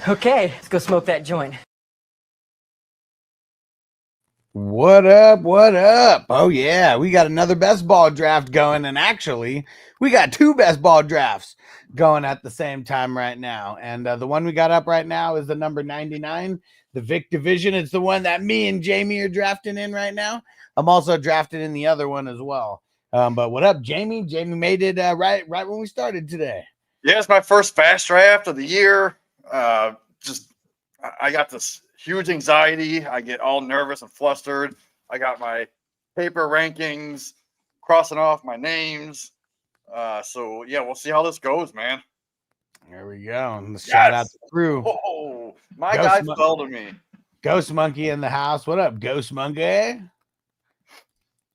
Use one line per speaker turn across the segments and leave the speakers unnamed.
Okay, let's go smoke that joint.
What up? What up? Oh, yeah, we got another best ball draft going. And actually, we got two best ball drafts going at the same time right now. And the one we got up right now is the number 99, the Vick division. It's the one that me and Jamie are drafting in right now. I'm also drafted in the other one as well. But what up, Jamie? Jamie made it right when we started today.
Yeah, it's my first fast draft of the year. I got this huge anxiety. I get all nervous and flustered. I got my paper rankings, crossing off my names. So yeah, we'll see how this goes, man.
There we go. Let's shout out the crew.
Oh, my guy fell to me.
Ghost Monkey in the house. What up, Ghost Monkey?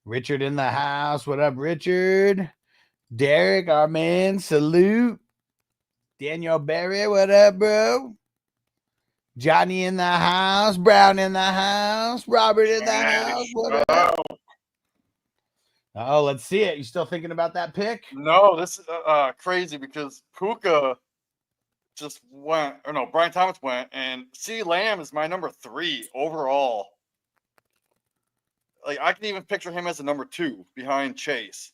Richard in the house. What up, Richard? Derek, our man. Salute. Daniel Berry. What up, bro? Johnny in the house. Brown in the house. Robert in the house. What up? Oh, let's see it. You still thinking about that pick?
No, this is crazy because Puka just went, or no, Brian Thomas went, and CeeDee Lamb is my number 3 overall. Like, I can even picture him as a number 2 behind Chase.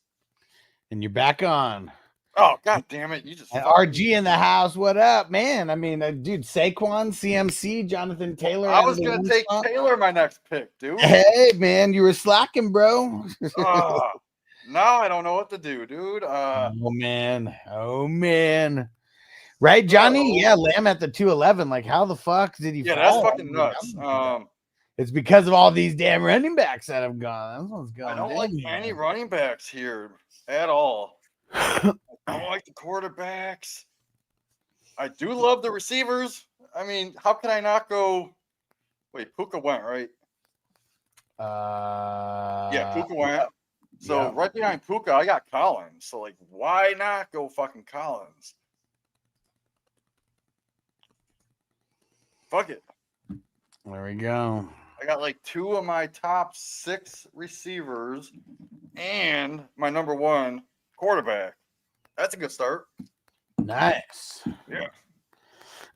And you're back on.
Oh, god damn it. You just
RG in the house. What up, man? I mean, dude, Saquon, CMC, Jonathan Taylor.
I was going to take Taylor my next pick, dude.
Hey, man, you were slacking, bro.
Now I don't know what to do, dude.
Oh, man. Right, Johnny? Yeah, Lamb at the 211. Like, how the fuck did he fall?
That's fucking nuts.
It's because of all these damn running backs that have gone. That's what's going on.
I don't like any running backs here at all. I don't like the quarterbacks. I do love the receivers. I mean, how can I not go? Wait, Puka went, right? Yeah, Puka went. So right behind Puka, I got Collins. So, like, why not go fucking Collins? Fuck it.
There we go.
I got like 2 of my top 6 receivers and my number 1 quarterback. That's a good start.
Nice.
Yeah.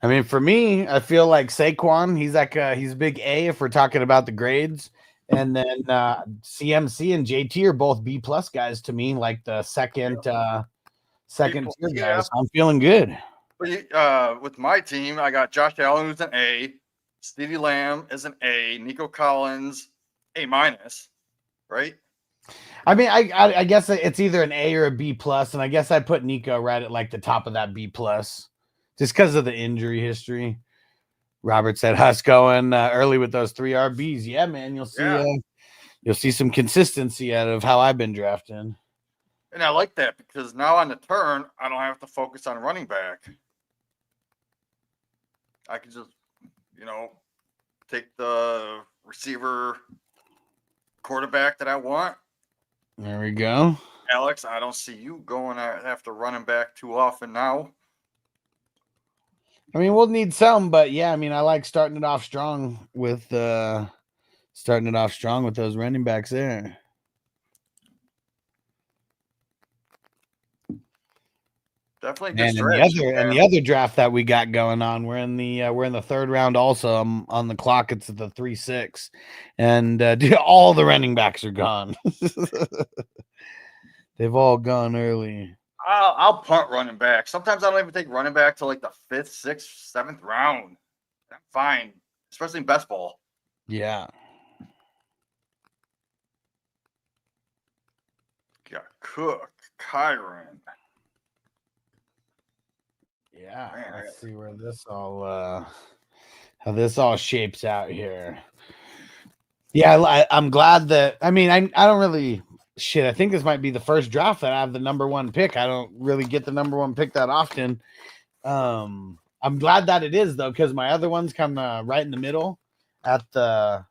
I mean, for me, I feel like Saquon, he's big A if we're talking about the grades. And then CMC and JT are both B+ guys to me, like the second tier guys. I'm feeling good.
But with my team, I got Josh Allen, who's an A. CeeDee Lamb is an A. Nico Collins, A-, right?
I mean, I guess it's either an A or a B+, and I guess I put Nico right at like the top of that B+, just because of the injury history. Robert said Huss going early with those 3 RBs. Yeah, man, you'll see some consistency out of how I've been drafting.
And I like that because now on the turn, I don't have to focus on running back. I can just, take the receiver quarterback that I want.
There we go.
Alex, I don't see you going after running back too often now.
I mean, we'll need some, but yeah, I mean, I like starting it off strong with those running backs there.
Definitely.
And the other draft that we got going on, we're in the 3rd round. Also, I'm on the clock. It's the 3-6, and dude, all the running backs are gone. They've all gone early.
I'll punt running back. Sometimes I don't even take running back till like the 5th, 6th, 7th round. I'm fine, especially in best ball.
Yeah.
Got Cook, Kyron.
Yeah, let's see where this how this all shapes out here. Yeah, I'm glad that. I mean, I don't really shit. I think this might be the first draft that I have the number 1 pick. I don't really get the number 1 pick that often. I'm glad that it is though, because my other ones come right in the middle at the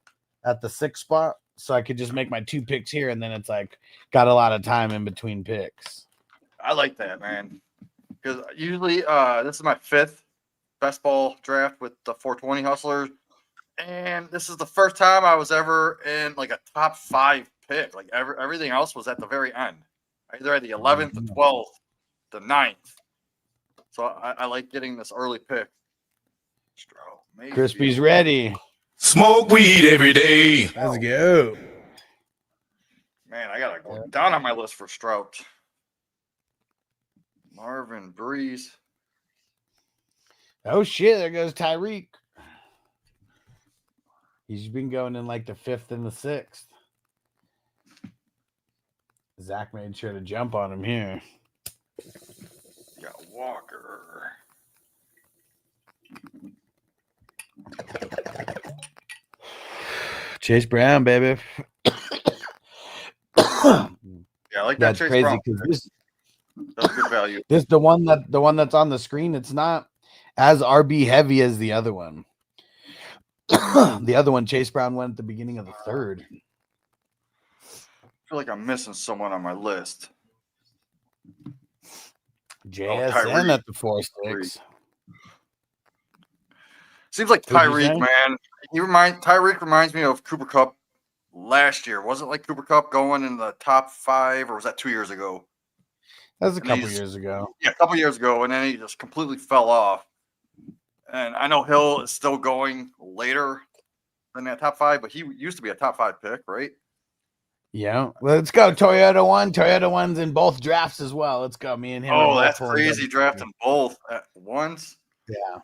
6th spot, so I could just make my 2 picks here, and then it's like got a lot of time in between picks.
I like that, man. Because usually this is my 5th best ball draft with the 420 Hustlers. And this is the first time I was ever in like a top 5 pick. Like everything else was at the very end. Either at the 11th, the 12th, the 9th. So I like getting this early pick.
Crispy's ready.
Smoke weed every day.
Let's go.
Man, I gotta go down on my list for Strout. Marvin Breeze.
Oh shit! There goes Tyreek. He's been going in like the 5th and the 6th. Zach made sure to jump on him here.
You got Walker.
Chase Brown, baby.
Yeah, I like that.
That's
Chase
crazy
Brown.
because
That's good value.
this the one that's on the screen. It's not as RB heavy as the other one. The other one, Chase Brown, went at the beginning of the 3rd.
I feel like I'm missing someone on my list.
JSN
Tyreek.
at the 4-6.
Seems like
What'd you
Tyreek,
say?
man. Tyreek reminds me of Cooper Kupp last year. Wasn't like Cooper Kupp going in the top 5, or was that 2 years ago?
That was a
And
couple
he's-
years ago.
Yeah, a couple years ago, and then he just completely fell off. And I know Hill is still going later than that top 5, but he used to be a top 5 pick, right?
Yeah. Let's go. Toyota 1. Toyota 1's in both drafts as well. Let's go. Me and him. are
Oh,
both
that's
pulling
crazy,
double.
drafting both at once.
Yeah.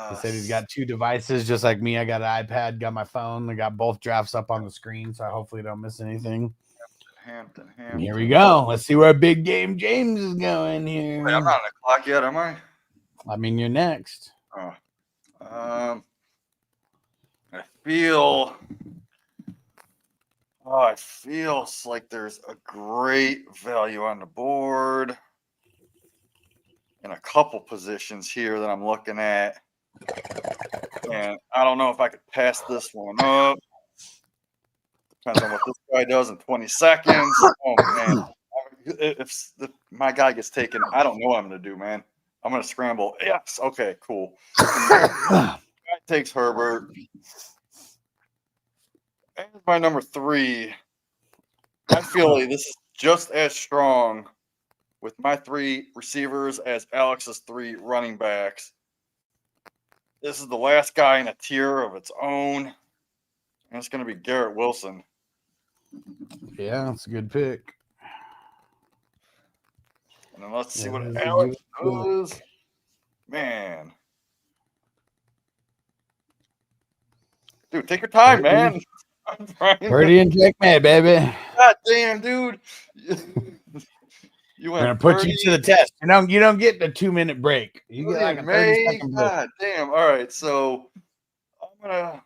He said he's got 2 devices just like me. I got an iPad, got my phone. I got both drafts up on the screen, so I hopefully don't miss anything.
Hampton.
And here we go. Let's see where Big Game James is going here.
Wait, I'm not on the clock yet, am I?
I mean, you're next.
I feel. Oh, it feels like there's a great value on the board in a couple positions here that I'm looking at. And I don't know if I could pass this one up. Depends on what this guy does in 20 seconds. Oh, man. If my guy gets taken, I don't know what I'm going to do, man. I'm going to scramble. Yes. Okay, cool. Guy takes Herbert. And my number 3. I feel like this is just as strong with my 3 receivers as Alex's 3 running backs. This is the last guy in a tier of its own. And it's going to be Garrett Wilson.
Yeah, it's a good pick.
And then let's see what
Yeah, that's a
Alex
good
does. Man. Dude, take your time, man. I'm trying to-
Purdy and Drake May, baby.
God damn, dude. You
We're gonna
went
put
Purdy,
you to the test. You don't get the 2-minute break. You get like a 30-second break.
God damn. All right, so I'm gonna.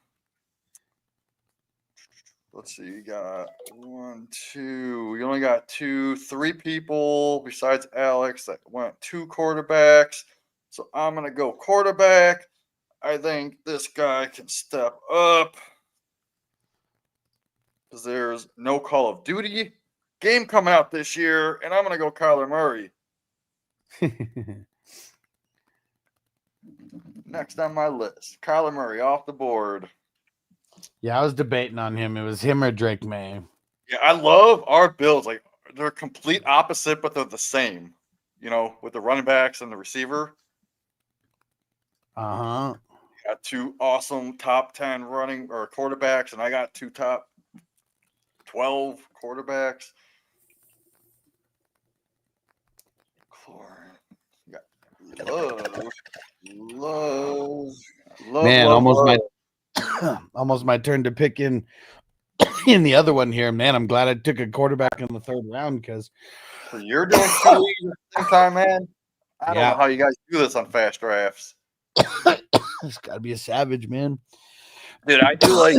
Let's see. You got 1, 2. You only got 2, 3 people besides Alex that went 2 quarterbacks. So I'm gonna go quarterback. I think this guy can step up because there's no Call of Duty game coming out this year, and I'm gonna go Kyler Murray. Next on my list, Kyler Murray off the board.
Yeah, I was debating on him. It was him or Drake May.
Yeah, I love our builds. Like they're complete opposite, but they're the same. You know, with the running backs and the receiver.
Uh-huh.
Got 2 awesome top 10 running or quarterbacks, and I got 2 top 12 quarterbacks. Love.
Man,
love,
almost
love.
almost my turn to pick in the other one here. Man, I'm glad I took a quarterback in the 3rd round because
So you're doing 2 leagues at the same time, man. I don't know how you guys do this on fast drafts.
it's got to be a savage, man.
Dude, I do like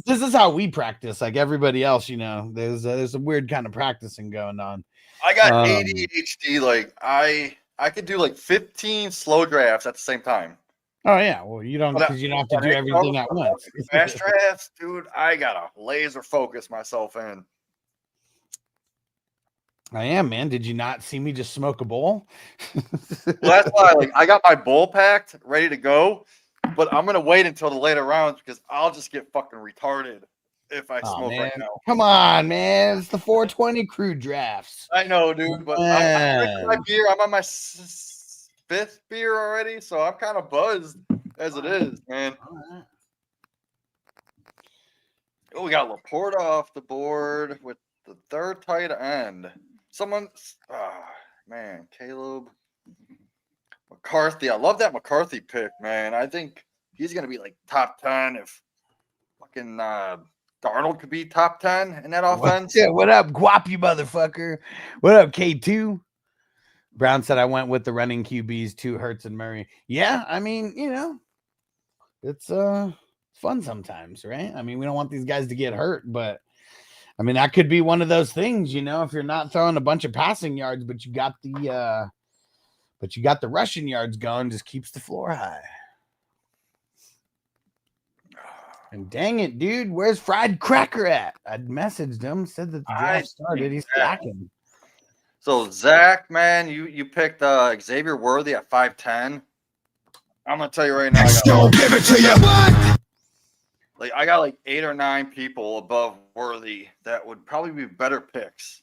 this is how we practice. Like everybody else, there's a weird kind of practicing going on.
I got ADHD. Like I could do like 15 slow drafts at the same time.
Oh yeah, well you don't because you don't have to do everything at once.
Fast drafts, dude, I gotta laser focus myself in.
I am, man. Did you not see me just smoke a bowl?
Well, that's why I got my bowl packed, ready to go, but I'm gonna wait until the later rounds because I'll just get fucking retarded if I smoke right now.
Come on, man. It's the 420 crew drafts.
I know, dude, but I drank my beer. I'm on my 5th beer already, so I'm kind of buzzed. as it is, man.
All right.
Oh, we got Laporta off the board with the third tight end. Man, Caleb McCarthy. I love that McCarthy pick, man. I think he's gonna be like top 10 if fucking Darnold could be top 10 in that offense.
Yeah, what up, Guap, you motherfucker? What up, K2? Brown said I went with the running QBs, 2 Hurts and Murray. Yeah, I mean, it's fun sometimes, right? I mean, we don't want these guys to get hurt, but I mean that could be one of those things, if you're not throwing a bunch of passing yards, but you got the rushing yards going, just keeps the floor high. And dang it, dude, where's Fried Cracker at? I messaged him, said that the draft started. He's slacking.
So Zach, man, you picked Xavier Worthy at 5'10". I'm gonna tell you right now,
Give it to you.
I got like 8 or 9 people above Worthy that would probably be better picks.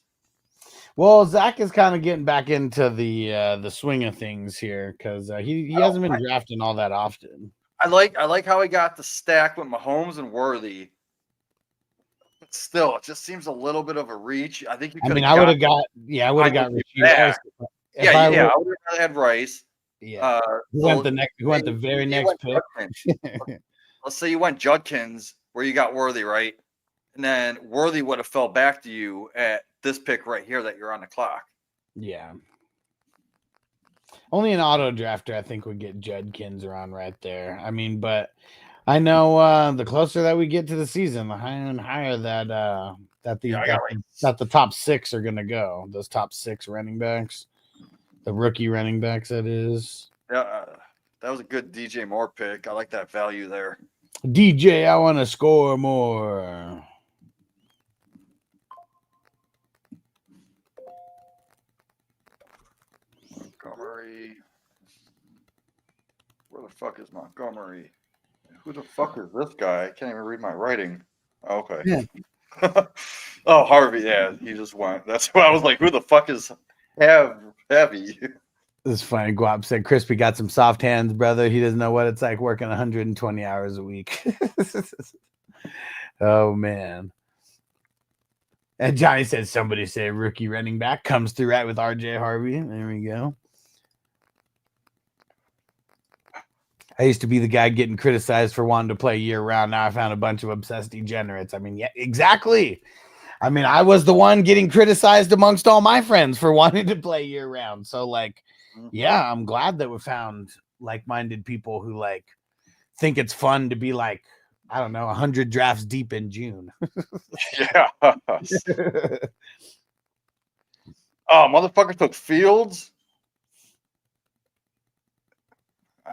Well, Zach is kind of getting back into the swing of things here because he hasn't been drafting all that often.
I like how he got the stack with Mahomes and Worthy. But still, it just seems a little bit of a reach. I think you could.
I would have got. Yeah, I would have got Richie Rice.
I would have had Rice.
Yeah. Who went the very next pick?
Let's say you went Judkins, where you got Worthy, right? And then Worthy would have fell back to you at this pick right here that you're on the clock.
Yeah. Only an auto drafter, I think, would get Judkins around right there. I mean, but I know the closer that we get to the season, the higher and higher that the top 6 are going to go. Those top 6 running backs, the rookie running backs, that is.
Yeah, that was a good DJ Moore pick. I like that value there.
DJ, I want to score more.
Montgomery. Where the fuck is Montgomery? Who the fuck is this guy? I can't even read my writing. Oh, okay.
Yeah.
Oh, Harvey. Yeah, he just went. That's why I was like, who the fuck is Heavy?
This is funny. Guap said Crispy got some soft hands, brother. He doesn't know what it's like working 120 hours a week. Oh, man. And Johnny said somebody said rookie running back comes through right with RJ Harvey. There we go. I used to be the guy getting criticized for wanting to play year round. Now I found a bunch of obsessed degenerates. I mean, yeah, exactly. I mean, I was the one getting criticized amongst all my friends for wanting to play year round. So, yeah, I'm glad that we found like-minded people who think it's fun to be I don't know, 100 drafts deep in June.
Yeah. Oh, motherfucker took Fields.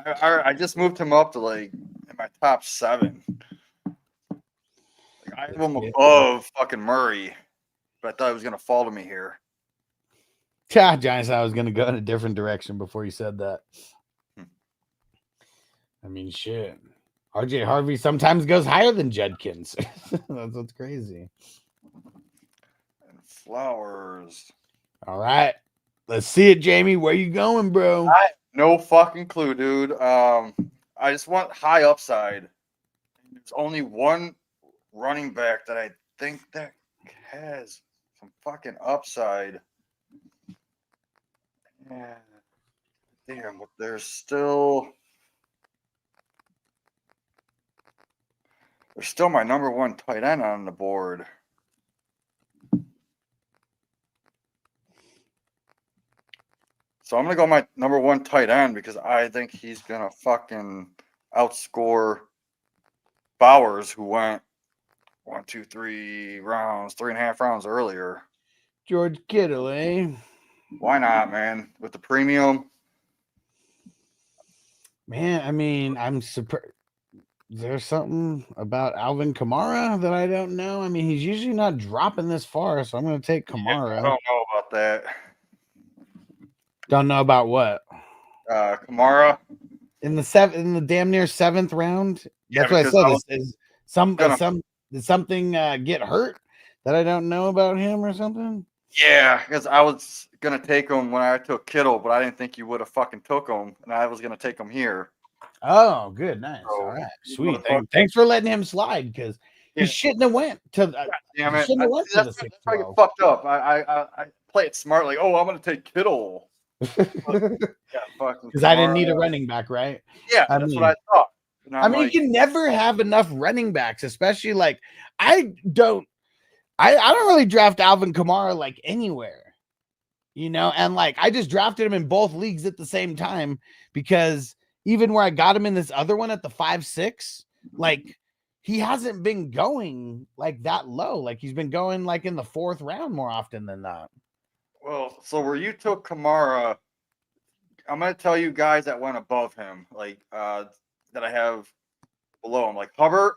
I just moved him up to in my top 7. I have him above fucking Murray, but I thought he was gonna fall to me here.
Yeah, Johnny said I was gonna go in a different direction before you said that. I mean, shit. RJ Harvey sometimes goes higher than Judkins. That's what's crazy.
And Flowers.
All right. Let's see it, Jamie. Where you going, bro?
No fucking clue, dude. I just want high upside. There's only one running back that I think that has some fucking upside. Yeah. Damn, but there's still my number 1 tight end on the board. So I'm going to go my number 1 tight end because I think he's going to fucking outscore Bowers, who went 1, 2, 3 rounds, 3.5 rounds earlier.
George Kittle, eh?
Why not, man? With the premium.
Man, I mean, I'm surprised. There's something about Alvin Kamara that I don't know. I mean, he's usually not dropping this far, so I'm going to take Kamara.
Yeah, I don't know about that.
Don't know about what?
Kamara
in the damn near 7th round. That's what I said. Did something get hurt that I don't know about him or something?
Yeah, because I was gonna take him when I took Kittle, but I didn't think you would have fucking took him, and I was gonna take him here.
Oh, good, nice.
So,
All right,
you
sweet.
motherfucker.
Thanks for letting him slide because he
Yeah.
shouldn't have went to.
Damn
he
it!
shouldn't have went to the
That's why I get
6-12.
fucked up. I play it smart, like, oh, I'm gonna take Kittle. Yeah, fucking.
Because I didn't need a
Kamara.
running back, right?
Yeah,
I
that's
mean,
what I thought. And
I
I'm
mean,
like,
you can never have enough running backs, especially like I don't really draft Alvin Kamara like anywhere, you know, and like I just drafted him in both leagues at the same time because even where I got him in this other one at the 5-6, like he hasn't been going like that low. Like he's been going like in the 4th round more often than not.
well, so where you took Kamara, I'm gonna tell you guys that went above him, like that I have below him. Like Hubbard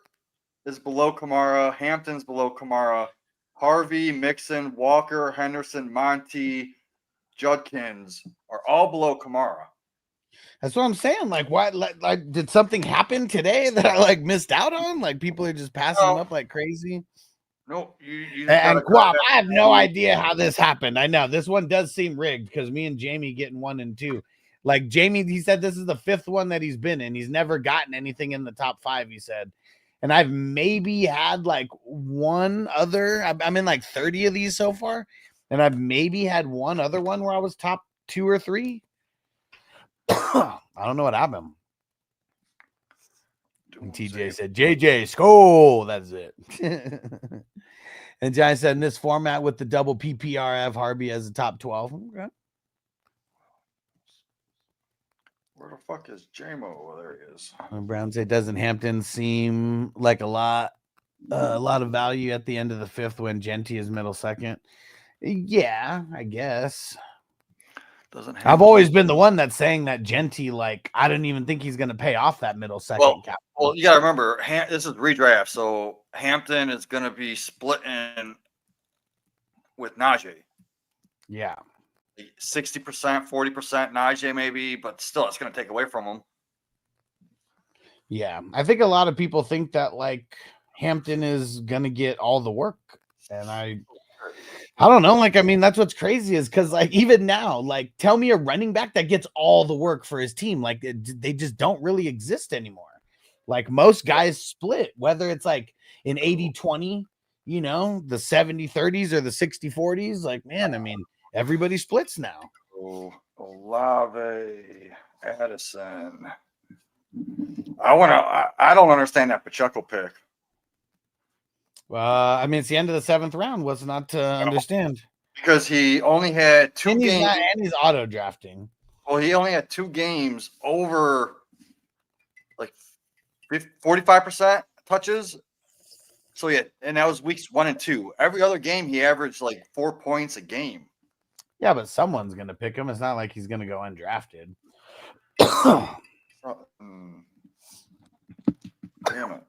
is below Kamara, Hampton's below Kamara, Harvey, Mixon, Walker, Henderson, Monty, Judkins are all below Kamara.
That's what I'm saying. Like, what? Like, did something happen today that I like missed out on? Like, people are just passing them up like crazy.
No, you
And
gotta
Quap, I have no idea how this happened. I know this one does seem rigged because me and Jamie getting 1 and 2. Like Jamie, he said this is the 5th one that he's been in. He's never gotten anything in the top 5. He said, and I've maybe had like one other. I'm in like 30 of these so far, and I've maybe had one other one where I was top 2 or 3. I don't know what happened. And TJ said, JJ, Skull. That's it. And Johnny said, in this format with the double PPR, I have Harvey as a top 12. Okay.
Where the fuck is JMO? Oh, there he is.
Brown said, doesn't Hampton seem like a lot of value at the end of the 5th when Genty is middle second? Yeah, I guess. I've always been the one that's saying that Genty, like, I don't even think he's going to pay off that middle second cap.
Well, you got to remember, this is redraft, so Hampton is going to be splitting with Najee.
Yeah.
60%, 40% Najee maybe, but still, it's going to take away from him.
Yeah. I think a lot of people think that, like, Hampton is going to get all the work. And I don't know. Like, I mean, that's what's crazy is because, like, even now, like, tell me a running back that gets all the work for his team. Like, they just don't really exist anymore. Like, most guys split, whether it's like an 80-20, you know, the 70-30s or the 60-40s. Like, man, I mean, everybody splits now.
Oh, Olave, Addison. I don't understand that Pacheco pick.
I mean, it's the end of the 7th round. What's not to understand?
Because he only had 2 games.
And he's auto drafting.
Well, he only had 2 games over like 45% touches. So yeah, and that was weeks 1 and 2. Every other game, he averaged like 4 points a game.
Yeah, but someone's gonna pick him. It's not like he's gonna go undrafted.
Damn it.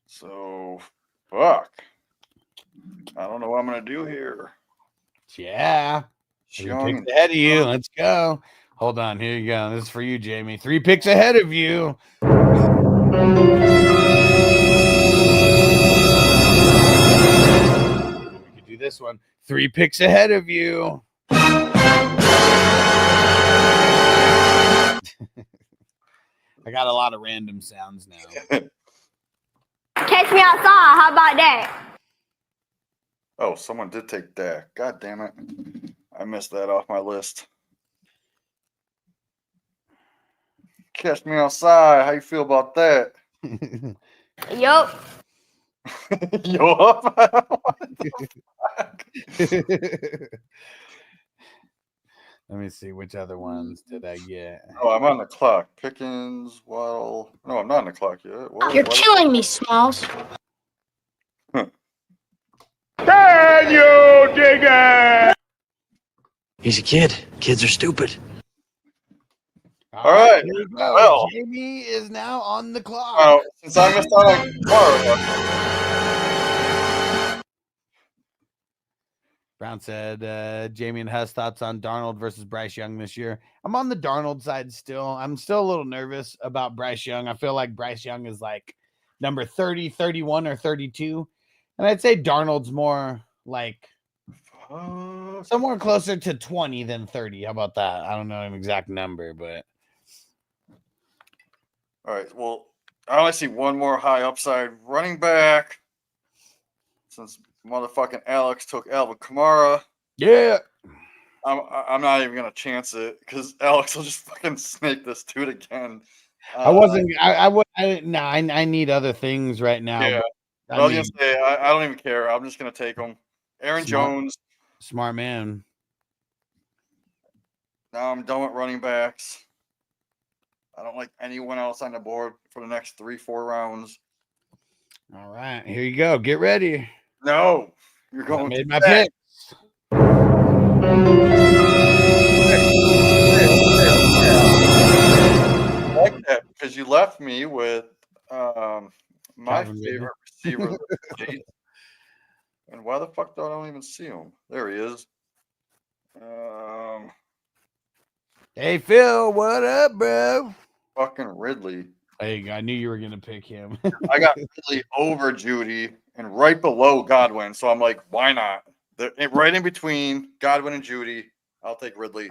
So, fuck. I don't know what I'm going to do here.
Yeah. 3 picks ahead of you. Let's go. Hold on. Here you go. This is for you, Jamie. 3 picks ahead of you. We could do this one. 3 picks ahead of you. I got a lot of random sounds now.
Catch me outside. How about that?
Oh, someone did take Dak. God damn it. I missed that off my list. Catch me outside. How you feel about that?
Yup.
Let me see. Which other ones did I get?
Oh, I'm on the clock. Pickens, Waddle. No, I'm not on the clock yet.
You're killing me, Smalls.
Can you dig it?
He's a kid. Kids are stupid.
All right.
Here we go.
Well,
Jamie is now on the clock.
Since I missed out on tomorrow.
Brown said, Jamie and Hess thoughts on Darnold versus Bryce Young this year. I'm on the Darnold side still. I'm still a little nervous about Bryce Young. I feel like Bryce Young is like number 30, 31, or 32. And I'd say Darnold's more like somewhere closer to 20 than 30. How about that? I don't know an exact number, but
All right. Well, I only see one more high upside running back. Since motherfucking Alex took Alvin Kamara,
yeah.
I'm not even gonna chance it because Alex will just fucking snake this dude again.
I wasn't. I would. No, I need other things right now.
Yeah.
But,
I was gonna say I don't even care. I'm just gonna take him. Aaron Jones.
Smart man.
Now I'm done with running backs. I don't like anyone else on the board for the next 3-4 rounds.
All right, here you go. Get ready.
No, you're
I
going.
made my
back.
pick.
I like that because you left me with my
Calvin
favorite receiver. And why the fuck do I don't even see him? There he is.
Hey Phil, what up, bro?
Fucking Ridley.
There you go. I knew you were gonna pick him.
I got Ridley over Judy and right below Godwin. So I'm like, why not? They're right in between Godwin and Judy. I'll take Ridley.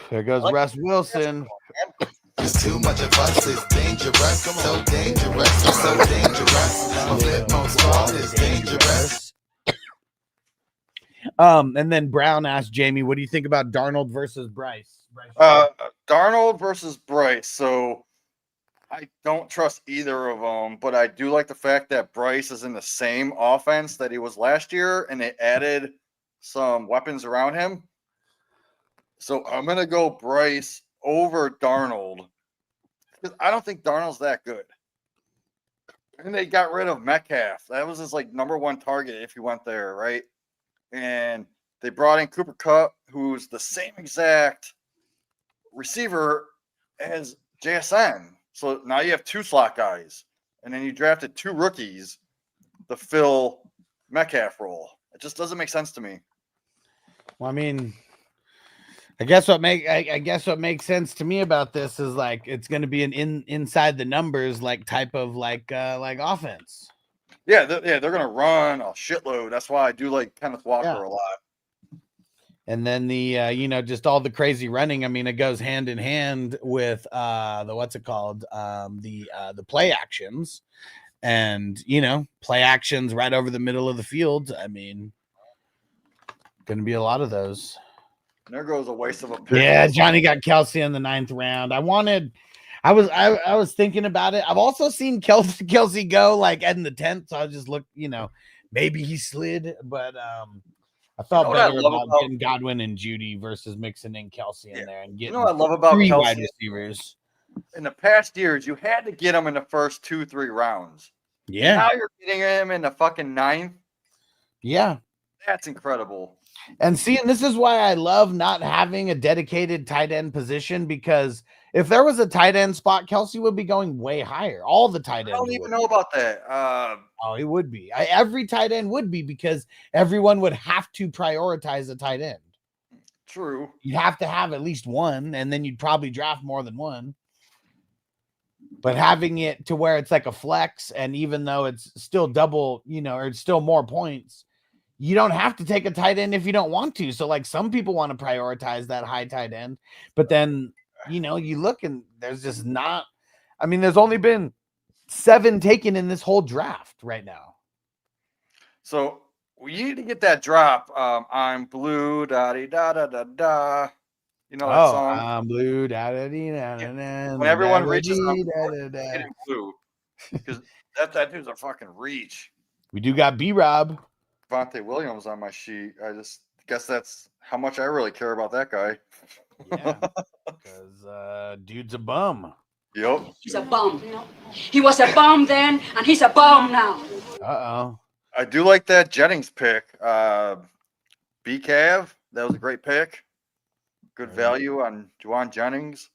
There goes Russ Wilson.
It's too much of us, it's dangerous. So dangerous, so dangerous. My flip phone squad is dangerous.
And then Brown asked Jamie, what do you think about Darnold versus Bryce?
Darnold versus Bryce. So I don't trust either of them, but I do like the fact that Bryce is in the same offense that he was last year, and they added some weapons around him. So I'm gonna go Bryce over Darnold because I don't think Darnold's that good. And they got rid of Metcalf. That was his like number one target if he went there, right? And they brought in Cooper Kupp, who's the same exact receiver as JSN. So now you have two slot guys, and then you drafted two rookies to fill Metcalf role. It just doesn't make sense to me.
Well, I mean, I guess what makes sense to me about this is like it's going to be an inside the numbers like type of like offense.
Yeah, they're going to run a shitload. That's why I do like Kenneth Walker a lot.
And then the just all the crazy running. I mean, it goes hand in hand with the what's it called? The play actions, and play actions right over the middle of the field. I mean, going to be a lot of those.
There goes a waste of a pick.
Yeah, Johnny got Kelsey in the 9th round. I was thinking about it. I've also seen Kelsey go like in the 10th, so I just looked, maybe he slid, but I felt better about getting Godwin and Judy versus mixing in Kelsey in there and getting
what I love about
3
Kelsey
wide receivers.
In the past years, you had to get him in the first 2-3 rounds.
Yeah.
Now you're getting him in the fucking 9th.
Yeah.
That's incredible.
And this is why I love not having a dedicated tight end position, because if there was a tight end spot, Kelsey would be going way higher. All the tight ends.
I don't even know about that.
It would be. Every tight end would be, because everyone would have to prioritize a tight end.
True.
You'd have to have at least one, and then you'd probably draft more than one. But having it to where it's like a flex, and even though it's still double, or it's still more points, you don't have to take a tight end if you don't want to. So like some people want to prioritize that high tight end, but then, you look and there's just not, there's only been 7 taken in this whole draft right now.
So we need to get that drop. I'm blue, da da da da da. You know that song?
I'm blue, da da da da.
When everyone reaches getting blue, because that dude's a fucking reach.
We do got B-Rob.
Vontae Williams on my sheet. I just guess that's how much I really care about that guy.
Yeah, because dude's a bum.
Yep.
He's a bum. He was a bum then, and he's a bum now.
Uh-oh.
I do like that Jennings pick. B-Cav, that was a great pick. Good value on Juwan Jennings.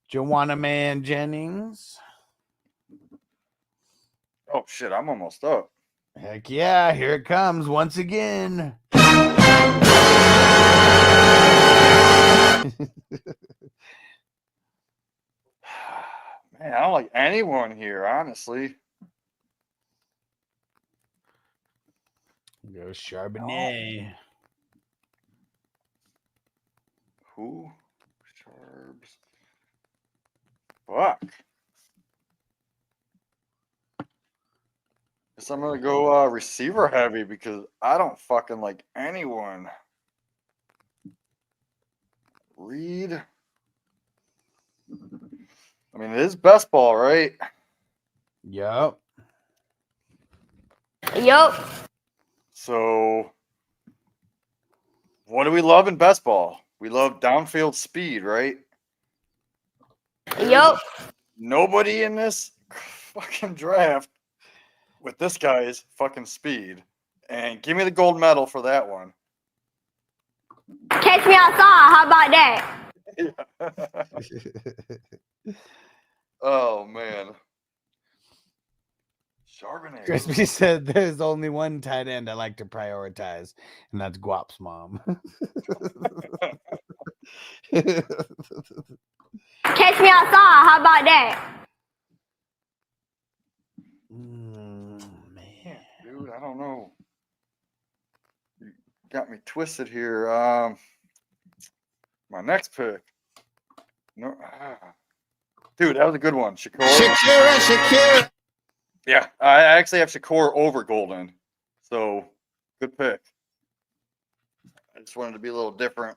Joanna Man Jennings.
Oh, shit, I'm almost up.
Heck yeah, here it comes once again.
Man, I don't like anyone here, honestly.
Go Charbonnet.
Who? Charbs. Fuck. Guess I'm gonna go receiver heavy because I don't fucking like anyone. Reed. I mean, it is best ball, right?
Yup.
Yup.
So, what do we love in best ball? We love downfield speed, right?
Yup.
Nobody in this fucking draft with this guy's fucking speed. And give me the gold medal for that one.
Catch me outside. How about that?
Oh, man. Charbonnet.
Crispy said there's only one tight end I like to prioritize, and that's Guap's mom.
Catch me outside. How about that?
Man.
Dude, I don't know. You got me twisted here. My next pick. No, dude, that was a good one. Shakira. Yeah, I actually have Shakur over Golden. So, good pick. I just wanted to be a little different.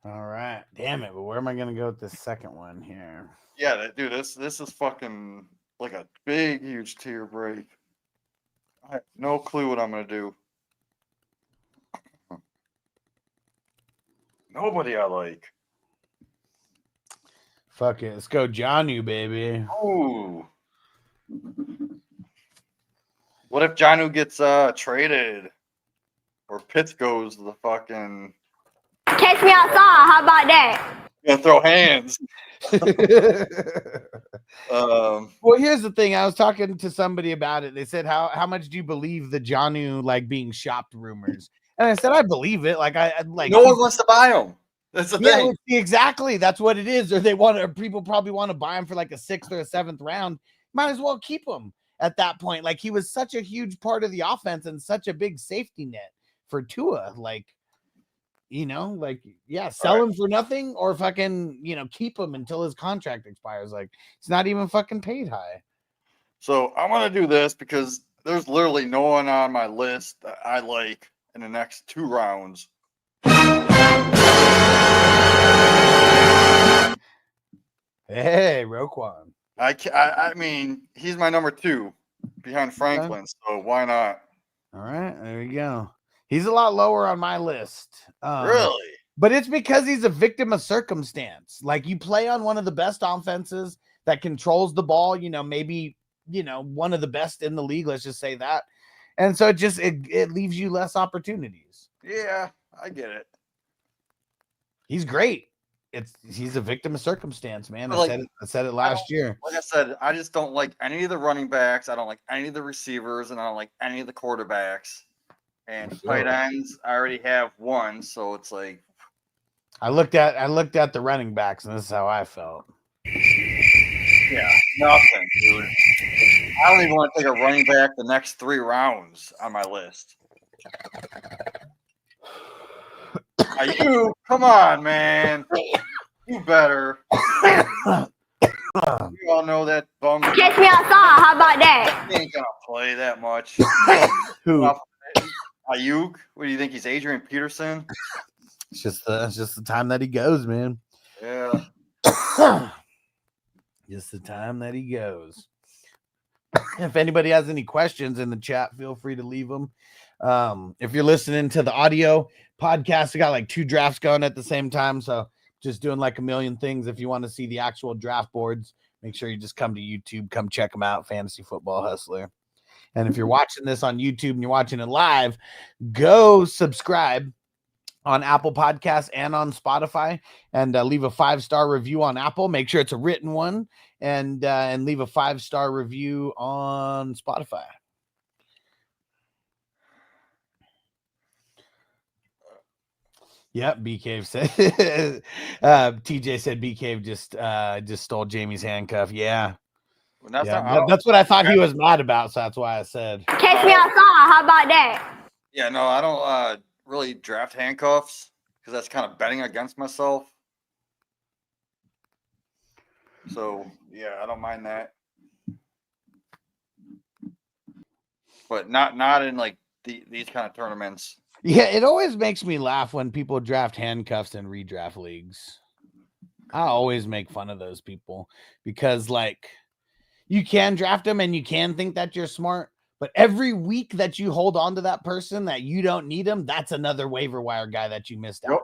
All right. Damn it. But where am I going to go with this second one here?
Yeah, dude, this is fucking like a big, huge tier break. I have no clue what I'm going to do. Nobody I like.
Fuck it. Let's go Jonnu, baby.
Ooh. What if Jonnu gets traded? Or Pitts goes to the fucking...
Catch me outside. How about that?
Gonna throw hands.
Well, here's the thing. I was talking to somebody about it. They said, how much do you believe the Jonnu like being shopped rumors? And I said, I believe it. Like I like
no one wants to buy him. That's the
yeah,
thing.
exactly. That's what it is. Or people probably want to buy him for like a 6th or a 7th round. Might as well keep him at that point. Like he was such a huge part of the offense and such a big safety net for Tua. Like, you know, like, yeah, sell him for nothing or fucking, you know, keep him until his contract expires. Like, it's not even fucking paid high.
So I'm gonna do this because there's literally no one on my list that I like in the next 2 rounds.
Hey, Roquan.
I mean, he's my number 2 behind Franklin, so why not?
All right, there you go. He's a lot lower on my list.
Really?
But it's because he's a victim of circumstance. Like you play on one of the best offenses that controls the ball, you know, maybe, you know, one of the best in the league, let's just say that. And so it leaves you less opportunities.
Yeah, I get it.
He's great. He's a victim of circumstance, man. I said it last year.
Like I said, I just don't like any of the running backs. I don't like any of the receivers, and I don't like any of the quarterbacks. And tight ends, I already have one, so it's like
I looked at the running backs, and this is how I felt.
Yeah, nothing, dude. I don't even want to take a running back the next 3 rounds on my list. You, come on, man. You better. You all know that bum.
Catch me outside. How about that?
He ain't gonna play that much.
Who?
Ayuk? What do you think? He's Adrian Peterson?
It's just the time that he goes, man.
Yeah.
Just the time that he goes. If anybody has any questions in the chat, feel free to leave them. If you're listening to the audio podcast, I got like 2 drafts going at the same time. So just doing like a million things. If you want to see the actual draft boards, make sure you just come to YouTube, come check them out. Fantasy Football Hustler. And if you're watching this on YouTube and you're watching it live, go subscribe on Apple Podcasts and on Spotify, and leave a 5-star review on Apple. Make sure it's a written one, and leave a 5-star review on Spotify. Yep, B Cave said. TJ said B Cave just stole Jamie's handcuff. Yeah.
That's
Yeah,
not,
that's what I thought he was mad about, so that's why I said.
Catch me outside. How about that?
yeah, no, I don't really draft handcuffs because that's kind of betting against myself. So yeah, I don't mind that. But not in like these kind of tournaments.
Yeah, it always makes me laugh when people draft handcuffs in redraft leagues. I always make fun of those people because, like, you can draft them and you can think that you're smart, but every week that you hold on to that person that you don't need them, that's another waiver wire guy that you missed out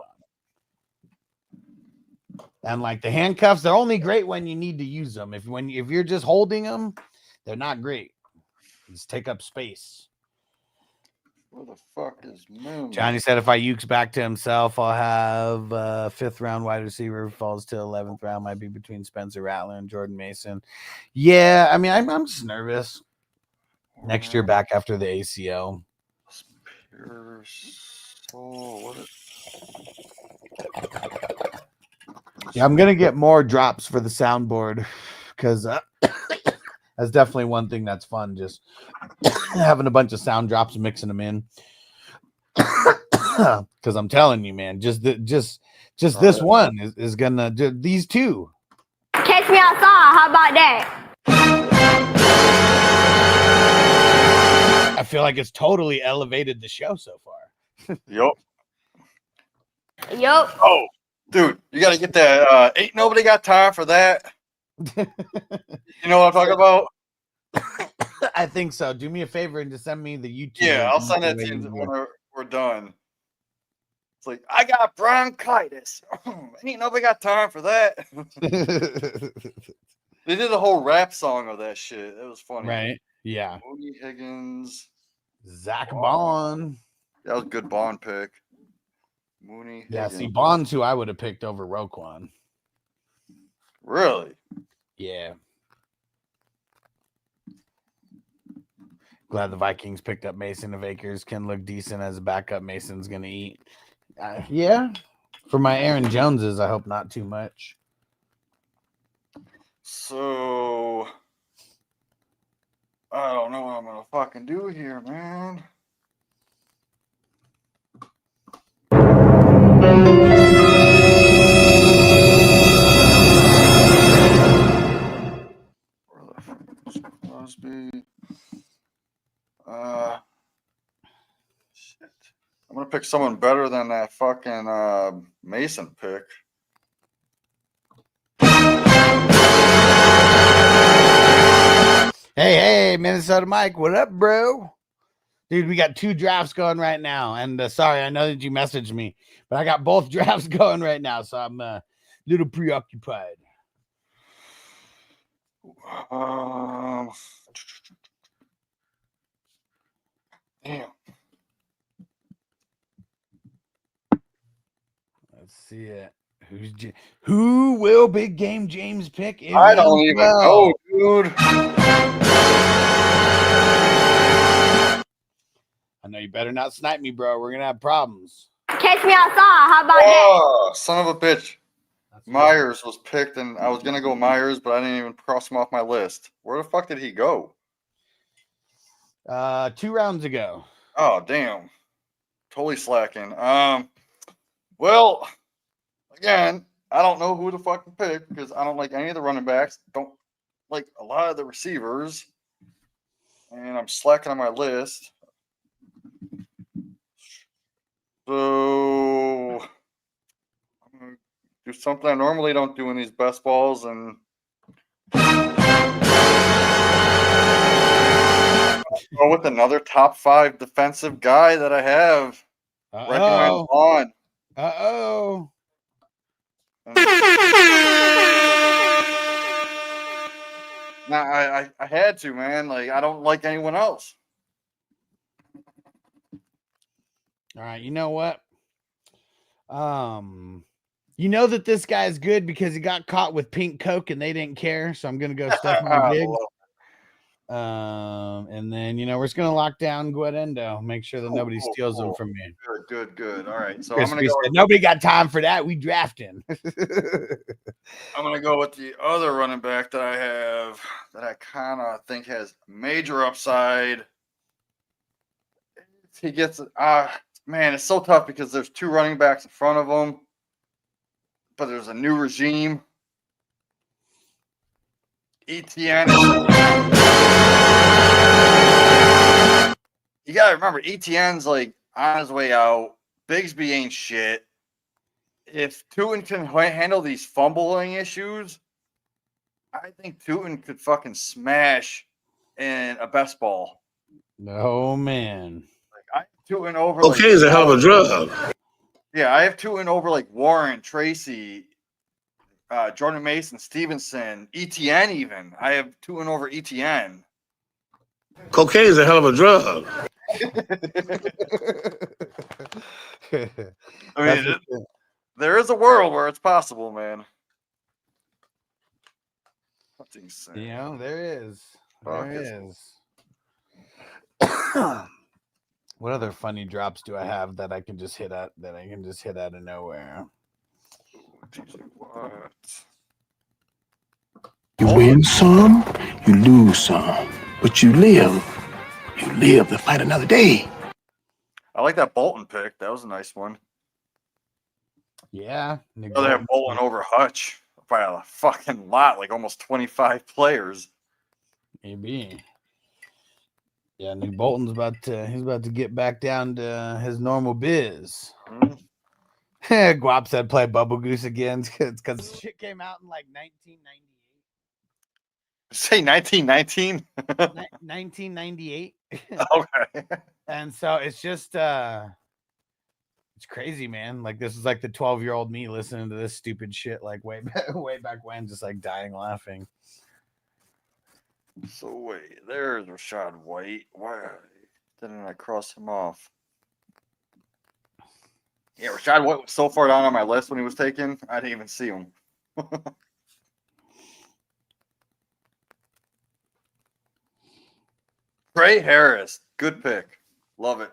on. And like the handcuffs, they're only great when you need to use them. If you're just holding them, they're not great. Just take up space.
Where the fuck is Moon?
Johnny said if I ukes back to himself, I'll have 5th round wide receiver, falls to 11th round, might be between Spencer Rattler and Jordan Mason. Yeah, I mean, I'm just nervous. Next year back after the ACL.
Pure soul.
Yeah, I'm gonna get more drops for the soundboard because that's definitely one thing that's fun. Just having a bunch of sound drops and mixing them in. Because I'm telling you, man, just this one is gonna do these two.
Catch me outside. How about that?
I feel like it's totally elevated the show so far.
Yup.
Yup.
Oh, dude, you got to get that. Ain't nobody got time for that. You know what I'm talking about?
I think so. Do me a favor and just send me the YouTube.
Yeah, I'll send that to you when we're done. It's like, I got bronchitis. Ain't nobody got time for that. They did a whole rap song of that shit. It was funny.
Right. Yeah.
Mooney Higgins.
Zach Bond.
That was a good Bond pick. Mooney
Yeah,
Higgins.
see, Bond's who I would have picked over Roquan.
Really?
Yeah. Glad the Vikings picked up Mason of Akers. Can look decent as a backup. Mason's going to eat. Yeah. For my Aaron Joneses, I hope not too much.
So, I don't know what I'm going to fucking do here, man. Where the fuck is Crosby? Shit. I'm going to pick someone better than that fucking Mason pick.
Hey, Minnesota Mike, what up, bro? Dude, we got 2 drafts going right now. And sorry, I know that you messaged me, but I got both drafts going right now, so I'm a little preoccupied.
Damn.
Let's see it. Who will Big Game James pick?
I don't even know, dude.
I know you better not snipe me, bro. We're gonna have problems.
Catch me outside. How about that?
Oh, son of a bitch. Myers was picked, and I was gonna go Myers, but I didn't even cross him off my list. Where the fuck did he go?
2 rounds ago.
Oh, damn. Totally slacking. Well, again, I don't know who to fucking pick because I don't like any of the running backs. Don't like a lot of the receivers. And I'm slacking on my list. So I'm gonna do something I normally don't do in these best balls and go with another top 5 defensive guy that I have. Recommend on.
Uh-oh.
Nah, I had to, man. Like, I don't like anyone else.
All right, you know what? You know that this guy's good because he got caught with pink Coke and they didn't care, so I'm gonna go Stephon Diggs. And then we're just gonna lock down Guadendo, make sure that nobody steals them from me.
Good. All right, so
Chris
I'm gonna go.
Nobody got time for that. We drafting.
I'm gonna go with the other running back that I have. that I kind of think has major upside. He gets man, it's so tough because there's 2 running backs in front of him, but there's a new regime. ETN you gotta remember ETN's like on his way out. Bigsby ain't shit. If Tootin can handle these fumbling issues, I think Tootin could fucking smash in a best ball.
No man.
Like I have Tootin over.
Cocaine is a hell of a drug.
Yeah, I have Tootin over like Warren, Tracy, Jordan Mason, Stevenson, ETN even. I have Tootin over ETN.
Cocaine is a hell of a drug.
I mean, there is a world where it's possible, man. That's insane.
You know, there is.
Fuck
There is. What other funny drops do I have that I can just hit at out of nowhere?
What?
You win some, you lose some, but you live. You live to fight another day.
I like that Bolton pick. That was a nice one.
Yeah.
Oh, they have Bolton over Hutch by a fucking lot, like almost 25 players.
Maybe. Yeah, Nick Bolton's about to get back down to his normal biz. Guap said play Bubble Goose again because shit came out in like 1998.
Say 1919?
1998.
Okay.
And so it's just it's crazy, man. Like this is like the 12-year-old me listening to this stupid shit like way back when, just like dying laughing.
So wait, there's Rashad White. Why didn't I cross him off? Yeah, Rashad White was so far down on my list when he was taken, I didn't even see him. Trey Harris, good pick. Love it.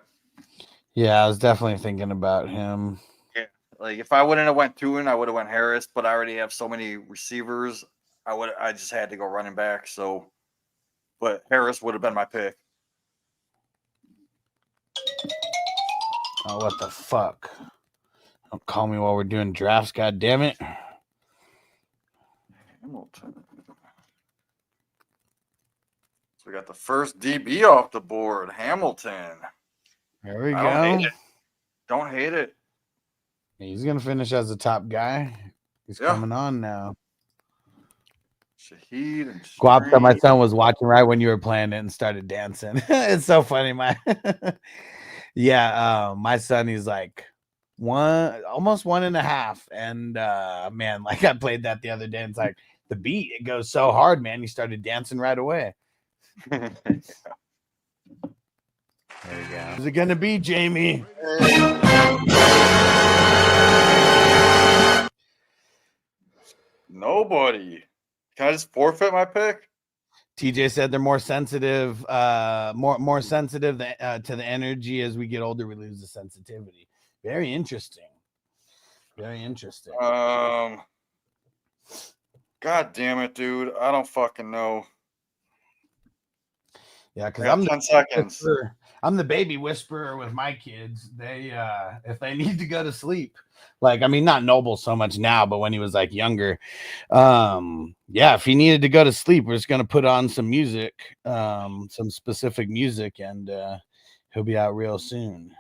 Yeah, I was definitely thinking about him.
Yeah, like if I wouldn't have went Tootin, I would have went Harris, but I already have so many receivers. I just had to go running back. So, but Harris would have been my pick.
Oh, what the fuck? Don't call me while we're doing drafts, god damn it.
Hamilton. So we got the first DB off the board, Hamilton.
There we
I
go.
don't hate it. Don't hate it.
He's gonna finish as the top guy. He's coming on now.
Shahid and
Guap said my
Street.
son was watching right when you were playing it and started dancing. It's so funny, my son, he's like almost 1.5, and man, like I played that the other day, and it's like the beat, it goes so hard, man. He started dancing right away. There we go. Who's it gonna be, Jamie?
Nobody. Can I just forfeit my pick?
TJ said they're more sensitive, more sensitive to the energy. As we get older, we lose the sensitivity. Very interesting. Very interesting.
God damn it, dude. I don't fucking know.
Yeah, because
I'm 10 seconds.
I'm the baby whisperer with my kids. They if they need to go to sleep, like, I mean, not Noble so much now, but when he was like younger, if he needed to go to sleep, we're just gonna put on some music, some specific music, and he'll be out real soon.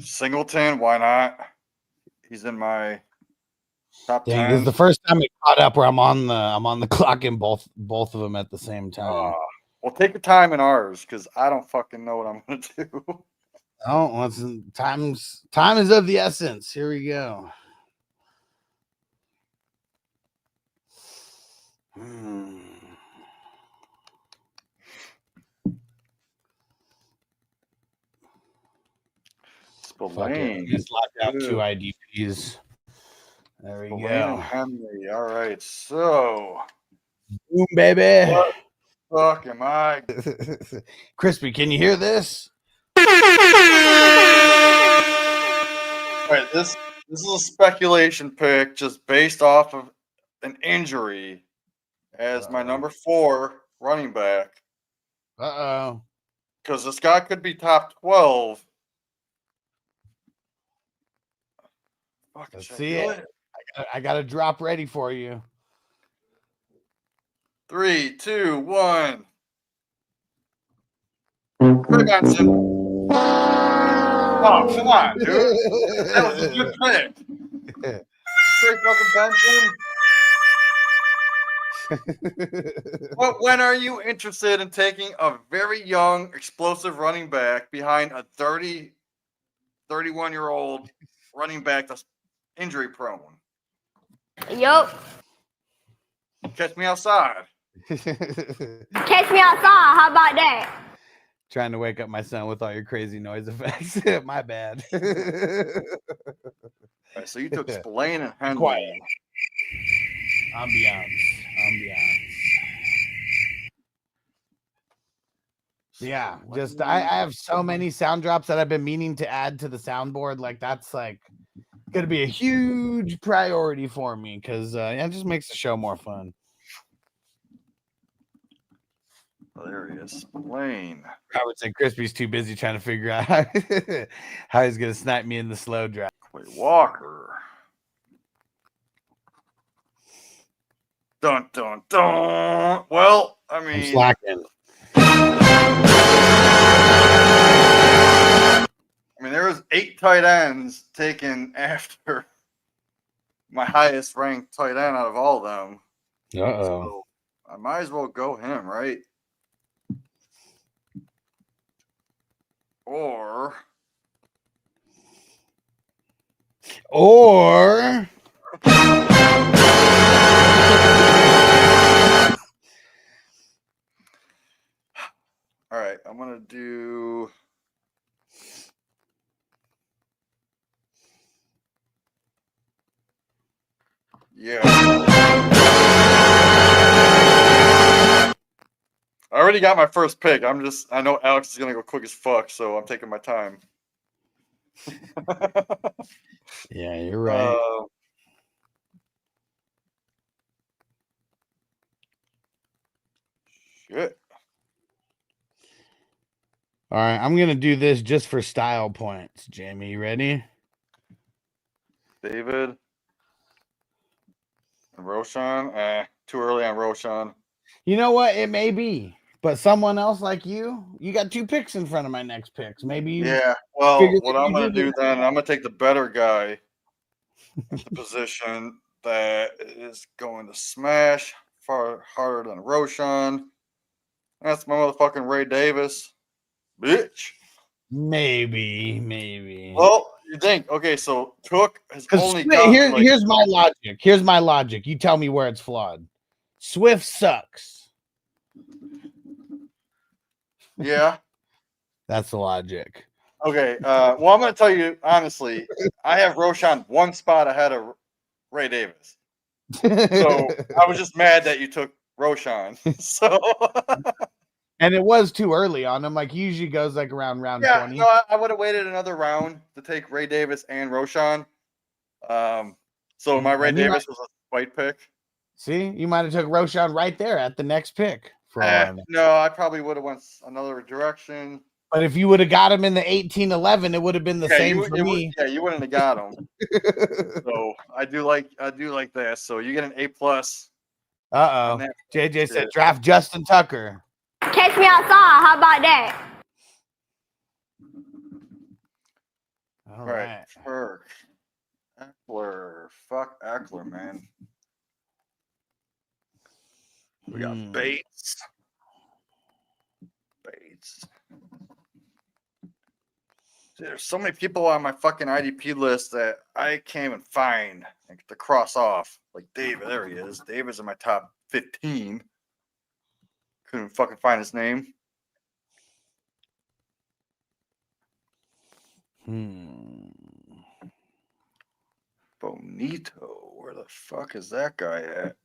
Singleton, why not? He's in my top 10.
This is the first time it caught up where I'm on the clock in both of them at the same time.
Well, take your time in ours, because I don't fucking know what I'm gonna do.
Oh, time is of the essence. Here we go.
Spillane.
Just locked out 2 IDPs. There we
Spillane
go.
and Henry. All right, so
boom, baby.
what the fuck am I?
Crispy, can you hear this?
All right, this is a speculation pick just based off of an injury as my number 4 running back.
Uh-oh.
Because this guy could be top 12.
Let's see it. I got a drop ready for you.
3, 2, 1. Benson. Oh, come on, dude. That was a good pick. Trey fucking Benson. When are you interested in taking a very young, explosive running back behind a 31-year-old running back that's injury prone?
Yup.
Catch me outside.
Catch me outside. How about that?
Trying to wake up my son with all your crazy noise effects. My bad.
All right, so you took Spillane and Henley.
Quiet. Ambiance. Yeah, just I have so many sound drops that I've been meaning to add to the soundboard. Like that's like gonna be a huge priority for me because it just makes the show more fun.
Oh, there he is, Spillane.
I would say Crispy's too busy trying to figure out how he's gonna snipe me in the slow drop.
Clay Walker. Dun dun dun. Well, I mean,
I'm slacking.
I mean, there was 8 tight ends taken after my highest ranked tight end out of all of them. So I might as well go him, right? Or
all
right, I'm gonna do. Yeah. I already got my first pick. I know Alex is going to go quick as fuck, so I'm taking my time.
Yeah, you're right.
Shit.
All right, I'm going to do this just for style points. Jamie, you ready?
David. And Roshan. Too early on Roshan.
You know what? It may be. But someone else like you got 2 picks in front of my next picks. Maybe you.
Yeah. Well, what I'm going to do then, I'm going to take the better guy at the position that is going to smash far harder than Roshan. That's my motherfucking Ray Davis. Bitch.
Maybe.
Well, you think, okay, so Cook has only got
here's my logic. Here's my logic. You tell me where it's flawed. Swift sucks.
Yeah.
That's the logic.
Okay. Well, I'm going to tell you honestly, I have Roshan 1 spot ahead of Ray Davis. So I was just mad that you took Roshan. So
and it was too early on him. Like he usually goes like around round 20.
No, I would have waited another round to take Ray Davis and Roshan. So my Ray Davis was a white pick.
See, you might have took Roshan right there at the next pick.
No, I probably would have went another direction.
But if you would have got him in the 18-11, it would have been the same for me.
You wouldn't have got him. So I do like that. So you get an A+.
JJ said draft Justin Tucker.
Catch me outside. How about that?
All right.
Eckler. Fuck Eckler, man. We got Bates. There's so many people on my fucking IDP list that I can't even find to cross off. Like David, there he is. David's in my top 15. Couldn't fucking find his name. Bonito. Where the fuck is that guy at?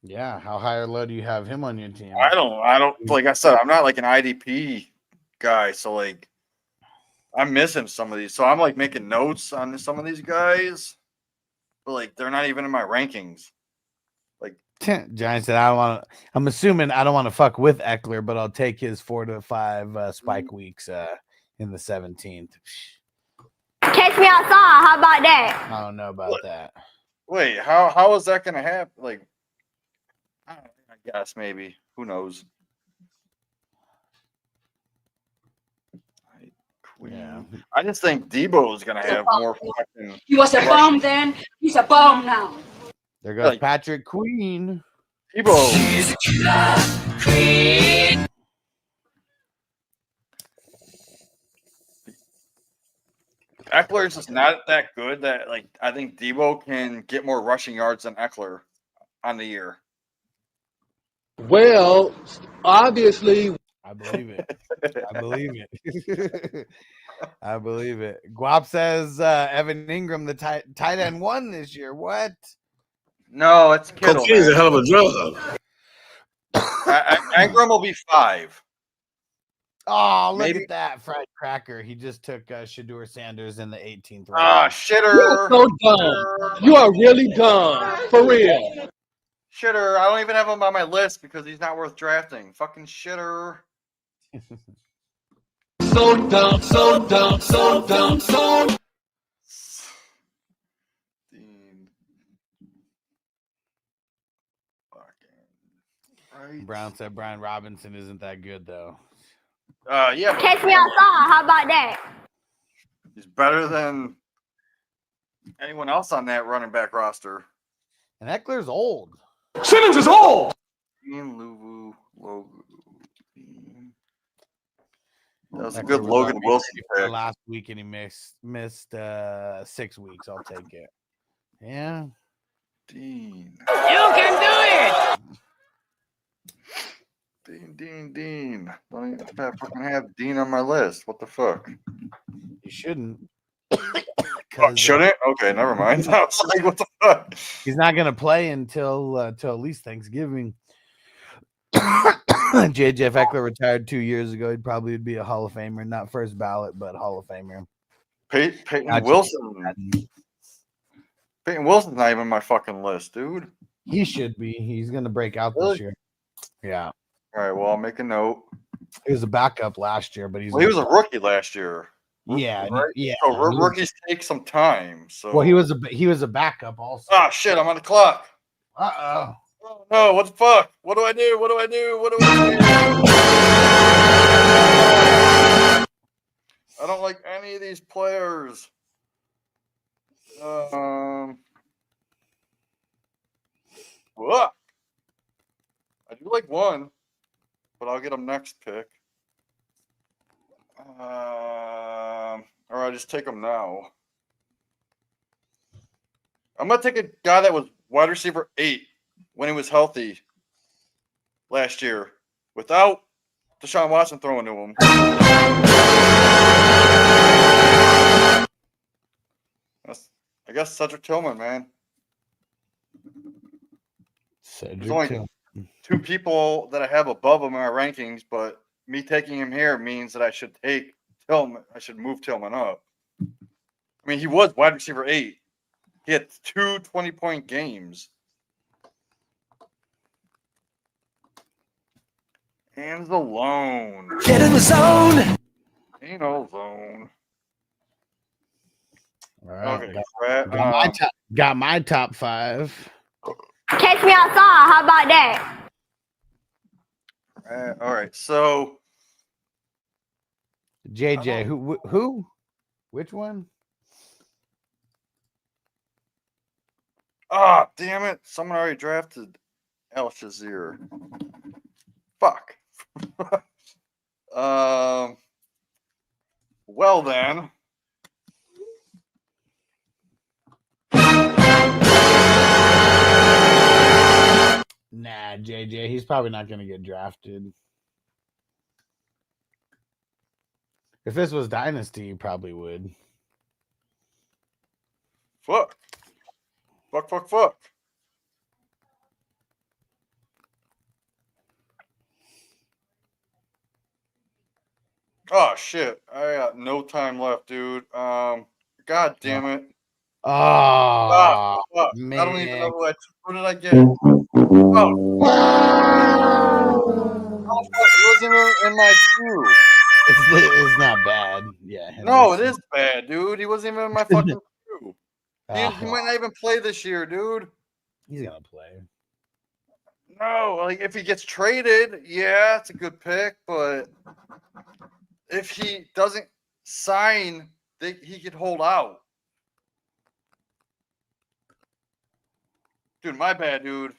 Yeah, how high or low do you have him on your team?
I don't like I said, I'm not like an IDP guy, so like I'm missing some of these. So I'm like making notes on some of these guys, but like they're not even in my rankings. Like
Giant said, I don't want to. I'm assuming I don't want to fuck with Eckler, but I'll take his 4 to 5 spike weeks in the 17th.
Catch me outside. How about that?
I don't know about that.
wait, how is that gonna happen? Like I guess maybe. Who knows? Queen.
Yeah.
I just think Debo is gonna have more fucking.
He was a bum then. He's a bum now.
There goes
Like-
Patrick Queen.
Debo. Eckler is just not that good that like I think Debo can get more rushing yards than Eckler on the year.
Well, obviously,
I believe it. I believe it. I believe it. Guap says Evan Ingram, the tight end, won this year. What?
No, it's Kittle.
Cocaine's a
Man.
hell of a drug.
Ingram will be 5.
Oh, look
Maybe-
at that fried cracker. He just took Shadur Sanders in the 18th round.
Ah,
you're
shitter.
so dumb. You are really dumb. For real.
Shitter. I don't even have him on my list because he's not worth drafting. Fucking shitter.
So dumb, so dumb, so dumb, so
Dean. Fucking. Right.
Brown said Brian Robinson isn't that good though.
Yeah, but
Catch me outside. How about that?
he's better than anyone else on that running back roster.
And Eckler's old.
Simmons is old.
Dean Luvu, Logan. That was a
Eckler
good
was
Logan
on
Wilson
for
pick.
last week, and he missed 6 weeks. I'll take it. Yeah.
Dean.
You can do it!
Dean. Don't even fucking have Dean on my list. What the fuck?
You shouldn't.
Oh, shouldn't? Okay, never mind. I was like, what the fuck?
He's not going to play until at least Thanksgiving. JJ Eckler retired 2 years ago. He'd probably be a Hall of Famer, not first ballot, but Hall of Famer.
Peyton
Gotcha.
Wilson. Peyton Wilson's not even on my fucking list, dude.
He should be. He's going to break out
Really?
this year. Yeah,
All right, well, I'll make a note.
he was a backup last year, but he's
Well, he was a rookie last year.
yeah,
right?
yeah.
So rookies take some time. So
Well, he was a backup also.
Ah, shit! I'm on the clock.
Uh-oh.
Oh no! What the fuck? What do I do? What do I do? What do I do? I don't like any of these players. What? I do like one, but I'll get him next pick. Or I just take him now. I'm gonna take a guy that was wide receiver 8 when he was healthy last year, without Deshaun Watson throwing to him. I guess Cedric Tillman, man. There's only 2 people that I have above him in my rankings, but me taking him here means that I should take Tillman. I should move Tillman up. I mean, he was wide receiver 8. He had 2 20-point games. And the loan.
Get in the zone.
Ain't no zone.
All right.
Okay, crap.
Got my top 5.
Catch me outside. How about that?
All right, so
JJ, who? Which one?
damn it! Someone already drafted El Shazier. Fuck. Well then.
Nah, JJ, he's probably not going to get drafted. If this was Dynasty, he probably would.
Fuck. Oh shit! I got no time left, dude. God damn it! Ah,
Oh
fuck. I don't even know
man.
what did I get? Oh, it wasn't in my queue.
It's not bad. Yeah.
No, it
Hendrickson.
is bad, dude. He wasn't even in my fucking queue. He
Oh,
might not even play this year, dude.
he's gonna play.
No, like if he gets traded, yeah, it's a good pick. But if he doesn't sign, he could hold out. Dude, my bad, dude.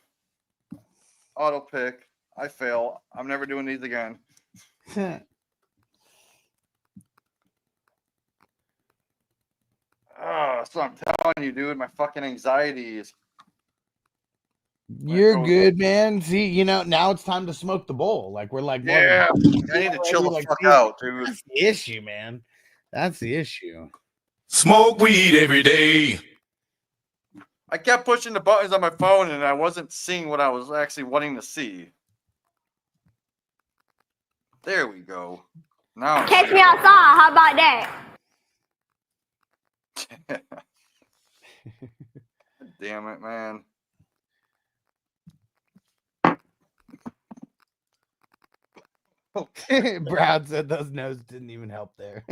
Auto pick. I fail. I'm never doing these again. Oh, that's what I'm telling you, dude. My fucking anxiety is.
You're good, man. See, you know, now it's time to smoke the bowl. Like we're like,
Yeah, I need to chill the
like,
fuck
see,
out, dude.
that's the issue, man. That's the issue.
Smoke weed every day.
I kept pushing the buttons on my phone and I wasn't seeing what I was actually wanting to see. There we go. Now
Catch me outside. How about that?
Damn it, man.
Brown said those notes didn't even help there.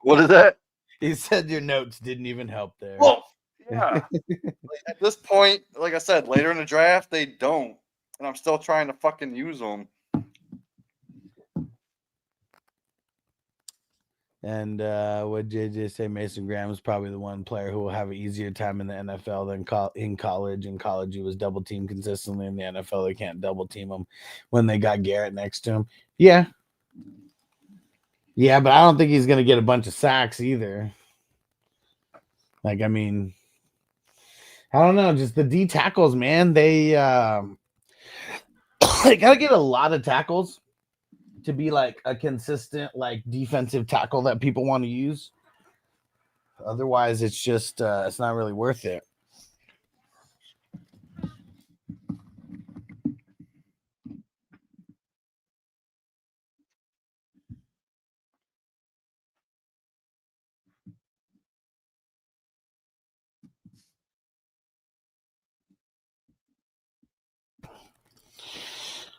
What is that?
He said your notes didn't even help there.
Well, yeah. Like, at this point, like I said, later in the draft, they don't. And I'm still trying to fucking use them.
And what JJ say? Mason Graham is probably the one player who will have an easier time in the NFL than in college. In college, he was double teamed consistently. In the NFL, they can't double team him when they got Garrett next to him. Yeah, but I don't think he's gonna get a bunch of sacks either. Like, I mean, I don't know. Just the D tackles, man. They they gotta get a lot of tackles to be like a consistent like defensive tackle that people want to use. Otherwise, it's just it's not really worth it.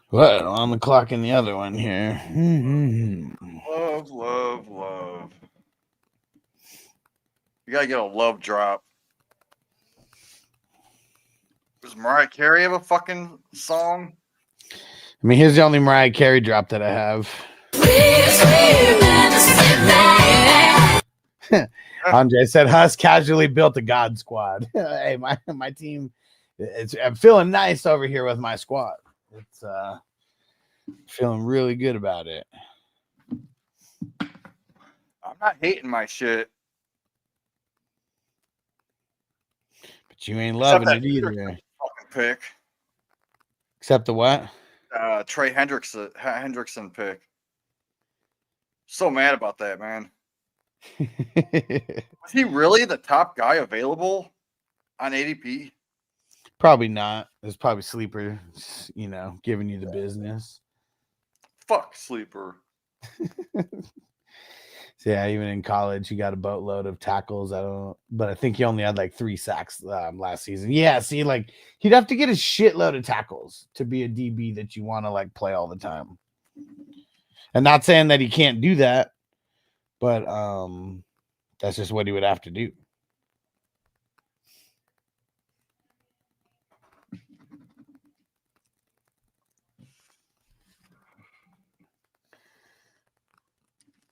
What on the clock in the other one here?
Love, love, love. You gotta get a love drop. Does Mariah Carey have a fucking song?
I mean, here's the only Mariah Carey drop that I have. Andre said, "Huss casually built a God squad." Hey, my team, I'm feeling nice over here with my squad. It's feeling really good about it.
I'm not hating my shit.
But you ain't loving it either.
Fucking pick.
Except the what?
Trey Hendrickson pick. So mad about that, man. Was he really the top guy available on ADP?
Probably not. It's probably sleeper, you know, giving you the business.
Fuck sleeper.
So yeah, even in college, he got a boatload of tackles. But I think he only had like 3 sacks last season. Yeah, see, like he'd have to get a shitload of tackles to be a DB that you want to like play all the time. And not saying that he can't do that, but that's just what he would have to do.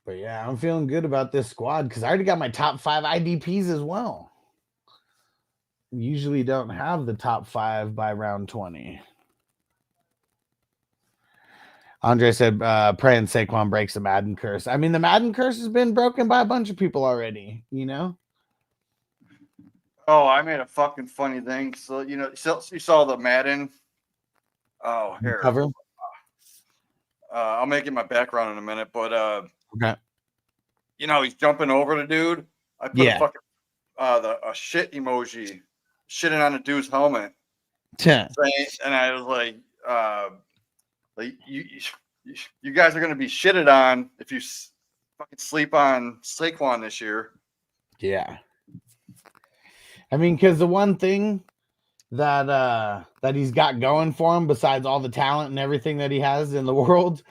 But yeah, I'm feeling good about this squad because I already got my top 5 IDPs as well. Usually don't have the top 5 by round 20. Andre said, praying Saquon breaks the Madden curse. I mean, the Madden curse has been broken by a bunch of people already, you know?
Oh, I made a fucking funny thing. So, you know, you saw the Madden. Oh, here.
Cover?
I'll make it my background in a minute, but
okay.
You know, he's jumping over the dude. I put a fucking a shit emoji shitting on the dude's helmet.
Yeah.
And I was like you you guys are going to be shitted on if you fucking sleep on Saquon this year.
Yeah. I mean, because the one thing that he's got going for him, besides all the talent and everything that he has in the world,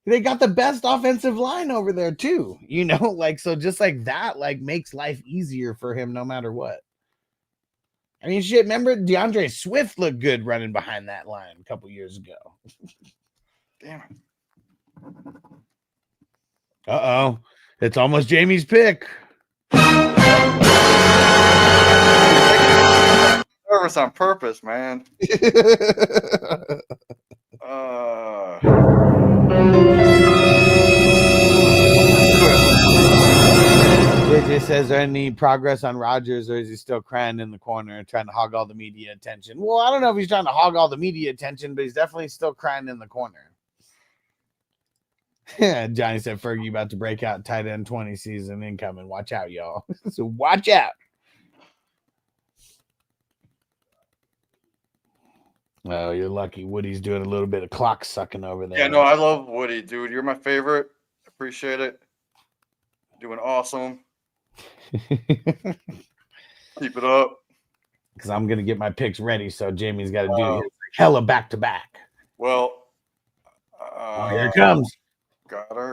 they got the best offensive line over there too. You know, like, so just like that, like, makes life easier for him no matter what. I mean, shit, remember DeAndre Swift looked good running behind that line a couple years ago.
Damn it.
Uh-oh. It's almost Jamie's pick.
Nervous on purpose, man.
JJ says, there any progress on Rodgers, or is he still crying in the corner trying to hog all the media attention? Well, I don't know if he's trying to hog all the media attention, but he's definitely still crying in the corner. Johnny said, Fergie about to break out tight end 20 season incoming. Watch out, y'all. So watch out. Oh, you're lucky. Woody's doing a little bit of clock sucking over there.
Yeah, no, I love Woody, dude. You're my favorite. Appreciate it. Doing awesome. Keep it up.
Because I'm going to get my picks ready, so Jamie's got to do hella back-to-back.
Well,
here it comes.
Got her.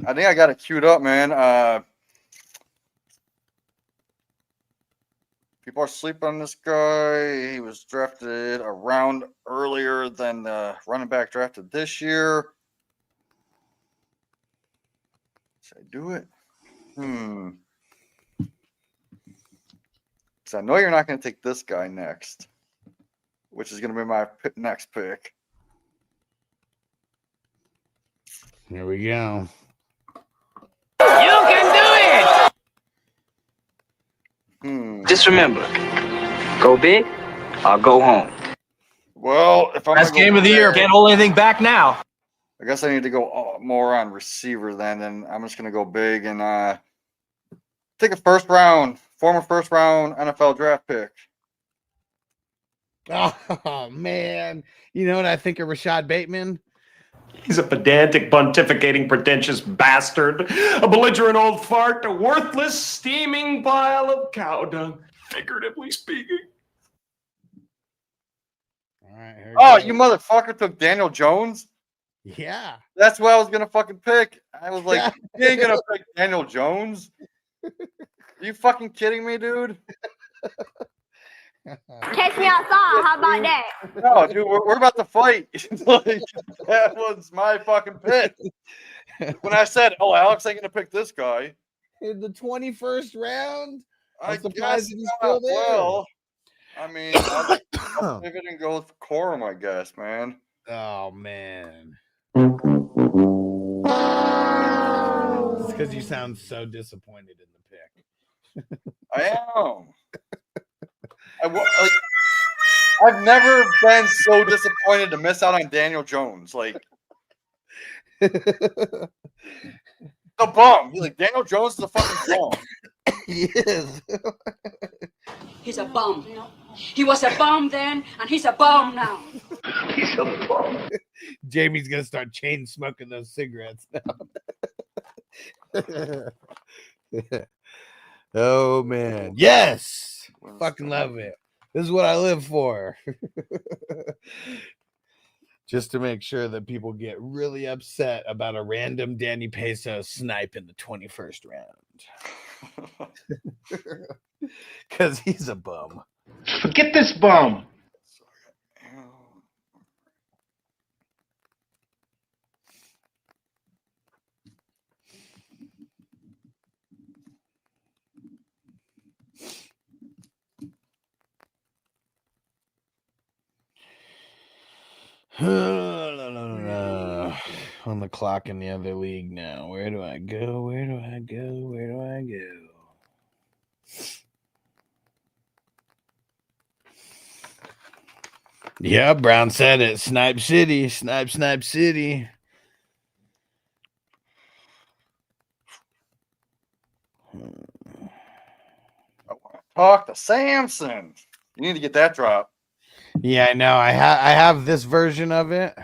I think I got it queued up, man. People are sleeping on this guy. He was drafted a round earlier than the running back drafted this year. Should I do it? So I know you're not going to take this guy next, which is going to be my next pick.
Here we go.
You can do it!
Just remember, go big or go home.
Well, if I'm
Best game of the year. Can't hold anything back now.
I guess I need to go more on receiver then, and I'm just going to go big and take a former first round NFL draft pick.
Oh, man. You know what I think of Rashad Bateman?
He's a pedantic, pontificating, pretentious bastard, a belligerent old fart, a worthless, steaming pile of cow dung, figuratively speaking.
All right.
Oh, you motherfucker took Daniel Jones?
Yeah.
That's what I was going to fucking pick. I was like, you ain't going to pick Daniel Jones? Are you fucking kidding me, dude?
Catch me outside. How about that?
No, dude, we're about to fight. Like, that was my fucking pick. When I said, "Oh, Alex ain't gonna pick this guy,"
in the 21st round,
I'm
surprised
guess
he's still there.
Well, I mean, I'll pivot and go with Corum, I guess, man.
Oh man, it's because you sound so disappointed in the pick.
I am. I've never been so disappointed to miss out on Daniel Jones. Like, the bum. Like, Daniel Jones is a fucking bum.
He is.
He's a bum. He was a bum then, and he's a bum now.
He's a bum.
Jamie's gonna start chain smoking those cigarettes now. Oh man, yes, fucking love it. This is what I live for. Just to make sure that people get really upset about a random Danny Peso snipe in the 21st round. Because he's a bum.
Forget this bum.
On the clock in the other league now. Where do I go? Where do I go? Where do I go? Yeah, Brown said it. Snipe City. Snipe City.
Talk to Samson. You need to get that drop.
Yeah, I know. I have this version of it,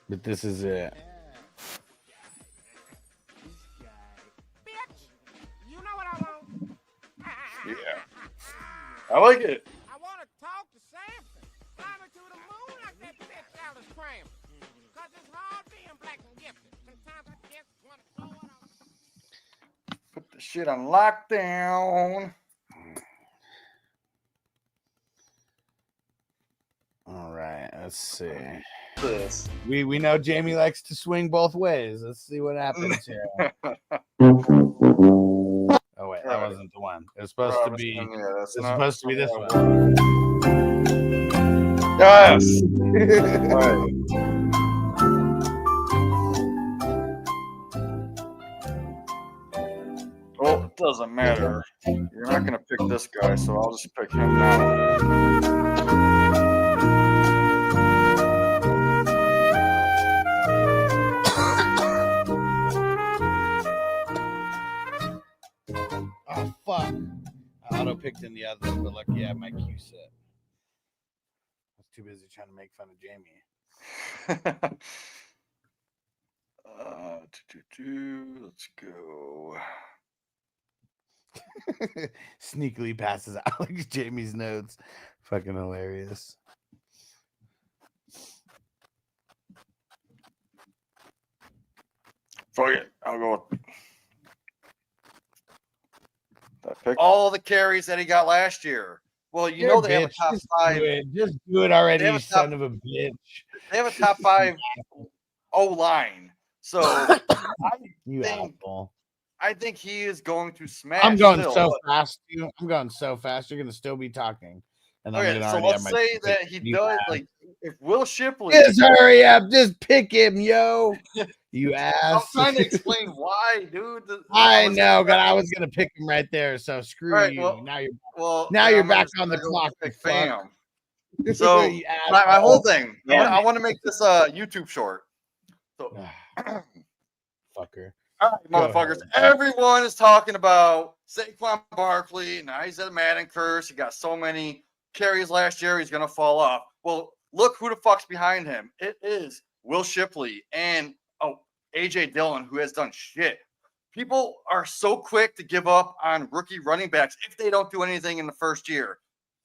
but this is it.
Yeah. I like it.
I want to talk to Samson. Climbing to the moon like that bitch Alice Cram. Because it's hard being black and gifted. Sometimes I just want to throw it on.
Put the shit on lockdown.
All right, let's see.
This.
We know Jamie likes to swing both ways. Let's see what happens here. Oh wait, that wasn't the one. It was supposed to be.
Yeah,
It's supposed to be this one.
Yes. Well, it doesn't matter. You're not gonna pick this guy, so I'll just pick him now.
Oh fuck! I auto picked in the other, but lucky I have my cue set. I was too busy trying to make fun of Jamie.
Let's go.
Sneakily passes Alex Jamie's notes. Fucking hilarious.
Fuck it. I'll go with that pick. All the carries that he got last year. Well, you know they have a top five.
Just do it already,
They have
you
a top-
son of a bitch.
They have a top 5 O line. So
You asshole.
I think he is going to smash.
I'm going
still,
so
but-
fast. I'm going so fast. You're gonna still be talking. And I'm
Okay,
gonna
so
already
let's
have my
say that he
you
does
ass.
like if Will Shipley.
Just hurry up. Just pick him, yo. You
I'm
ass.
trying to explain why, dude.
I know, but I was gonna pick him right there. So screw
All right,
you.
well-
now you're
Well,
now
then
you're
I'm
back
just
on the
gonna go
clock.
pick
you fuck.
Bam. So
You
my
asshole.
whole thing.
Damn
I
it.
want to make this YouTube short. So,
Fucker.
all right,
Go
motherfuckers.
ahead.
Everyone is talking about Saquon Barkley. Now he's at a Madden curse. He got so many carries last year. He's gonna fall off. Well, look who the fuck's behind him. It is Will Shipley and AJ Dillon, who has done shit. People are so quick to give up on rookie running backs if they don't do anything in the first year.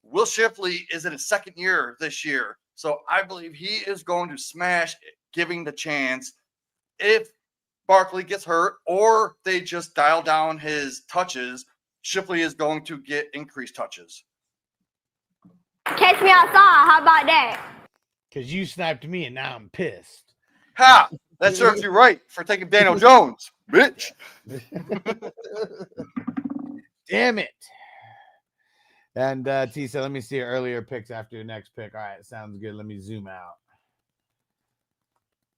Will Shipley is in his second year this year. So I believe he is going to smash, giving the chance. If Barkley gets hurt or they just dial down his touches, Shipley is going to get increased touches.
Catch me outside. How about that?
Because you sniped me and now I'm pissed.
Ha! That serves you right for taking Daniel Jones, bitch.
Damn it. And T said, let me see your earlier picks after your next pick. All right, sounds good. Let me zoom out.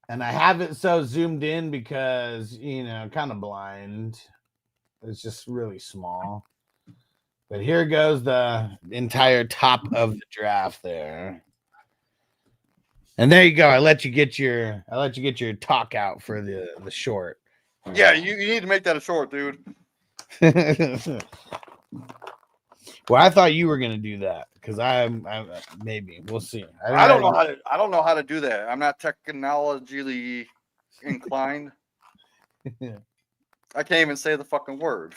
And I have it so zoomed in because, kind of blind. It's just really small. But here goes the entire top of the draft there. And there you go. I let you get your talk out for the short.
Yeah, you need to make that a short, dude.
Well, I thought you were gonna do that because I'm maybe we'll see.
I don't know how to do that. I'm not technologically inclined. I can't even say the fucking word.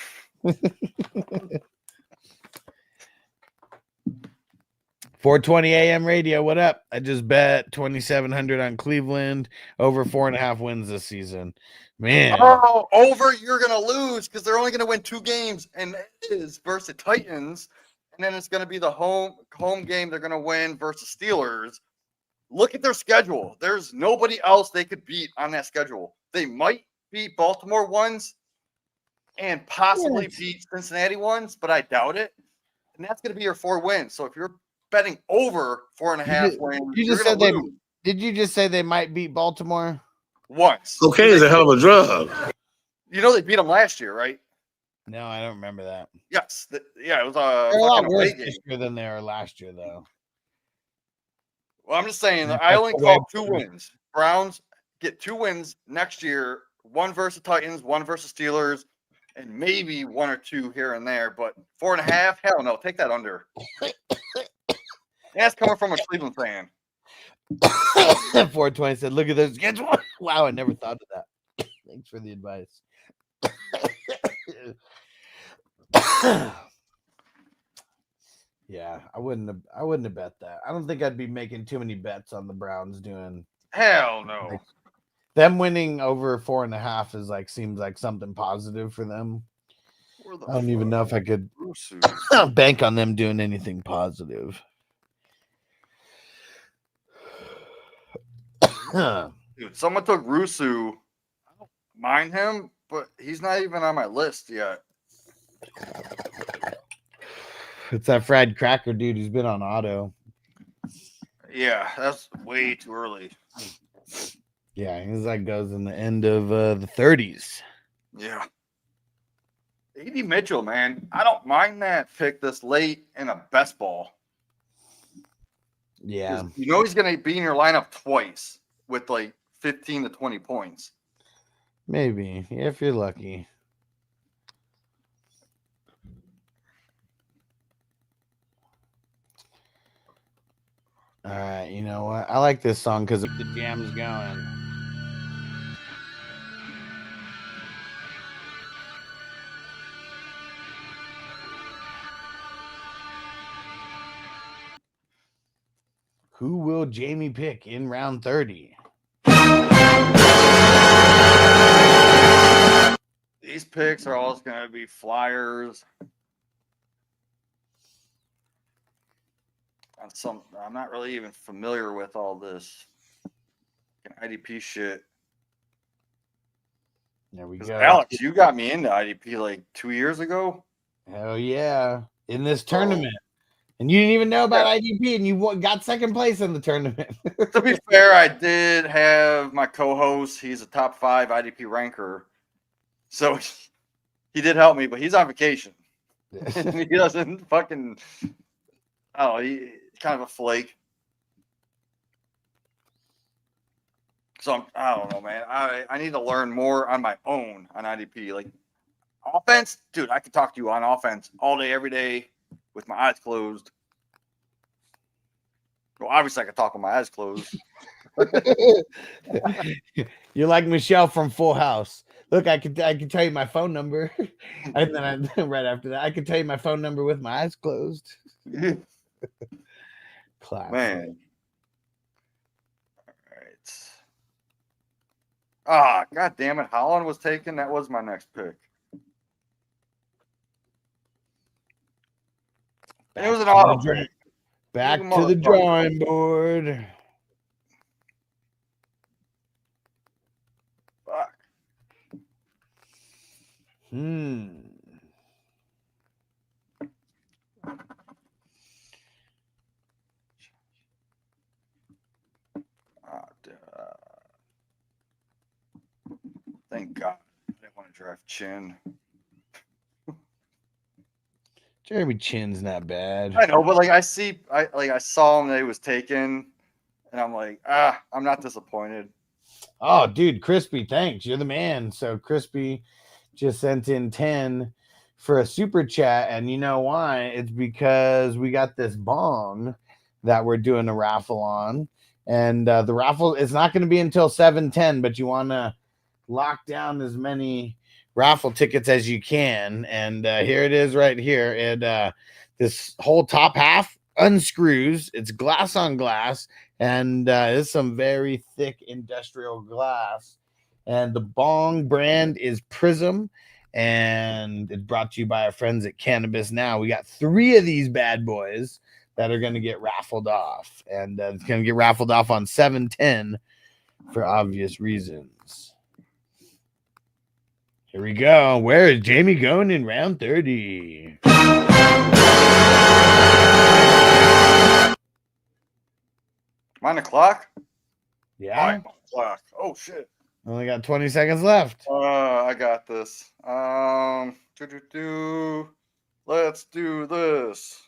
4:20 a.m. radio. What up? I just bet 2,700 on Cleveland over 4.5 wins this season. Man,
Oh, over you're gonna lose because they're only gonna win 2 games, and it is versus Titans, and then it's gonna be the home game they're gonna win versus Steelers. Look at their schedule. There's nobody else they could beat on that schedule. They might beat Baltimore once and possibly beat Cincinnati once, but I doubt it. And that's gonna be your 4 wins. So if you're betting over 4.5 wins,
you just said did you just say they might beat Baltimore?
Once.
Cocaine is a hell of a drug.
You know they beat them last year, right?
No, I don't remember that.
Yes. Yeah, it was
They're a lot
fucking
worse
away game.
this year than they were last year, though.
Well, I'm just saying that I only call 2 wins. Browns get 2 wins next year, 1 versus Titans, 1 versus Steelers, and maybe 1 or 2 here and there, but 4.5, hell no, take that under. That's coming from a Cleveland fan.
420 said, "Look at this schedule." Wow, I never thought of that. Thanks for the advice. Yeah, I wouldn't have bet that. I don't think I'd be making too many bets on the Browns doing.
Hell no.
Like, them winning over 4.5 is like seems like something positive for them. I don't even know if I could bank on them doing anything positive.
Dude, someone took Rusu. I don't mind him, but he's not even on my list yet.
It's that fried cracker dude who's been on auto.
Yeah, that's way too early.
Yeah, he's like goes in the end of the 30s.
Yeah. A.D. Mitchell, man. I don't mind that pick this late in a best ball.
Yeah.
You know he's going to be in your lineup twice with like 15 to 20 points.
Maybe, if you're lucky. All right, you know what? I like this song because the jam's going. Who will Jamie pick in round 30?
These picks are all going to be flyers. I'm not really even familiar with all this IDP shit.
There we go.
Alex, you got me into IDP like 2 years ago.
Hell yeah. In this tournament. And you didn't even know about IDP, and you got second place in the tournament.
To be fair, I did have my co-host. He's a top 5 IDP ranker. So he did help me, but he's on vacation. He doesn't fucking... Oh, he's kind of a flake. So I don't know, man. I need to learn more on my own on IDP. Like offense, dude, I could talk to you on offense all day, every day with my eyes closed. Well, obviously, I could talk with my eyes closed.
You're like Michelle from Full House. Look, I can tell you my phone number, and then right after that, I can tell you my phone number with my eyes closed. Classic.
Man. All right. Ah, god damn it! Holland was taken. That was my next pick. It was an auto pick.
Back to the drawing board.
Fuck. Thank God. I didn't want to draft Chin.
Jeremy Chin's not bad.
I know, but like I saw him that he was taken, and I'm like, I'm not disappointed.
Oh, dude, Crispy, thanks. You're the man. So Crispy just sent in 10 for a super chat, and you know why? It's because we got this bong that we're doing a raffle on, and the raffle is not going to be until 7:10, but you want to lock down as many raffle tickets as you can, and here it is right here. And this whole top half unscrews. It's glass on glass, and it's some very thick industrial glass, and the bong brand is Prism, and it's brought to you by our friends at Cannabis Now. We got 3 of these bad boys that are going to get raffled off, and it's going to get raffled off on 7:10 for obvious reasons. Here we go. Where is Jamie going in round 30?
Mind the clock?
Yeah.
Clock. Oh shit.
Only got 20 seconds left.
I got this. Let's do this.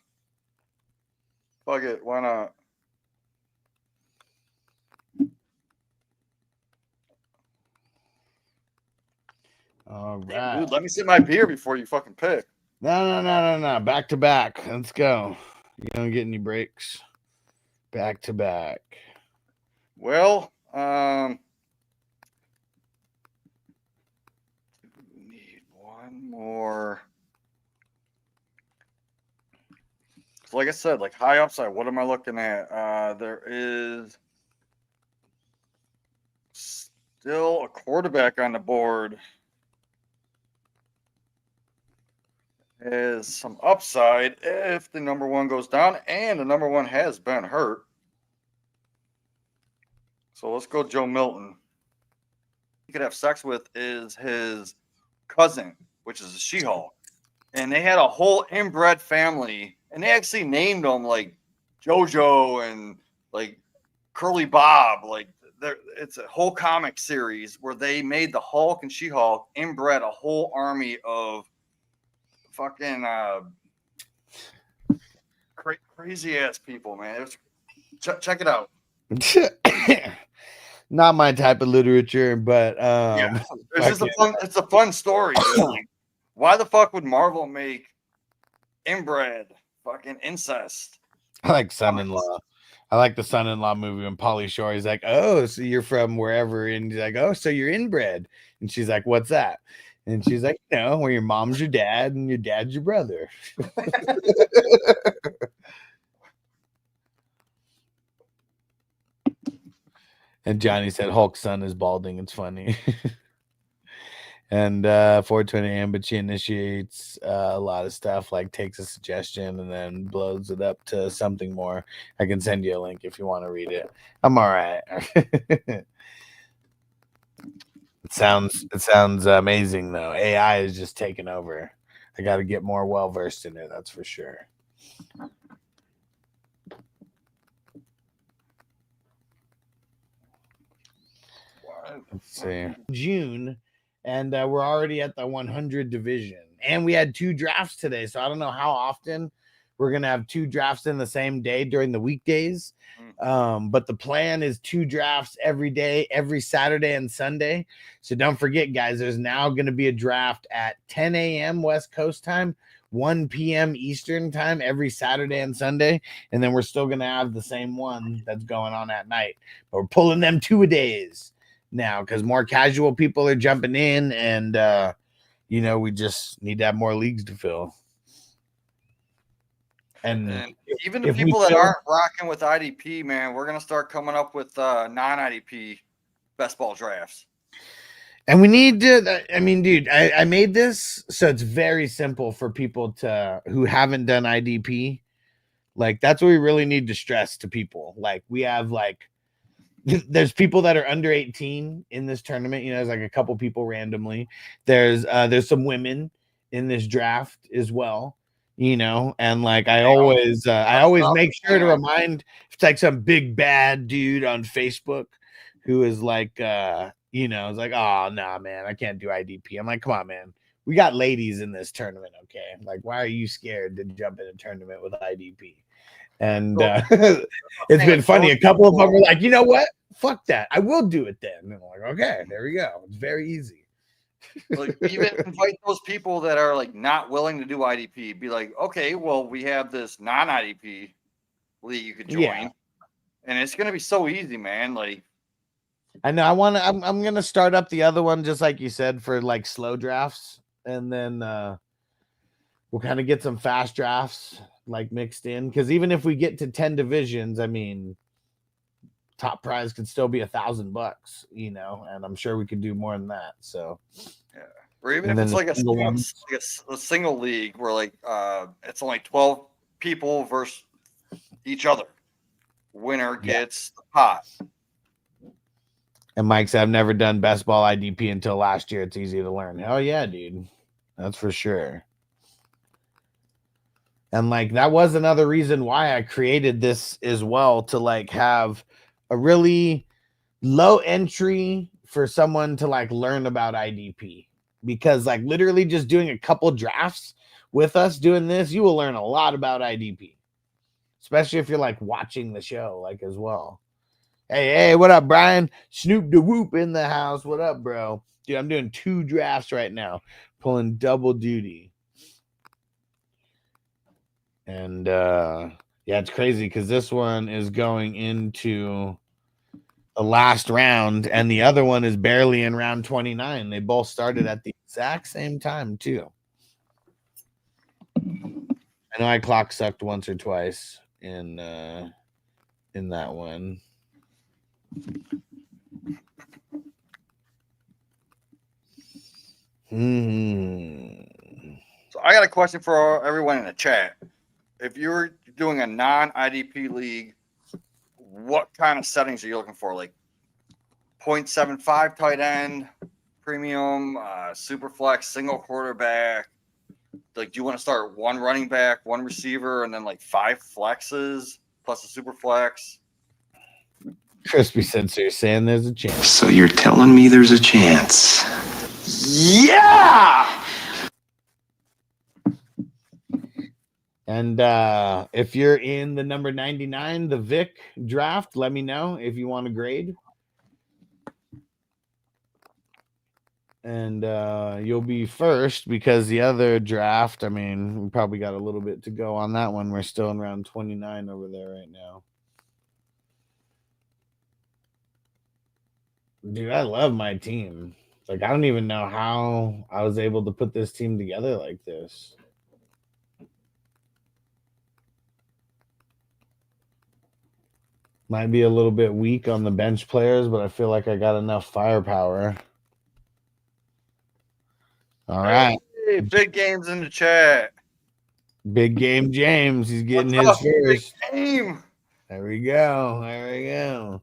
Fuck it. Why not?
All
Damn,
right.
dude, let me sip my beer before you fucking pick.
No. Back to back. Let's go. You don't get any breaks. Back to back.
Well, need one more. So like I said, like high upside, what am I looking at? There is still a quarterback on the board. Is some upside if the number one goes down, and the number one has been hurt. So let's go Joe Milton. He could have sex with is his cousin, which is a She-Hulk. And they had a whole inbred family, and they actually named them like JoJo and like Curly Bob. Like it's a whole comic series where they made the Hulk and She-Hulk inbred a whole army of fucking crazy ass people, man. Check it out.
Not my type of literature, but
yeah, it's a fun story. Like, why the fuck would Marvel make inbred fucking incest?
I like Son-in-Law. I like the Son-in-Law movie when Pauly Shore is like, oh, so you're from wherever, and he's like, oh, so you're inbred, and she's like, what's that? And she's like, where your mom's your dad and your dad's your brother. And Johnny said Hulk's son is balding. It's funny. And 420 AM, but she initiates a lot of stuff, like takes a suggestion and then blows it up to something more. I can send you a link if you want to read it. I'm all right. It sounds amazing though. AI is just taking over. I got to get more well versed in it. That's for sure. Let's see. June, and we're already at the 100 division, and we had 2 drafts today. So I don't know how often we're gonna have 2 drafts in the same day during the weekdays. But the plan is 2 drafts every day, every Saturday and Sunday. So don't forget, guys, there's now going to be a draft at 10 a.m. West Coast time, 1 p.m. Eastern time every Saturday and Sunday. And then we're still going to have the same one that's going on at night. But we're pulling them 2-a-days now because more casual people are jumping in, and we just need to have more leagues to fill. And
even the people that aren't rocking with IDP, man, we're gonna start coming up with non-IDP best ball drafts.
And we need to. I mean, dude, I made this so it's very simple for people who haven't done IDP. Like that's what we really need to stress to people. Like we have there's people that are under 18 in this tournament. There's like a couple people randomly. There's some women in this draft as well. And like I always make sure to remind, if it's like some big bad dude on Facebook who is like it's like, oh no, man, I can't do IDP. I'm like, come on, man, we got ladies in this tournament, okay? Like, why are you scared to jump in a tournament with IDP? And it's been funny. A couple of them were like, you know what? Fuck that. I will do it then. And I'm like, okay, there we go. It's very easy.
Like even invite those people that are like not willing to do IDP. Be like, okay, well, we have this non-IDP league you could join, and it's gonna be so easy, man. Like,
I know I'm gonna start up the other one just like you said for like slow drafts, and then we'll kind of get some fast drafts like mixed in, because even if we get to 10 divisions, I mean, top prize could still be $1,000, and I'm sure we could do more than that. So,
yeah, or even if it's like a single league where like it's only 12 people versus each other, winner gets the pot.
And Mike said, I've never done best ball IDP until last year. It's easy to learn. Hell yeah, dude, that's for sure. And like that was another reason why I created this as well, to like have a really low entry for someone to like learn about IDP, because like literally just doing a couple drafts with us doing this, you will learn a lot about IDP, especially if you're like watching the show like as well. Hey, what up, Brian? Snoop the Whoop in the house. What up, bro? Dude, I'm doing 2 drafts right now, pulling double duty. And yeah, it's crazy because this one is going into the last round, and the other one is barely in round 29. They both started at the exact same time, too. I know I clock sucked once or twice in that one.
So I got a question for everyone in the chat. If you're doing a non-IDP league, what kind of settings are you looking for? Like 0.75 tight end, premium, super flex, single quarterback. Like, do you want to start 1 running back, 1 receiver, and then like 5 flexes plus a super flex?
Crispy said, so you're saying there's a chance.
So you're telling me there's a chance?
Yeah!
And if you're in the number 99, the Vick draft, let me know if you want to grade. And you'll be first because the other draft, I mean, we probably got a little bit to go on that one. We're still in round 29 over there right now. Dude, I love my team. Like, I don't even know how I was able to put this team together like this. Might be a little bit weak on the bench players, but I feel like I got enough firepower. All right.
Hey, big games in the chat.
Big game James. He's getting
What's
his
up,
first.
big game?
There we go. There we go.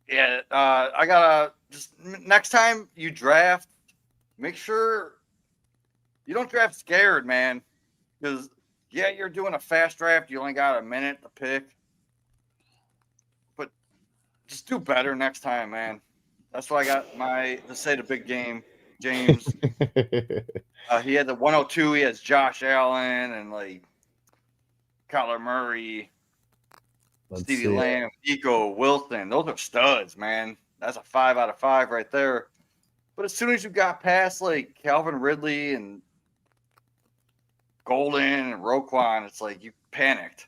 Yeah, I gotta just next time you draft, make sure you don't draft scared, man. Because yeah, you're doing a fast draft. You only got a minute to pick, but just do better next time, man. That's why I got to say the big game, James. He had the 102. He has Josh Allen and like Kyler Murray, Stevie Lamb, Nico Wilson. Those are studs, man. That's a 5 out of 5 right there. But as soon as you got past like Calvin Ridley and Golden and Roquan, it's like you panicked.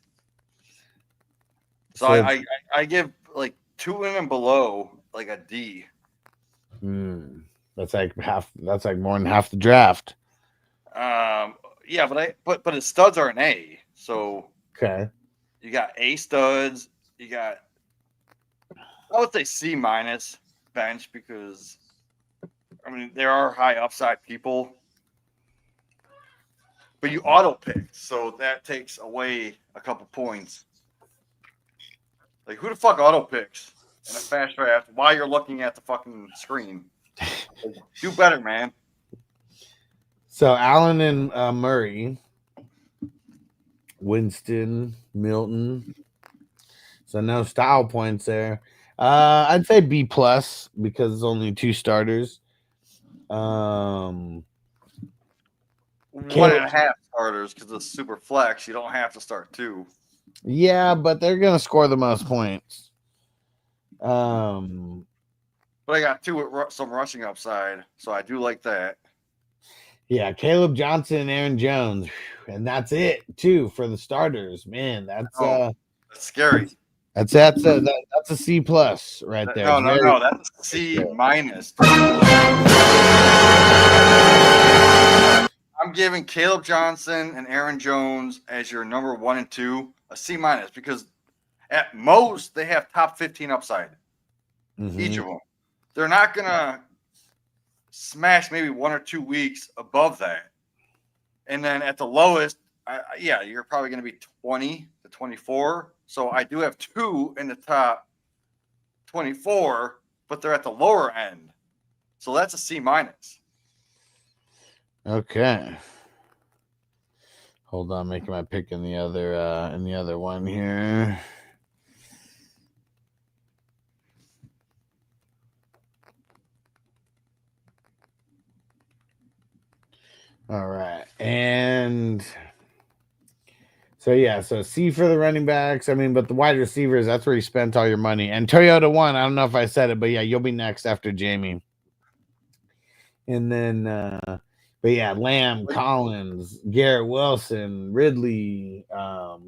So I give like 2 and below like a D.
That's like half. That's like more than half the draft.
Yeah, but his studs are an A. So
okay,
you got A studs. You got, I would say C minus bench because I mean there are high upside people, but you auto picked, so that takes away a couple points. Like who the fuck auto picks in a fast draft while you're looking at the fucking screen? Like, do better, man.
So Allen and Murray, Winston, Milton. So no style points there. I'd say B plus because it's only 2 starters.
1.5 starters because it's super flex. You don't have to start 2.
Yeah, but they're gonna score the most points.
But I got 2 with some rushing upside, so I do like that.
Yeah, Caleb Johnson and Aaron Jones, and that's it too for the starters. Man, that's
scary.
That's a C plus right there.
No, that's a C minus. I'm giving Caleb Johnson and Aaron Jones as your number 1 and 2 a C minus because at most they have top 15 upside. Each of them. They're not gonna smash maybe 1 or 2 weeks above that, and then at the lowest, yeah, you're probably gonna be 20 to 24. So I do have 2 in the top 24, but they're at the lower end. So that's a C minus.
Okay. Hold on, making my pick in the other one here. All right. And so yeah, so C for the running backs. I mean, but the wide receivers, that's where you spent all your money. And Toyota won. I don't know if I said it, but yeah, you'll be next after Jamie. And then, but yeah, Lamb, Collins, Garrett Wilson, Ridley,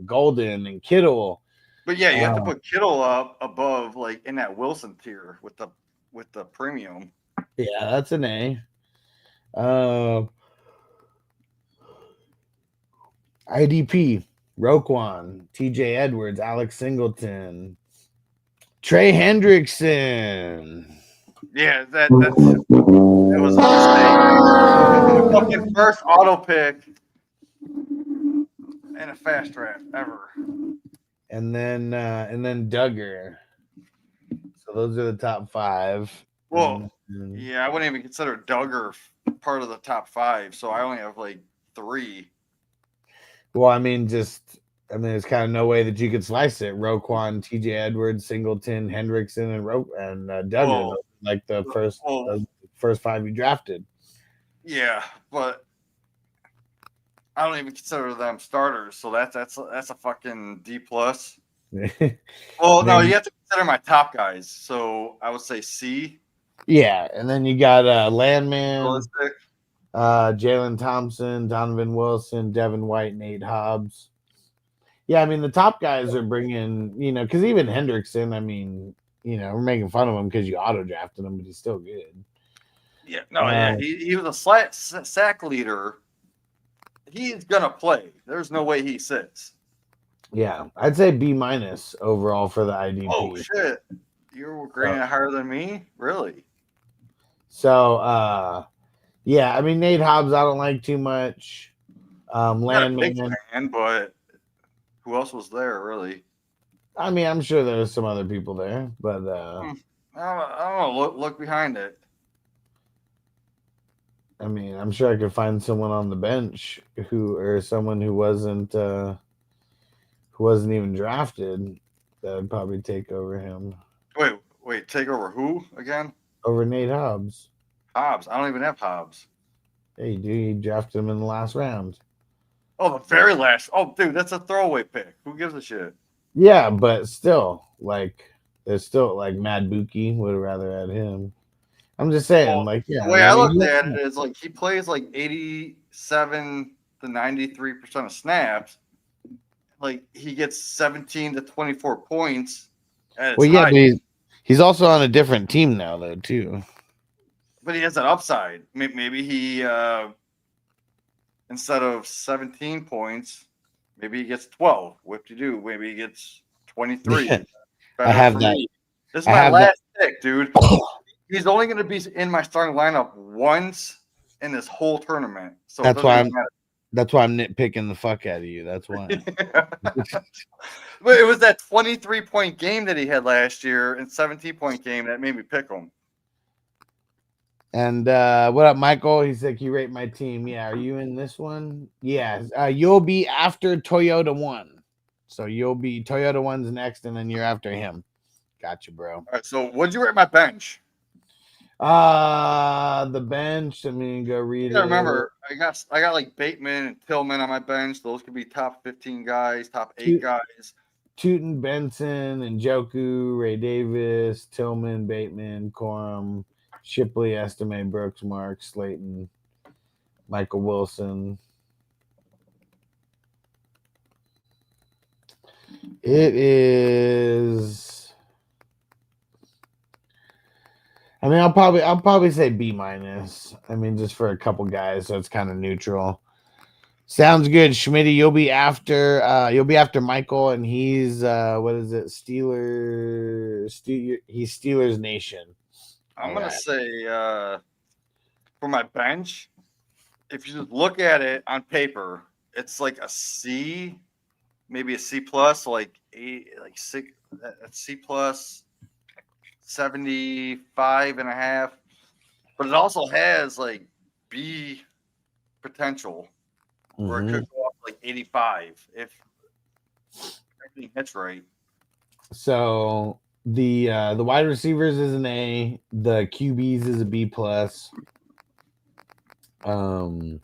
Golden, and Kittle.
But yeah, you have to put Kittle up above, like in that Wilson tier with the premium.
Yeah, that's an A. IDP, Roquan, TJ Edwards, Alex Singleton, Trey Hendrickson.
Yeah, that was a mistake. Fucking first auto pick in a fast draft ever.
And then Duggar. So those are the top 5.
Well, yeah, I wouldn't even consider Duggar part of the top 5, so I only have like 3.
Well, I mean, there's kind of no way that you could slice it. Roquan, TJ Edwards, Singleton, Hendrickson, and Duggar, like the first 5 you drafted.
Yeah, but I don't even consider them starters, so that's a fucking D plus. Well, no, you have to consider my top guys, so I would say C.
Yeah, and then you got Landman, Jalen Thompson, Donovan Wilson, Devin White, Nate Hobbs. Yeah, I mean, the top guys are bringing, because even Hendrickson, I mean, we're making fun of him because you auto drafted him, but he's still good.
Yeah, no, he was a sack leader. He's gonna play. There's no way he sits.
Yeah, I'd say B- overall for the IDP.
Oh shit, you're grading it higher than me, really?
So, yeah, I mean, Nate Hobbs, I don't like too much. Landman,
fan, but who else was there, really?
I mean, I'm sure there's some other people there, but
I don't know. Look behind it.
I mean, I'm sure I could find someone on the bench or someone who wasn't even drafted that would probably take over him.
Wait, take over who again?
Over Nate Hobbs.
Hobbs. I don't even have Hobbs.
Yeah, you do. You drafted him in the last round.
Oh, the very last. Oh, dude, that's a throwaway pick. Who gives a shit?
Yeah, but still, there's still Mad Buki would have rather had him. I'm just saying,
the way I looked at it is he plays 87 to 93% of snaps. He gets 17 to 24 points.
Well, yeah, but he's also on a different team now, though, too.
But he has an upside. Maybe he, instead of 17 points, maybe he gets 12. Whoop-de-doo. Maybe he gets 23.
I have that.
This is my last pick, dude. He's only going to be in my starting lineup once in this whole tournament. So
that's why I'm nitpicking the fuck out of you. That's why.
But it was that 23-point game that he had last year and 17-point game that made me pick him.
And what up, Michael? He said, "Can you rate my team?" Yeah, are you in this one? Yeah, you'll be after Toyota 1. So you'll be Toyota 1's next, and then you're after him. Gotcha, bro.
All right, so what'd you rate my bench?
The bench. I mean, go read it.
Remember, I got Bateman and Tillman on my bench. Those could be top 15 guys, top 8 guys.
Tootin, Benson, and Njoku, Ray Davis, Tillman, Bateman, Corum, Shipley, Estime, Brooks, Mark, Slayton, Michael Wilson. It is. I mean, I'll probably say B-. I mean, just for a couple guys, so it's kind of neutral. Sounds good, Schmitty. You'll be after Michael, and he's what is it? He's Steelers Nation.
I'm gonna say for my bench, if you just look at it on paper, it's like a C, maybe a C plus, C plus 75.5, but it also has B potential where it could go up 85 if everything hits right.
So the wide receivers is an A, the QBs is a B plus. The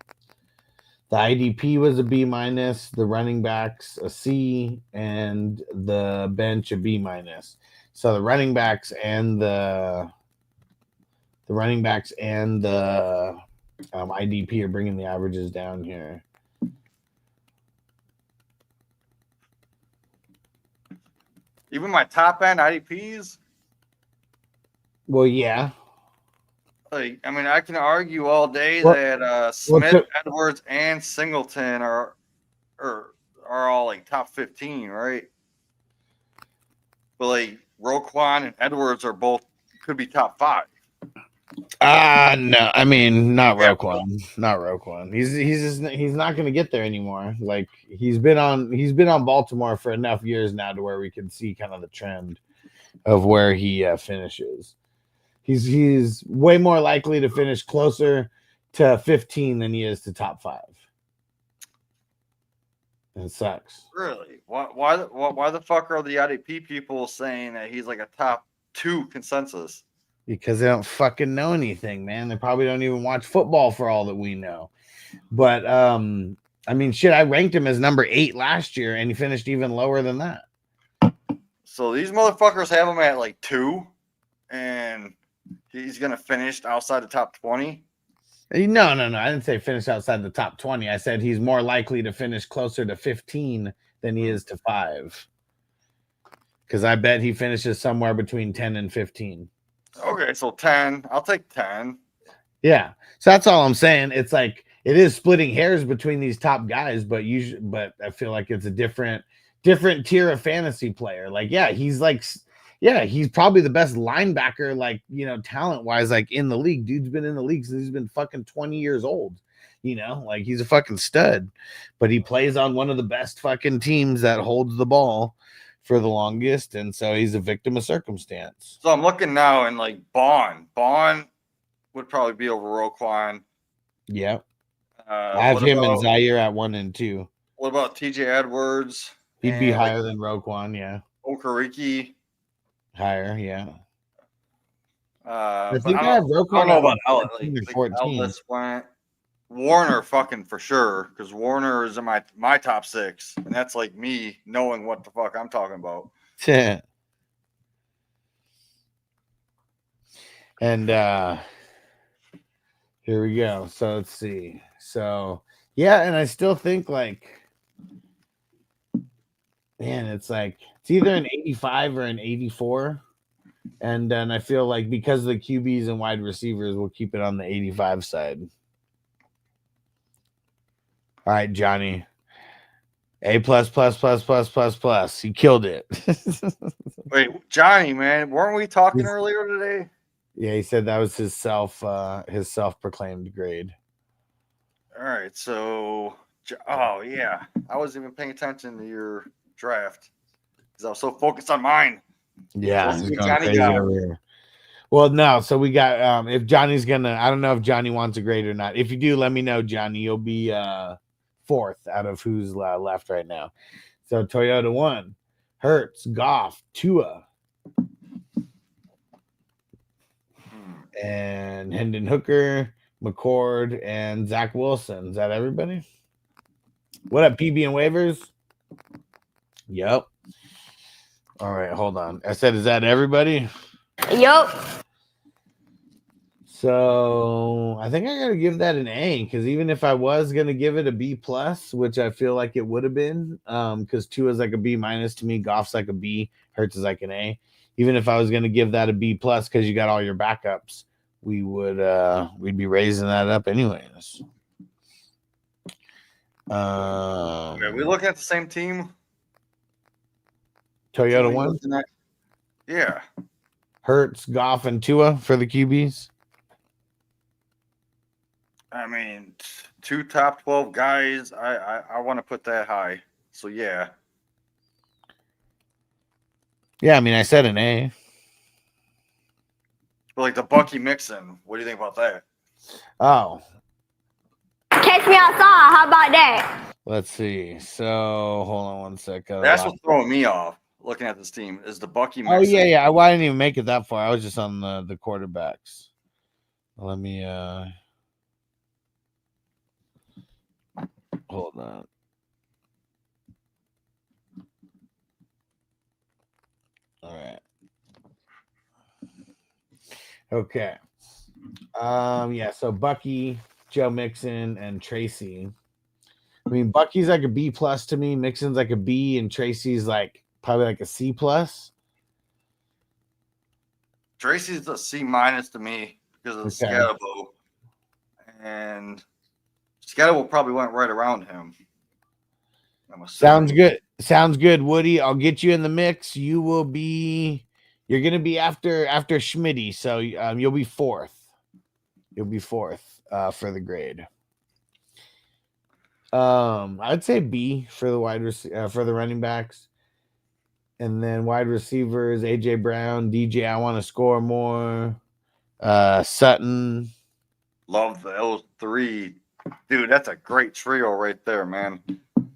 IDP was a B-, the running backs a C, and the bench a B-. So the running backs and the The running backs and the IDP are bringing the averages down here.
Even my top end IDPs.
Well, yeah.
Like, I mean, I can argue all day that Smith, Edwards, and Singleton are all like top 15, right? But like Roquan and Edwards are both could be top 5.
No, I mean not Roquan. Not Roquan. He's not going to get there anymore. Like he's been on Baltimore for enough years now to where we can see kind of the trend of where he finishes. He's way more likely to finish closer to 15 than he is to top 5. It sucks.
Really? Why the fuck are the IDP people saying that he's like a top 2 consensus?
Because they don't fucking know anything, man. They probably don't even watch football for all that we know. But I mean, shit, I ranked him as number 8 last year, and he finished even lower than that.
So these motherfuckers have him at like 2, and he's gonna finish outside the top 20.
No. I didn't say finish outside the top 20. I said he's more likely to finish closer to 15 than he is to 5. Because I bet he finishes somewhere between 10 and 15.
Okay, so 10. I'll take 10.
Yeah. So that's all I'm saying. It's like it is splitting hairs between these top guys, but I feel like it's a different tier of fantasy player. Like, he's probably the best linebacker, like, talent-wise, like in the league. Dude's been in the league since he's been fucking 20 years old. Like he's a fucking stud. But he plays on one of the best fucking teams that holds the ball for the longest, and so he's a victim of circumstance.
So I'm looking now, and like Bond would probably be over Roquan.
Yeah. I have him and Zaire at 1 and 2.
What about TJ Edwards?
He'd be higher than Roquan, yeah.
Okereke.
Higher, yeah.
I
think I have Roquan.
I don't know about Ellis.
Like 14.
Ellis went. Warner fucking for sure, because Warner is in my top 6, and that's like me knowing what the fuck I'm talking about.
And here we go. So let's see. So and I still think like, man, it's like it's either an 85 or an 84. And then I feel like because of the QBs and wide receivers, we'll keep it on the 85 side. All right, Johnny. A++++++. He killed it.
Wait, Johnny, man, weren't we talking earlier today?
Yeah, he said that was his self-proclaimed grade.
All right, so I wasn't even paying attention to your draft because I was so focused on mine.
Yeah, he's going crazy over here. Well, no. So we got if Johnny's gonna, I don't know if Johnny wants a grade or not. If you do, let me know, Johnny. You'll be 4th out of who's left right now. So Toyota 1, Hurts, Goff, Tua, and Hendon Hooker, McCord, and Zach Wilson. Is that everybody? What up, PB and waivers? Yep. All right, hold on. I said, is that everybody?
Yup.
So I think I gotta give that an A, because even if I was gonna give it a B+, which I feel like it would have been, because Tua's like a B- to me, Goff's like a B, Hurts is like an A. Even if I was gonna give that a B+, because you got all your backups, we'd be raising that up anyways.
Are we looking at the same team?
Toyota 1?
Yeah.
Hurts, Goff, and Tua for the QBs.
I mean, 2 top 12 guys. I want to put that high. So yeah.
Yeah, I mean, I said an A.
But like the Bucky Mixon, what do you think about that?
Oh.
Catch me outside. How about that?
Let's see. So hold on one second.
That's what's throwing me off looking at this team is the Bucky Mixon.
Oh yeah. Well, I didn't even make it that far. I was just on the quarterbacks. Let me hold on. All right. Okay. Yeah, so Bucky, Joe Mixon, and Tracy. I mean, Bucky's like a B plus to me, Mixon's like a B, and Tracy's like probably like a C plus.
Tracy's a C minus to me because of
Okay.
Scatabo. And Scatabo probably went right around him.
Sounds good. Sounds good, Woody. I'll get you in the mix. You're gonna be after Schmitty, so you'll be fourth. You'll be fourth for the grade. I'd say B for the for the running backs, and then wide receivers: AJ Brown, DJ. I want to score more. Sutton.
Love those three, dude. That's a great trio right there, man.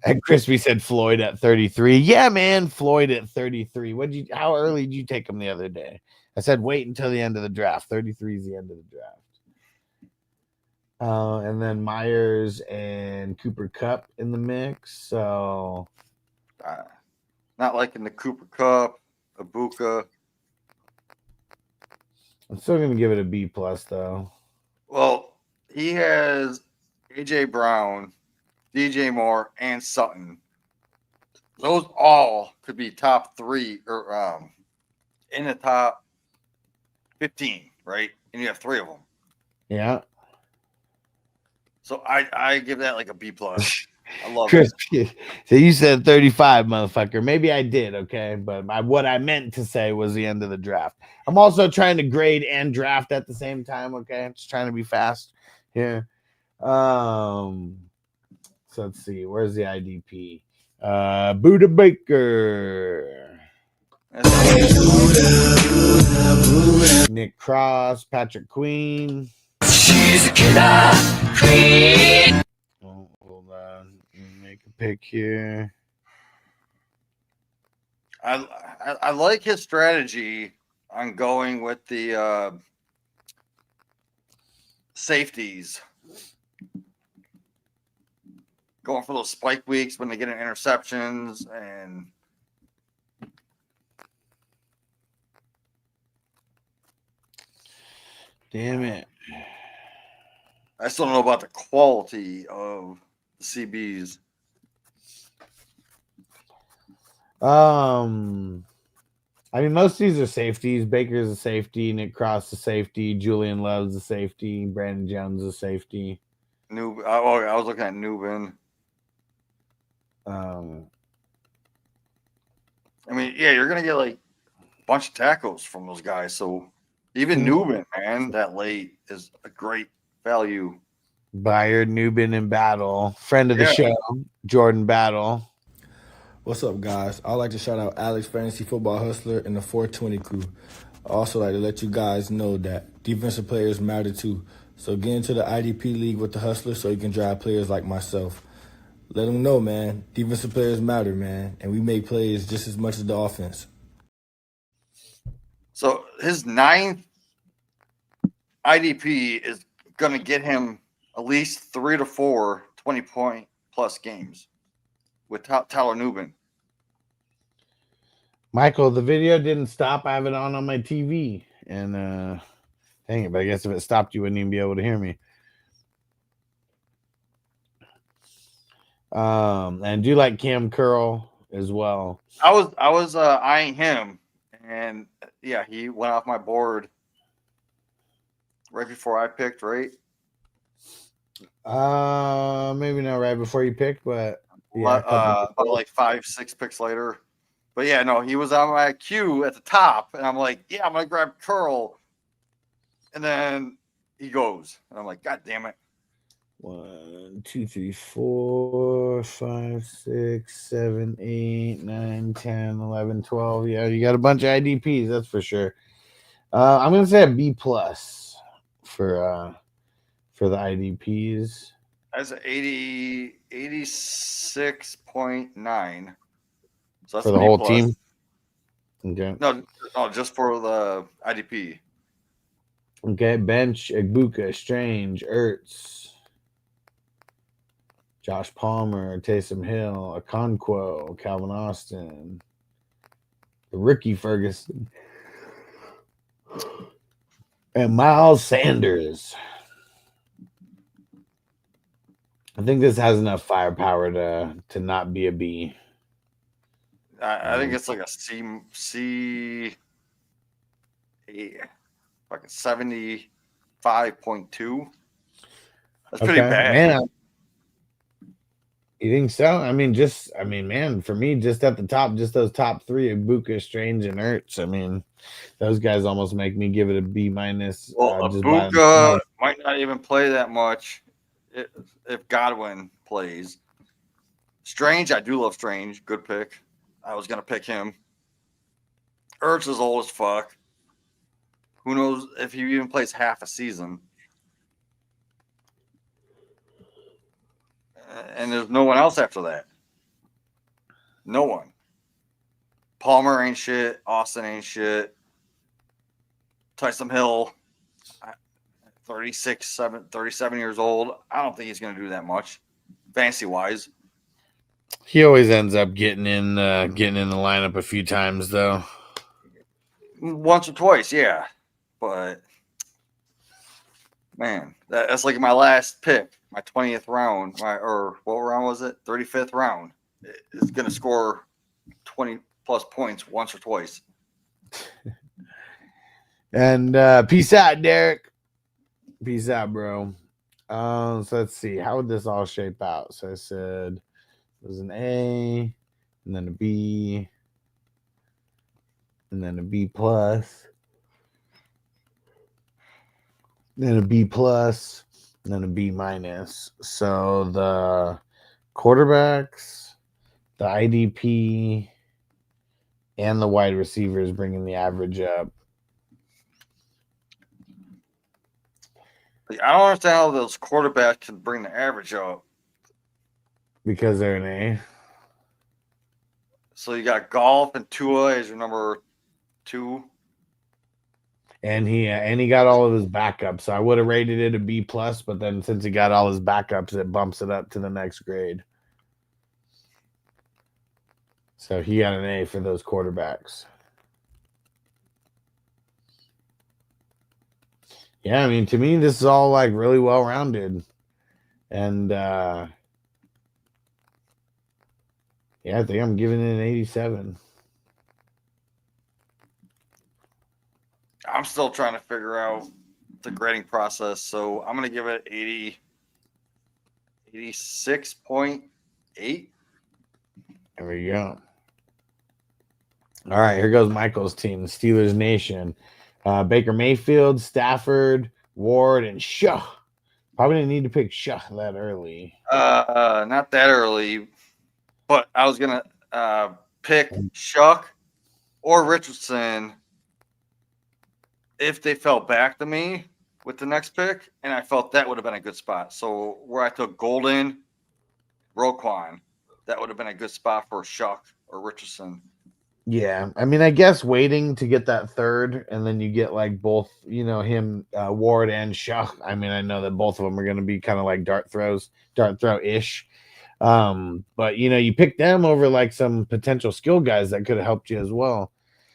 And Crispy said Floyd at 33. Yeah, man, Floyd at 33. How early did you take him the other day? I said wait until the end of the draft. 33 is the end of the draft. And then Myers and Cooper Kupp in the mix. So
not liking the Cooper Kupp, Ibuka.
I'm still gonna give it a B plus though.
Well, he has AJ Brown, DJ Moore, and Sutton. Those all could be top 3 or in the top 15, right? And you have 3 of them.
Yeah.
So I give that like a B plus. I love
Crispy.
it.
So you said 35, motherfucker. Maybe I did, okay, but what I meant to say was the end of the draft. I'm also trying to grade and draft at the same time, okay? I'm just trying to be fast here. So let's see. Where's the IDP? Buda Baker. Nick Cross, Patrick Queen. She's a killer queen. Oh, hold on. Let me make a pick here.
I like his strategy on going with the safeties. Going for those spike weeks when they get in interceptions and
damn it.
I still don't know about the quality of the CBs.
I mean, most of these are safeties. Baker's a safety, Nick Cross a safety, Julian Love's a safety, Brandon Jones a safety.
I was looking at Newbin. I mean, yeah, you're gonna get like a bunch of tackles from those guys. So even Newbin, man, that late is a great value.
Bayard, Newbin, and Battle. Friend of the show, Jordan Battle.
What's up, guys? I'd like to shout out Alex Fantasy Football Hustler and the 420 crew. I also like to let you guys know that defensive players matter too. So get into the IDP league with the Hustler so you can drive players like myself. Let them know, man. Defensive players matter, man. And we make plays just as much as the offense.
So his 9th IDP is going to get him at least 3 to 4 20-point plus games with Tyler Newbin.
Michael, the video didn't stop. I have it on my TV. And dang it, but I guess if it stopped, you wouldn't even be able to hear me. And do like Cam Curl as well.
I was eyeing him, and yeah, he went off my board right before I picked, right?
Maybe not right before you picked, but yeah,
about like 5-6 picks later. But yeah, no, he was on my queue at the top, and I'm like, yeah, I'm gonna grab Curl, and then he goes, and I'm like, God damn it.
1, 2, 3, 4, 5, 6, 7, 8, 9, 10, 11, 12. Yeah, you got a bunch of IDPs, that's for sure. I'm gonna say a B plus for the IDPs.
That's 86.9. So that's
for the whole team. Okay.
No, just for the IDP.
Okay, bench, Ibuka, Strange, Ertz, Josh Palmer, Taysom Hill, Okonkwo, Calvin And Miles Sanders. I think this has enough firepower to not be a B.
I think it's like a C fucking 75.2. That's pretty bad.
Man, you think so? I mean, man, for me, just at the top, just those top three, Ibuka, Strange, and Ertz. I mean, those guys almost make me give it a B minus.
Well, Ibuka might not even play that much if Godwin plays. Strange, I do love Strange. Good pick. I was going to pick him. Ertz is old as fuck. Who knows if he even plays half a season. And there's no one else after that. No one. Palmer ain't shit. Austin ain't shit. Tyson Hill, 37 years old. I don't think he's going to do that much, fantasy-wise.
He always ends up getting in the lineup a few times, though.
Once or twice, yeah. But, man, that's like my last pick, my 20th round, or what round was it? 35th round. It's going to score 20-plus points once or twice.
And peace out, Derek. Peace out, bro. So let's see. How would this all shape out? So I said there's an A, and then a B, and then a B plus, then a B plus, and then a B minus. So the quarterbacks, the IDP, and the wide receivers bringing the average up.
I don't understand how those quarterbacks can bring the average up.
Because they're an A.
So you got Golf and Tua as your number 2.
And he got all of his backups. So I would have rated it a B plus, but then since he got all his backups, it bumps it up to the next grade. So he got an A for those quarterbacks. Yeah, I mean, to me, this is all like really well rounded. And yeah, I think I'm giving it an 87.
I'm still trying to figure out the grading process, so I'm going to give it 86.8.
There we go. All right, here goes Michael's team, the Steelers Nation. Baker Mayfield, Stafford, Ward, and Shuh. Probably didn't need to pick Shuh that early.
Not that early, but I was going to pick Shuck or Richardson if they fell back to me with the next pick, and I felt that would have been a good spot. So where I took Golden, Roquan, that would have been a good spot for Shuck or Richardson.
Yeah, I mean, I guess waiting to get that third, and then you get like both, him, Ward, and Shuck. I mean, I know that both of them are going to be kind of like dart throw-ish. But you pick them over like some potential skill guys that could have helped you as well.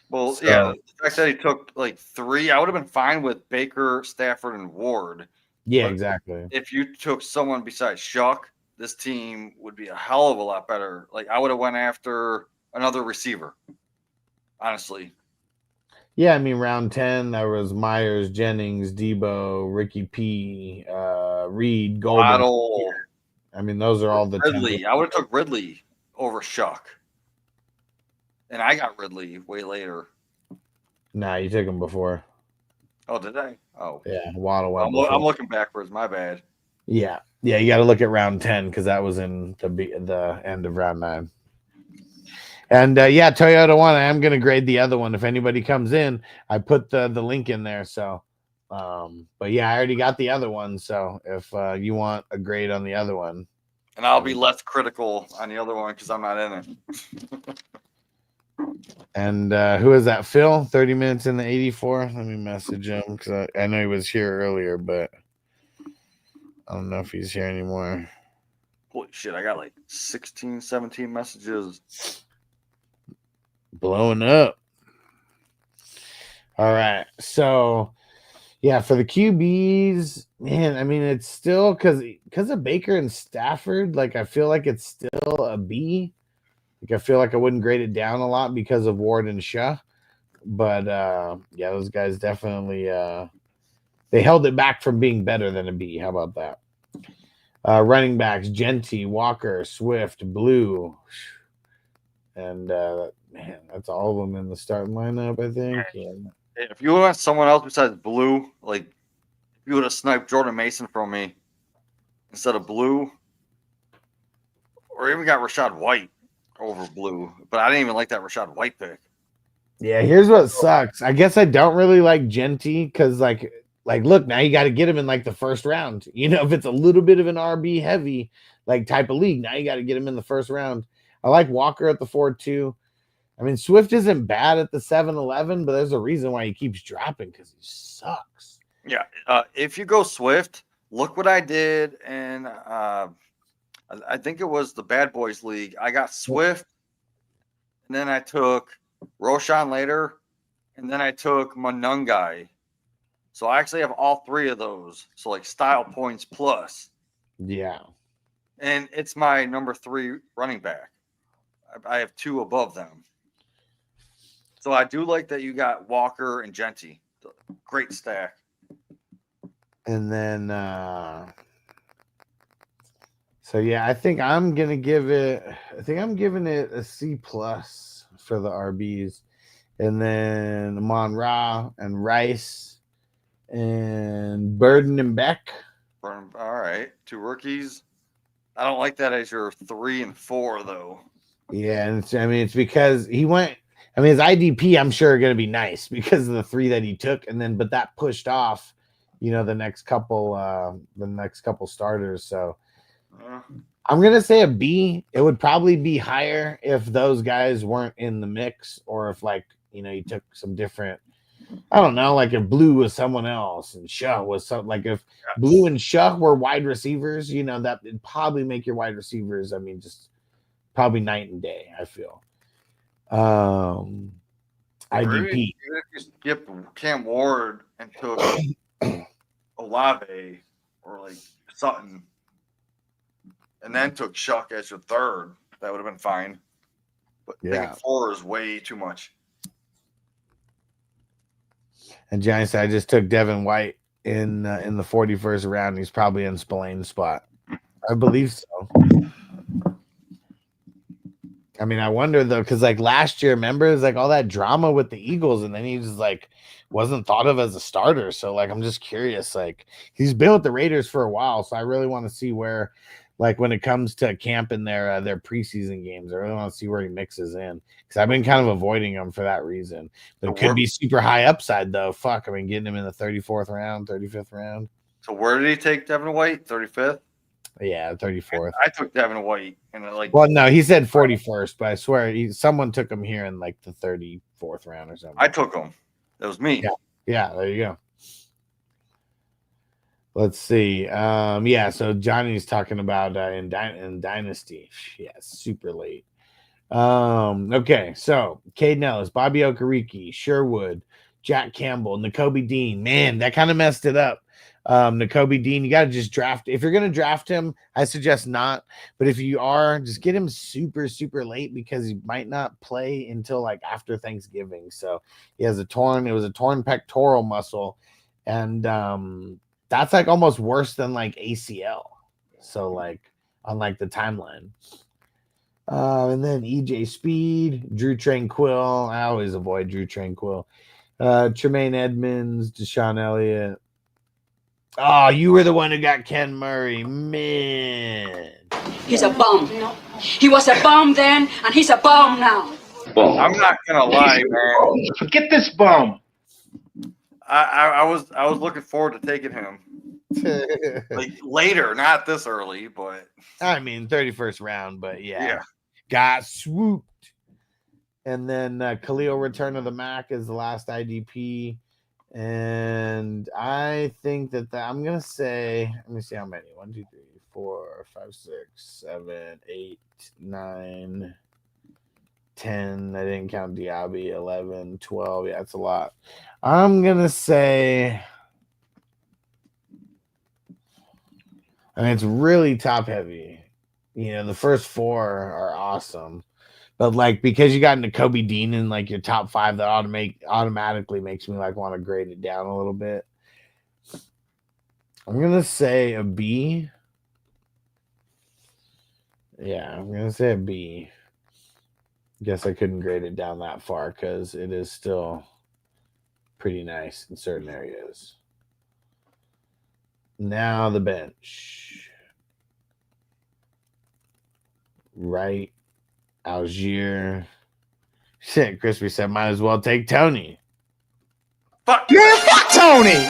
Well, so, yeah, the fact that he took like 3, I would have been fine with Baker, Stafford, and Ward.
Yeah,
but
exactly.
If you took someone besides Shuck, this team would be a hell of a lot better. Like I would have went after another receiver. Honestly.
Yeah, I mean, round 10, there was Myers, Jennings, Debo, Ricky P, Reed, Golden.
Waddle.
I mean, those are all the
Ridley. I would have took Ridley over Shuck. And I got Ridley way later.
Nah, you took him before.
Oh, did I? Oh.
Yeah, Waddle.
I'm looking backwards. My bad.
Yeah, you got to look at round 10 because that was in the end of round 9. And yeah, Toyota 1, I am going to grade the other one. If anybody comes in, I put the link in there. So, but yeah, I already got the other one. So if you want a grade on the other one.
And I'll be less critical on the other one because I'm not in it.
And who is that? Phil, 30 minutes in the 84. Let me message him because I know he was here earlier, but I don't know if he's here anymore.
Holy shit, I got like 16, 17 messages.
Blowing up. All right. So, Yeah, for the QBs, man, I mean, it's still because of Baker and Stafford, like I feel like it's still a B. Like I feel like I wouldn't grade it down a lot because of Ward and Shah. But yeah, those guys definitely they held it back from being better than a B. How about that? Running backs, Genty, Walker, Swift, Blue. And man, that's all of them in the starting lineup, I think. Yeah.
If you want someone else besides Blue, like if you would have sniped Jordan Mason from me instead of Blue, or even got Rashad White over Blue, but I didn't even like that Rashad White pick.
Yeah, here's what sucks. I guess I don't really like Genty because like look, now you got to get him in like the first round. You know, if it's a little bit of an RB heavy like type of league, now you got to get him in the first round. I like Walker at the 4-2. I mean, Swift isn't bad at the 7-11, but there's a reason why he keeps dropping because he sucks.
Yeah, if you go Swift, look what I did, and I think it was the Bad Boys League. I got Swift, and then I took Roshan later, and then I took Manungai. So I actually have all three of those. So like style points plus.
Yeah.
And it's my number 3 running back. I have 2 above them. So I do like that you got Walker and Genty. Great stack.
And then so yeah, I think I'm giving it a C plus for the RBs. And then Amon Ra and Rice and Burden and Beck.
All right. 2 rookies. I don't like that as your 3 and 4 though.
Yeah, and it's because he went. I mean, his IDP, I'm sure, going to be nice because of the 3 that he took, and then but that pushed off, you know, the next couple starters. So I'm gonna say a B. It would probably be higher if those guys weren't in the mix, or if like you know you took some different. I don't know, like if Blue was someone else and Shah was something like if Blue and Shah were wide receivers, you know, that would probably make your wide receivers. I mean, just probably night and day, I feel. IDP.
Even if you skipped Cam Ward and took Olave or like Sutton and then took Shuck as your 3rd, that would have been fine. But I think 4 is way too much.
And Johnny said I just took Devin White in the 41st round. He's probably in Spillane's spot. I believe so. I mean, I wonder though, because like last year, remember, it was like all that drama with the Eagles, and then he just like wasn't thought of as a starter. So like, I'm just curious. Like, he's been with the Raiders for a while, so I really want to see where, like, when it comes to camp in their preseason games, I really want to see where he mixes in because I've been kind of avoiding him for that reason. But it could be super high upside though. Fuck, I mean, getting him in the 34th round, 35th round.
So where did he take Devin White? 35th.
Yeah, 34th.
I took Devin White and
well, no, he said 41st, but I swear someone took him here in like the 34th round or something.
I took him. That was me.
Yeah, there you go. Let's see. Yeah, so Johnny's talking about in Dynasty. Yeah, super late. Okay, so Caden Ellis, Bobby Okereke, Sherwood, Jack Campbell, Nakobe Dean. Man, that kind of messed it up. Nakobe Dean, you got to just draft. If you're going to draft him, I suggest not. But if you are, just get him super, super late because he might not play until like after Thanksgiving. So he has it was a torn pectoral muscle. And that's like almost worse than like ACL. So like on like the timeline. And then EJ Speed, Drew Tranquil. I always avoid Drew Tranquil. Tremaine Edmonds, Deshaun Elliott. Oh, you were the one who got Ken Murray. Man.
He's a bum. He was a bum then, and he's a bum now.
I'm not gonna lie, man.
Forget this bum.
I was looking forward to taking him. Like later, not this early, but
I mean 31st round, but yeah. Got swooped. And then Khalil Return of the Mac is the last IDP. And I think that I'm going to say, let me see how many. 1, 2, 3, 4, 5, 6, 7, 8, 9, 10. I didn't count Diaby. 11, 12. Yeah, it's a lot. I'm going to say I mean, it's really top heavy. You know, the first 4 are awesome. But like because you got into Kobe Dean in like your top 5, that automatically makes me like want to grade it down a little bit. I'm gonna say a B. Yeah, I'm gonna say a B. Guess I couldn't grade it down that far because it is still pretty nice in certain areas. Now the bench. Right. Algier. Shit, Crispy said might as well take Tony.
Fuck
Man, fuck Tony.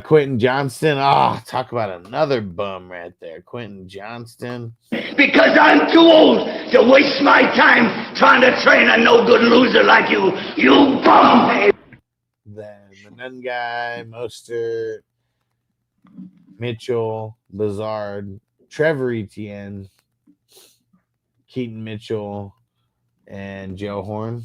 Quentin Johnston. Oh, talk about another bum right there. Quentin Johnston.
Because I'm too old to waste my time trying to train a no-good loser like you. You bum.
Then the Nun guy, Mostert, Mitchell, Lazard, Trevor Etienne, Keaton Mitchell, and Joe Horn.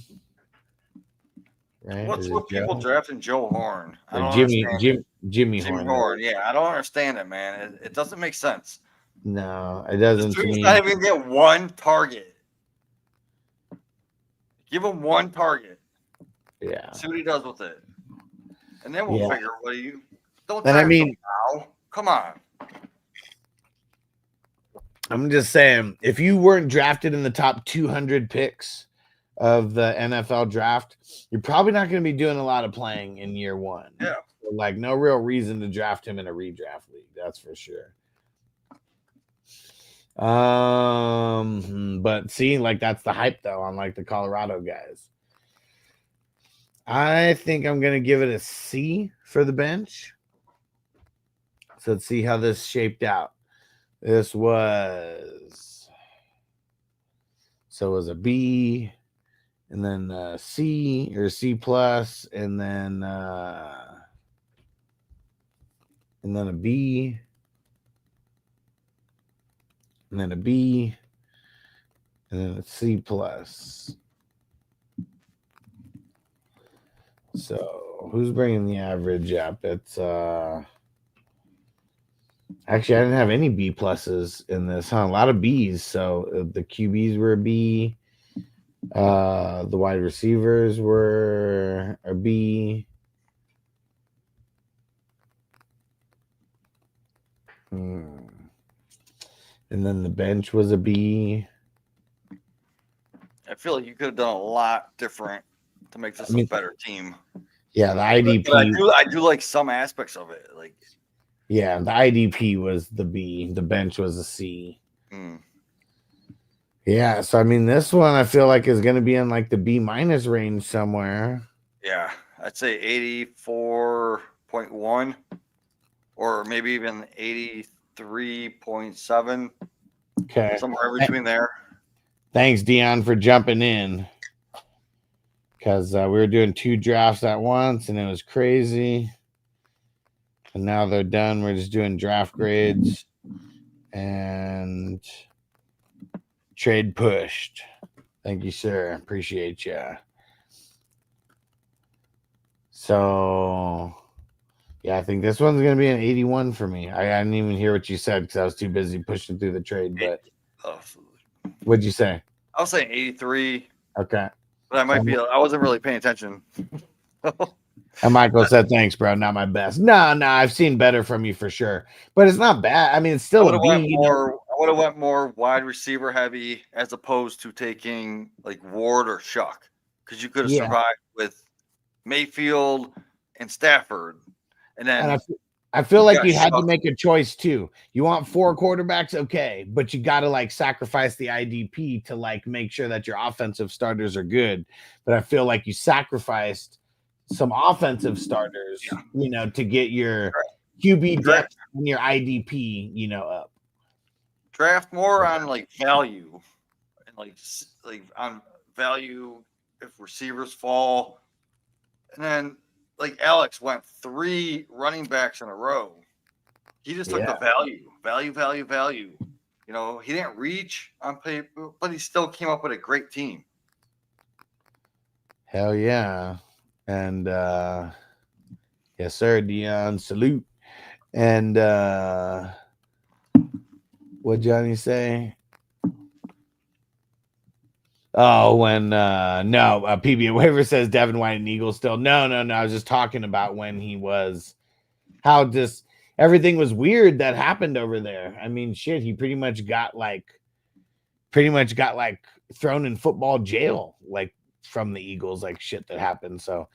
Right?
What's with people drafting Joe Horn? I don't
Jimmy
understand
Jimmy
Jimmy
Horn.
Horn. Yeah, I don't understand it, man. It doesn't make sense.
No, it doesn't
This
to
dude's
me.
not even get one target. Give him one target.
Yeah.
See what he does with it. And then we'll figure what you don't
And I
draft
mean,
him now. Come on.
I'm just saying, if you weren't drafted in the top 200 picks of the NFL draft, you're probably not going to be doing a lot of playing in year 1.
Yeah.
So, like, no real reason to draft him in a redraft league. That's for sure. But see, like, that's the hype though on like the Colorado guys. I think I'm going to give it a C for the bench. So let's see how this shaped out. This was it was a B, and then a C or C plus, and then a B, and then a B, and then a C plus. So who's bringing the average up? It's actually, I didn't have any B pluses in this, huh? A lot of Bs. So the QBs were a B. The wide receivers were a B. And then the bench was a B.
I feel like you could have done a lot different to make this a better team.
Yeah, the IDP.
But I do like some aspects of it. Like,
yeah, the IDP was the B. The bench was a C. Yeah, so I mean, this one I feel like is going to be in like the B minus range somewhere.
yeah, I'd say 84.1 or maybe even 83.7.
Okay.
Somewhere in between there.
Thanks, Dion, for jumping in. Because we were doing 2 drafts at once and it was crazy. And now they're done. We're just doing draft grades and trade pushed. Thank you, sir. Appreciate you. So, yeah, I think this one's going to be an 81 for me. I didn't even hear what you said because I was too busy pushing through the trade. But what'd you say?
I was saying 83.
Okay.
But I might be. I wasn't really paying attention.
And Michael said, "Thanks, bro. Not my best." No, I've seen better from you for sure, but it's not bad. I mean, it's still a B.
I would have went more wide receiver heavy as opposed to taking like Ward or Shuck, because you could have survived with Mayfield and Stafford, and then
I feel like you had to make a choice too. You want 4 quarterbacks, okay, but you got to like sacrifice the IDP to like make sure that your offensive starters are good. But I feel like you sacrificed some offensive starters, you know, to get your QB depth and your IDP, you know, up.
Draft more on like value and like on value if receivers fall, and then like Alex went 3 running backs in a row. He just took the value. You know, he didn't reach on paper, but he still came up with a great team.
Hell yeah. And yes, sir, Dion. Salute. And what Johnny say? Oh, when PB waiver says Devin White and Eagles still. No. I was just talking about when he was how just everything was weird that happened over there. I mean, shit, he pretty much got like thrown in football jail, like from the Eagles, like shit that happened. So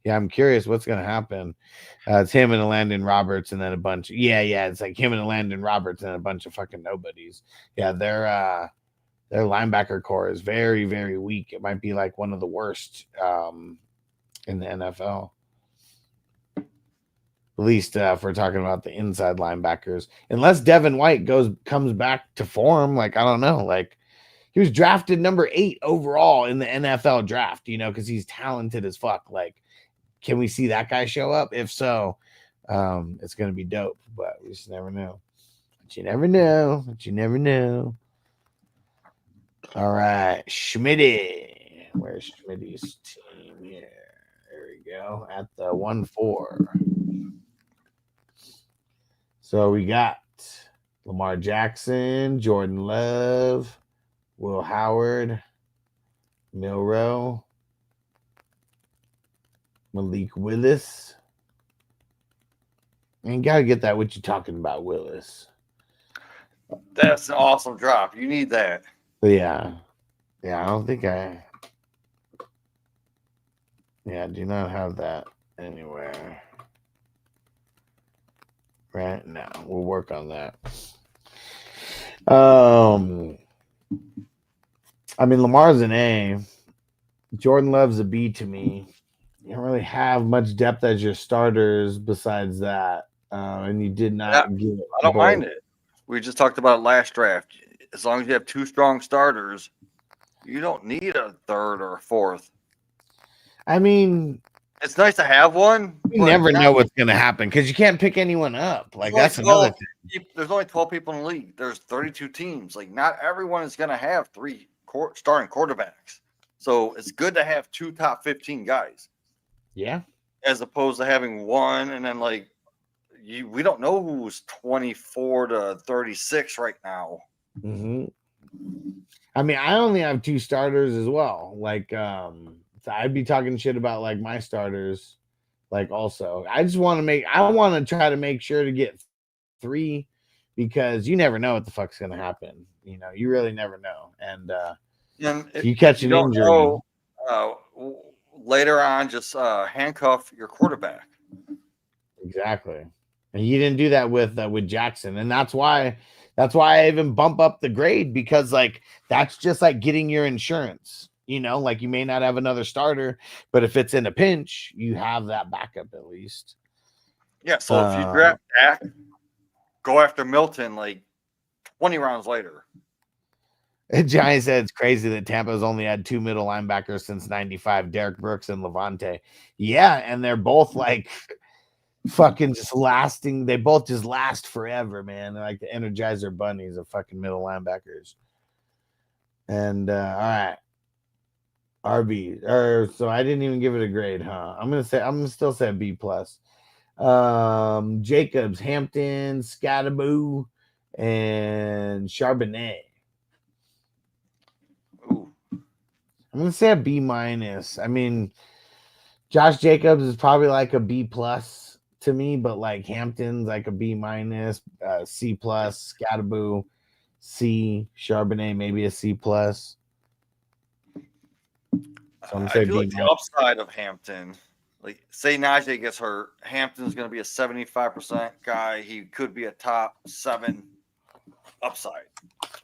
yeah, I'm curious what's gonna happen. It's him and Landon Roberts, and then a bunch. Yeah, it's like him and Landon Roberts and a bunch of fucking nobodies. Yeah, their linebacker core is very, very weak. It might be like one of the worst in the NFL. At least if we're talking about the inside linebackers, unless Devin White comes back to form, like I don't know, like he was drafted number 8 overall in the NFL draft, because he's talented as fuck. Like, can we see that guy show up? If so, it's gonna be dope, but we just never know. But you never know. All right, Schmitty. Where's Schmitty's team here? There we go. At the 1-4. So we got Lamar Jackson, Jordan Love, Will Howard, Milroe, Malik Willis. And gotta get that. What you talking about, Willis?
That's an awesome drop. You need that.
Yeah. I don't think I do not have that anywhere. Right now, we'll work on that. I mean, Lamar's an A. Jordan Love's a B to me. You don't really have much depth as your starters besides that. And you did not get it.
I don't mind it. We just talked about it last draft. As long as you have 2 strong starters, you don't need a third or a fourth.
I mean,
it's nice to have one.
You never know what's going to happen because you can't pick anyone up. Like, that's another thing.
There's only 12 people in the league. There's 32 teams. Like, not everyone is going to have 3 starting quarterbacks. So it's good to have 2 top 15 guys.
Yeah.
As opposed to having one and then we don't know who's 24 to 36 right now.
Mm-hmm. I mean, I only have 2 starters as well. Like, so I'd be talking shit about like my starters. Like, also, I want to try to make sure to get 3 because you never know what the fuck's gonna happen. You really never know. And if you catch an injury,
later on, just handcuff your quarterback.
Exactly. And you didn't do that with Jackson, and that's why I even bump up the grade because like that's just like getting your insurance. Like you may not have another starter, but if it's in a pinch, you have that backup at least.
Yeah. So if you draft Dak, go after Milton like 20 rounds later.
Johnny said it's crazy that Tampa's only had 2 middle linebackers since '95, Derek Brooks and Levante. Yeah, and they're both like fucking just lasting. They both just last forever, man. They're like the Energizer bunnies of fucking middle linebackers. And all right, RB. So I didn't even give it a grade, huh? I'm gonna still say a B plus. Jacobs, Hampton, Scattaboo, and Charbonnet.
Ooh.
I'm gonna say a B minus. I mean, Josh Jacobs is probably like a B plus to me, but like Hampton's like a B minus, C plus, Scattaboo, C, Charbonnet maybe a C plus. So I'm gonna say
I feel
B
like the upside of Hampton, like say Najee gets hurt, Hampton's gonna be a 75% guy. He could be a top 7 upside.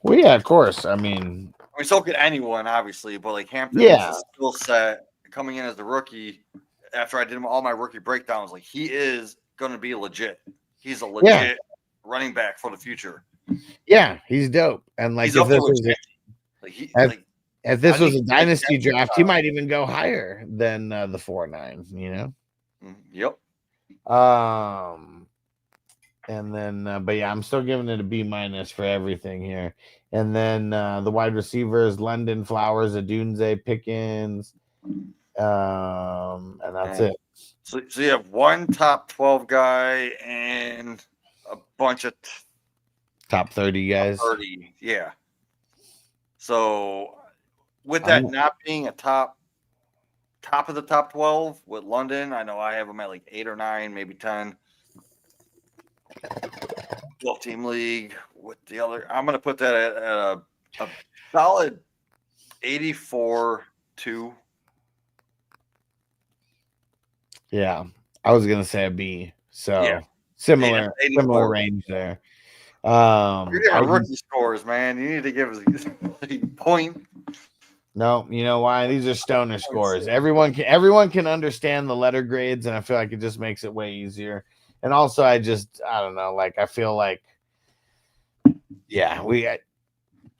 Well, yeah, of course. I mean,
so could anyone, obviously, but like Hampton
Yeah.
is a skill set coming in as the rookie. After I did all my rookie breakdowns, like he is going to be legit. He's a legit running back for the future.
Yeah, he's dope. And like
He's
if this was a dynasty draft, he might even go higher than the 4.9.
Yep.
And then, but yeah, I'm still giving it a B minus for everything here. And then the wide receivers: London, Flowers, Adunze, Pickens, and that's it.
So you have one top 12 guy and bunch of
Top 30 guys.
30. Yeah. So with that not being a top of the top 12 with London, I know I have them at like 8 or 9, maybe 10. 12-team league with the other. I'm going to put that at a solid 84-2.
Yeah, I was gonna say a B. So
Yeah.
similar
84.
range there.
You're giving rookie scores, man. You need to give us a point.
No, you know why? These are stoner scores. Everyone can understand the letter grades, and I feel like it just makes it way easier. And also, I don't know. Like, I feel like, yeah, I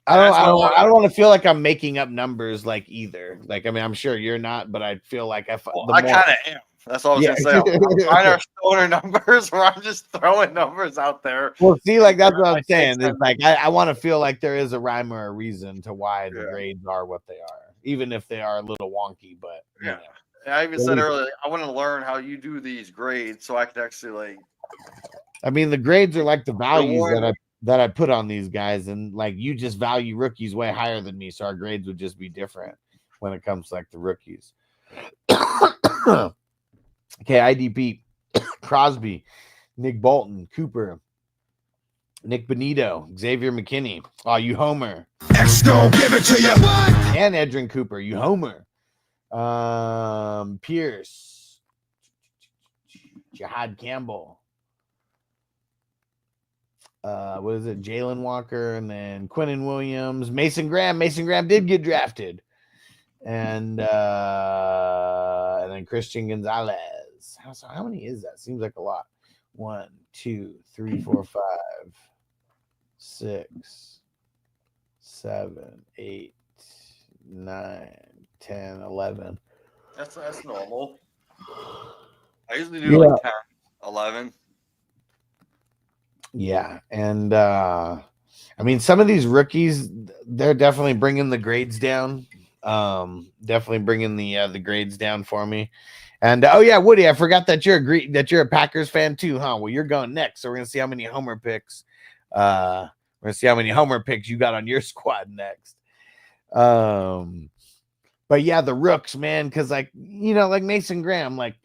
don't want to feel like I'm making up numbers like either. Like, I mean, I'm sure you're not, but I feel like
I kind of am. That's all I was gonna say. I'm trying our stoner numbers where I'm just throwing numbers out there.
Well, see, like that's what I'm saying. It's like I want to feel like there is a rhyme or a reason to why the grades are what they are, even if they are a little wonky. But you know.
I even said earlier, I want to learn how you do these grades so I can actually like.
I mean, the grades are like the values that I put on these guys, and like you just value rookies way higher than me, so our grades would just be different when it comes to like the rookies. Okay, IDP, Crosby, Nick Bolton, Cooper, Nick Benito, Xavier McKinney. Oh, you homer.
X gon' give it to you.
And Edrin Cooper, you homer. Pierce, Jihad Campbell. What is it? Jalen Walker, and then Quinnen Williams, Mason Graham. Mason Graham did get drafted. And then Christian Gonzalez. How many is that? Seems like a lot. 1, 2, 3, 4, 5, 6, 7, 8, 9, 10, 11.
That's normal. I usually do like 10, 11.
Yeah, and I mean, some of these rookies, they're definitely bringing the grades down. Definitely bringing the grades down for me. And oh yeah, Woody, I forgot that you're a Packers fan too, huh? Well, you're going next, so we're gonna see how many homer picks. We're gonna see how many homer picks you got on your squad next. But yeah, the rooks, man, because like like Mason Graham, like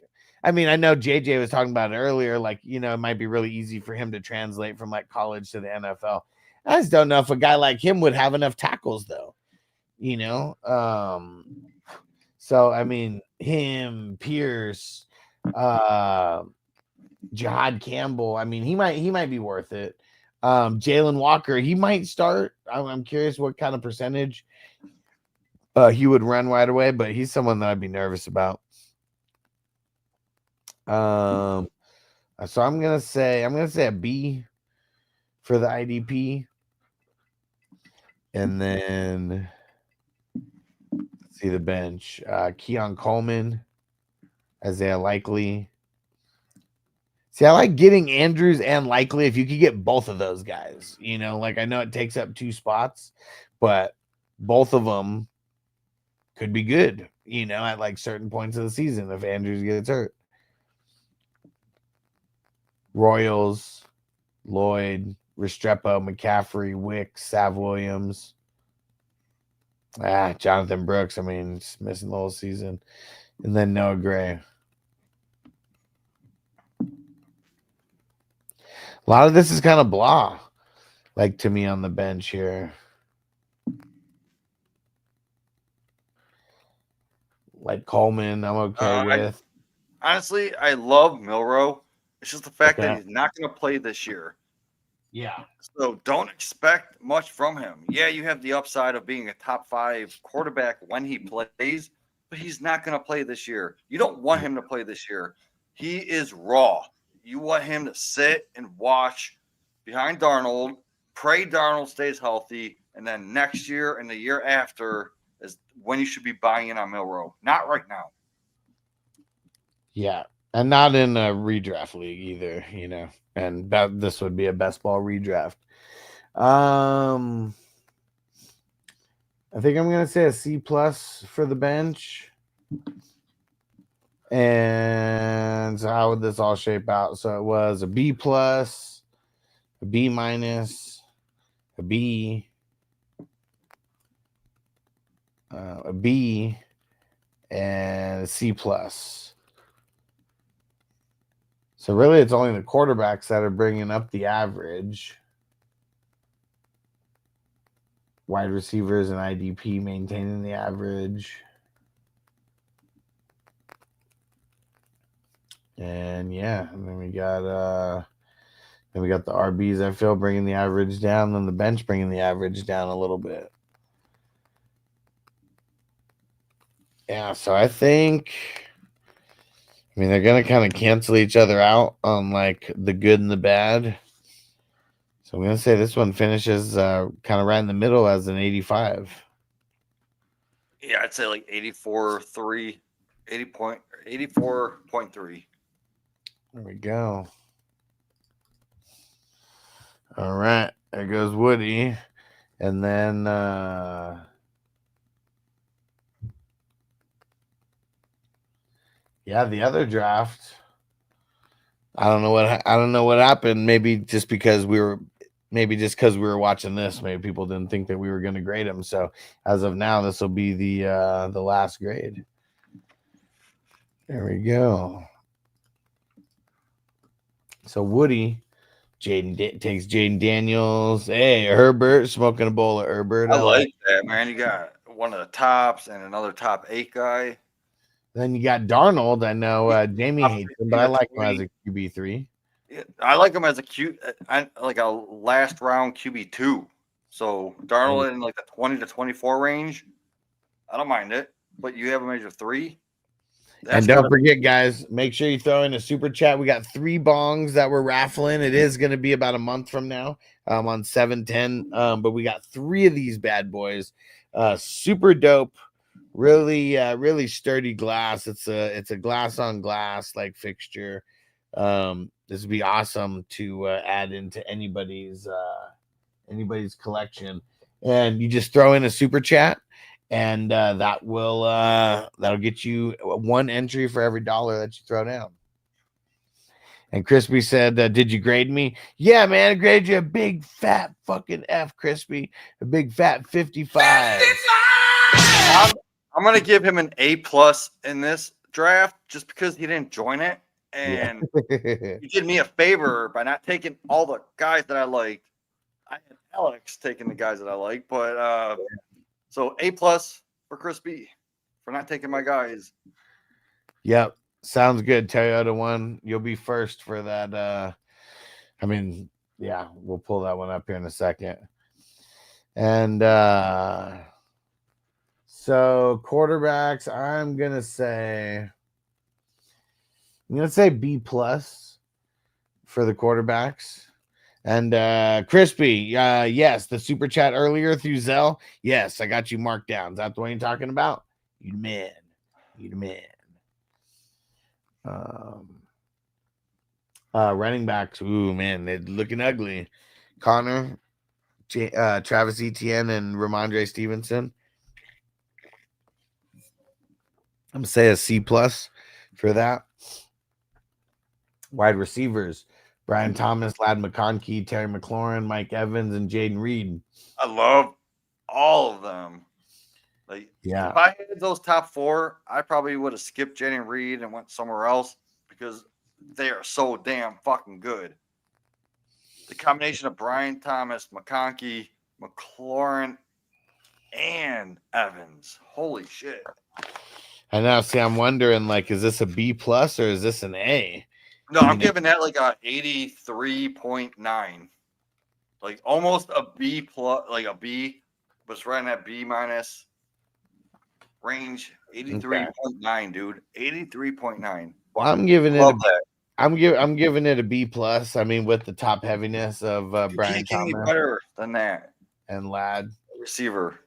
I mean, I know JJ was talking about it earlier, like it might be really easy for him to translate from like college to the NFL. I just don't know if a guy like him would have enough tackles though. So I mean, him, Pierce, Jihad Campbell. I mean, he might be worth it. Jalen Walker, he might start. I'm curious what kind of percentage he would run right away, but he's someone that I'd be nervous about. So I'm gonna say a B for the IDP, and then see the bench. Keon Coleman, Isaiah Likely. See, I like getting Andrews and Likely if you could get both of those guys. Like I know it takes up 2 spots, but both of them could be good, at like certain points of the season if Andrews gets hurt. Royals, Lloyd, Restrepo, McCaffrey, Wick, Sav Williams. Jonathan Brooks. I mean, just missing the whole season. And then Noah Gray. A lot of this is kind of blah, like to me on the bench here. Like Coleman, I'm okay with.
Honestly, I love Milroe. It's just the fact that he's not going to play this year.
Yeah.
So don't expect much from him. Yeah, you have the upside of being a top 5 quarterback when he plays, but he's not going to play this year. You don't want him to play this year. He is raw. You want him to sit and watch behind Darnold, pray Darnold stays healthy, and then next year and the year after is when you should be buying in on Milroe. Not right now.
Yeah. And not in a redraft league either, and this would be a best ball redraft. I think I'm going to say a C+ for the bench. And so how would this all shape out? So it was a B+, a B minus, a B, a B, and a C plus. So really, it's only the quarterbacks that are bringing up the average. Wide receivers and IDP maintaining the average. And yeah, and then we got the RBs, I feel, bringing the average down, then the bench bringing the average down a little bit. Yeah, so I think, I mean, they're going to kind of cancel each other out on like the good and the bad. So I'm going to say this one finishes kind of right in the middle as an 85.
Yeah, I'd say like 84.3, 84.3.
There we go. All right, there goes Woody. And then yeah, the other draft. I don't know what happened. Maybe just because we were watching this, maybe people didn't think that we were going to grade them. So as of now, this will be the last grade. There we go. So Woody, takes Jaden Daniels. Hey, Herbert, smoking a bowl of Herbert.
I like that, man. You got one of the tops and another top 8 guy.
Then you got Darnold. I know Jamie hates him, but I like him as a QB3.
Yeah, I like him as like a last round QB2. So Darnold in like the 20 to 24 range. I don't mind it, but you have him as your 3.
And don't forget, guys, make sure you throw in a super chat. We got 3 bongs that we're raffling. It is going to be about a month from now on 7/10. But we got 3 of these bad boys. Super dope. Really sturdy glass. It's a glass on glass like fixture. This would be awesome to add into anybody's collection. And you just throw in a super chat. And that'll get you 1 entry for every $1 that you throw down. And Crispy said, did you grade me? Yeah, man, I graded you a big fat fucking F, Crispy. A big fat 55.
I'm gonna give him an A+ in this draft just because he didn't join it. And you did me a favor by not taking all the guys that I liked. I had Alex taking the guys that I liked, but so A+ for Crispy for not taking my guys.
Yep. Sounds good. Toyota 1. You'll be first for that. I mean, yeah, we'll pull that one up here in a second. And so quarterbacks, I'm gonna say B+ for the quarterbacks. And Crispy, yes, the super chat earlier through Zell. Yes, I got you marked down. Is that the one you're talking about? You the man. You the man. Running backs. Ooh, man, they're looking ugly. Connor, Travis Etienne, and Ramondre Stevenson. I'm gonna say a C+ for that. Wide receivers. Brian Thomas, Lad McConkey, Terry McLaurin, Mike Evans, and Jaden Reed.
I love all of them. Like,
yeah,
if I had those top 4, I probably would have skipped Jaden Reed and went somewhere else because they are so damn fucking good. The combination of Brian Thomas, McConkey, McLaurin, and Evans. Holy shit.
I know. See, I'm wondering, like, is this a B+ or is this an A?
No, I'm giving that like a 83.9. Like almost a B+, like a B, but it's right in that B- range. 83.9, dude. 83.9.
Well, I'm giving
Love
it
that.
I'm giving it a B+. I mean, with the top heaviness of Brian
Can't get any
Thomas
better than that.
and Lad.
Receiver.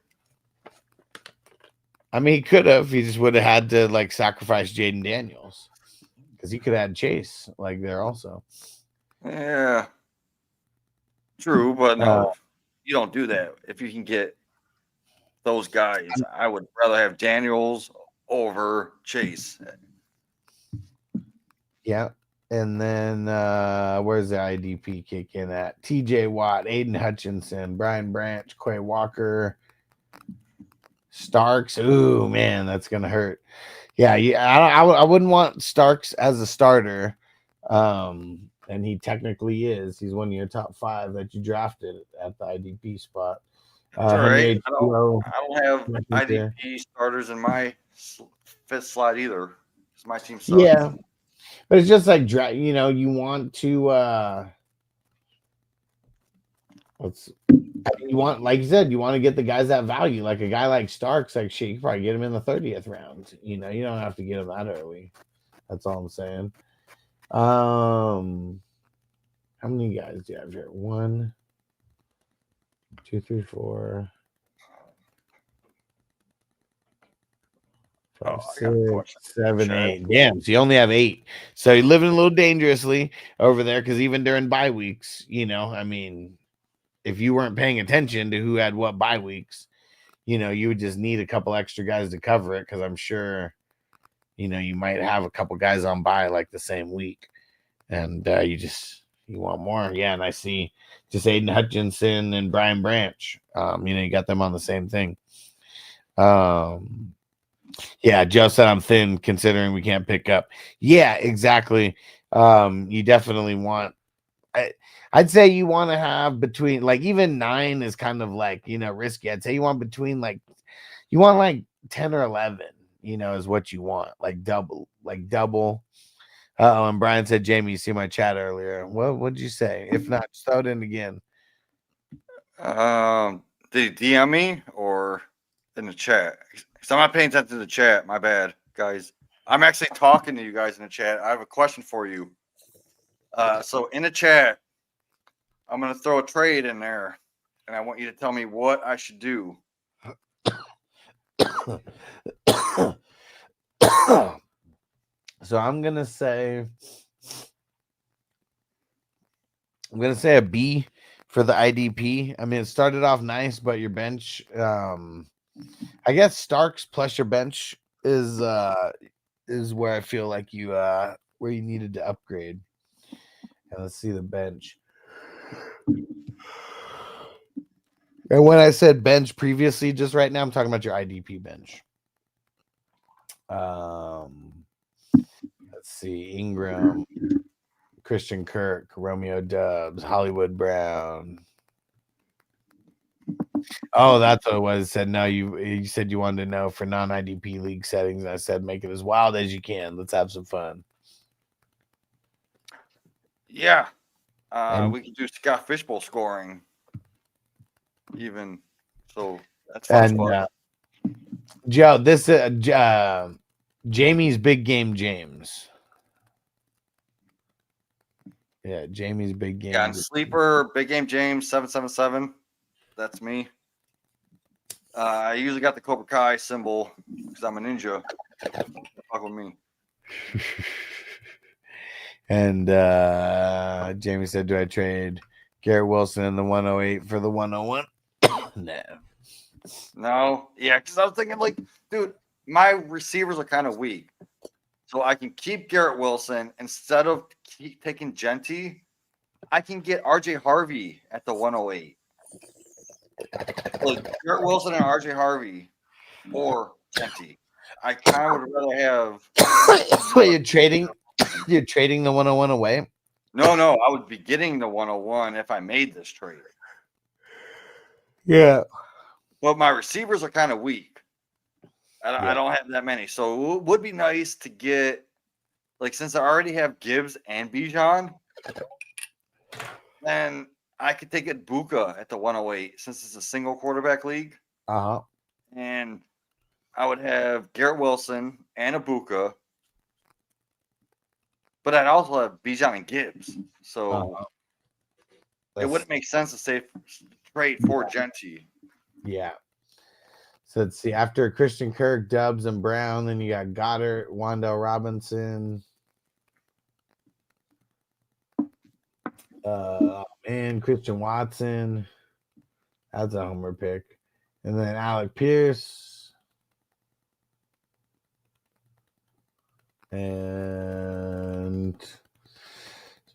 I mean, he could have. He just would have had to like sacrifice Jaden Daniels because he could have had Chase like there also.
Yeah. True, but no, you don't do that. If you can get those guys, I would rather have Daniels over Chase.
Yeah. And then where's the IDP kick in at? TJ Watt, Aiden Hutchinson, Brian Branch, Quay Walker, Starks. Ooh, man, that's gonna hurt. Yeah, I wouldn't want Starks as a starter. And he technically is. He's one of your top 5 that you drafted at the IDP spot.
That's all right. I
H2O,
don't have
there.
IDP starters in my 5th slot either. Because my team sucks.
Yeah, but it's just like you want to you want, like you said, you want to get the guys that value, like a guy like Starks. Like shit, you probably get him in the 30th round. You don't have to get him that early. That's all I'm saying. How many guys do you have here? 1, 2, 3, 4, 5, 6, 7, 8. Damn, so you only have 8. So you're living a little dangerously over there, because even during bye weeks, I mean, if you weren't paying attention to who had what bye weeks, you would just need a couple extra guys to cover it, because I'm sure, you might have a couple guys on bye like the same week, and you want more. Yeah, and I see just Aiden Hutchinson and Brian Branch. You got them on the same thing. Yeah, Joe said I'm thin considering we can't pick up. Yeah, exactly. You definitely want. I'd say you want to have between, like, even 9 is kind of like, risky. I'd say you want between, like, you want like 10 or 11, is what you want. Like double. And Brian said, Jamie, you see my chat earlier. What'd you say? If not, just throw it in again.
Did you DM me or in the chat? Because I'm not paying attention to the chat. My bad, guys. I'm actually talking to you guys in the chat. I have a question for you. So in the chat, I'm going to throw a trade in there, and I want you to tell me what I should do.
So I'm going to say a B for the IDP. I mean, it started off nice, but your bench, I guess Starks plus your bench is where I feel like where you needed to upgrade. And let's see the bench. And when I said bench previously, just right now, I'm talking about your IDP bench. Let's see. Ingram, Christian Kirk, Romeo Dubs, Hollywood Brown. Oh, that's what it was. It said no. You said you wanted to know for non-IDP league settings. And I said make it as wild as you can. Let's have some fun.
Yeah. We can do Scott Fishbowl scoring. Even so, that's fun.
Joe, this Jamie's Big Game James. Yeah, Jamie's Big Game.
Yeah, and sleeper Big Game James 777. That's me. I usually got the Cobra Kai symbol because I'm a ninja. Fuck with me.
And Jamie said, "Do I trade Garrett Wilson in the 108 for the 101?"
No. Yeah, because I was thinking, like, dude, my receivers are kind of weak. So I can keep Garrett Wilson instead of taking Genty. I can get RJ Harvey at the 108. Like Garrett Wilson and RJ Harvey or Genty. I kind of would rather have.
Wait, you're trading the 101 away?
No, I would be getting the 101 if I made this trade.
Yeah.
But my receivers are kind of weak. I don't have that many. So it would be nice to get, like, since I already have Gibbs and Bijan, then I could take it Buka at the 108 since it's a single quarterback league.
Uh-huh.
And I would have Garrett Wilson and a Buka. But I'd also have Bijan and Gibbs. So it wouldn't make sense to say trade for Genty.
Yeah. So let's see. After Christian Kirk, Dubs, and Brown, then you got Goddard, Wandale Robinson. And Christian Watson. That's a homer pick. And then Alec Pierce. And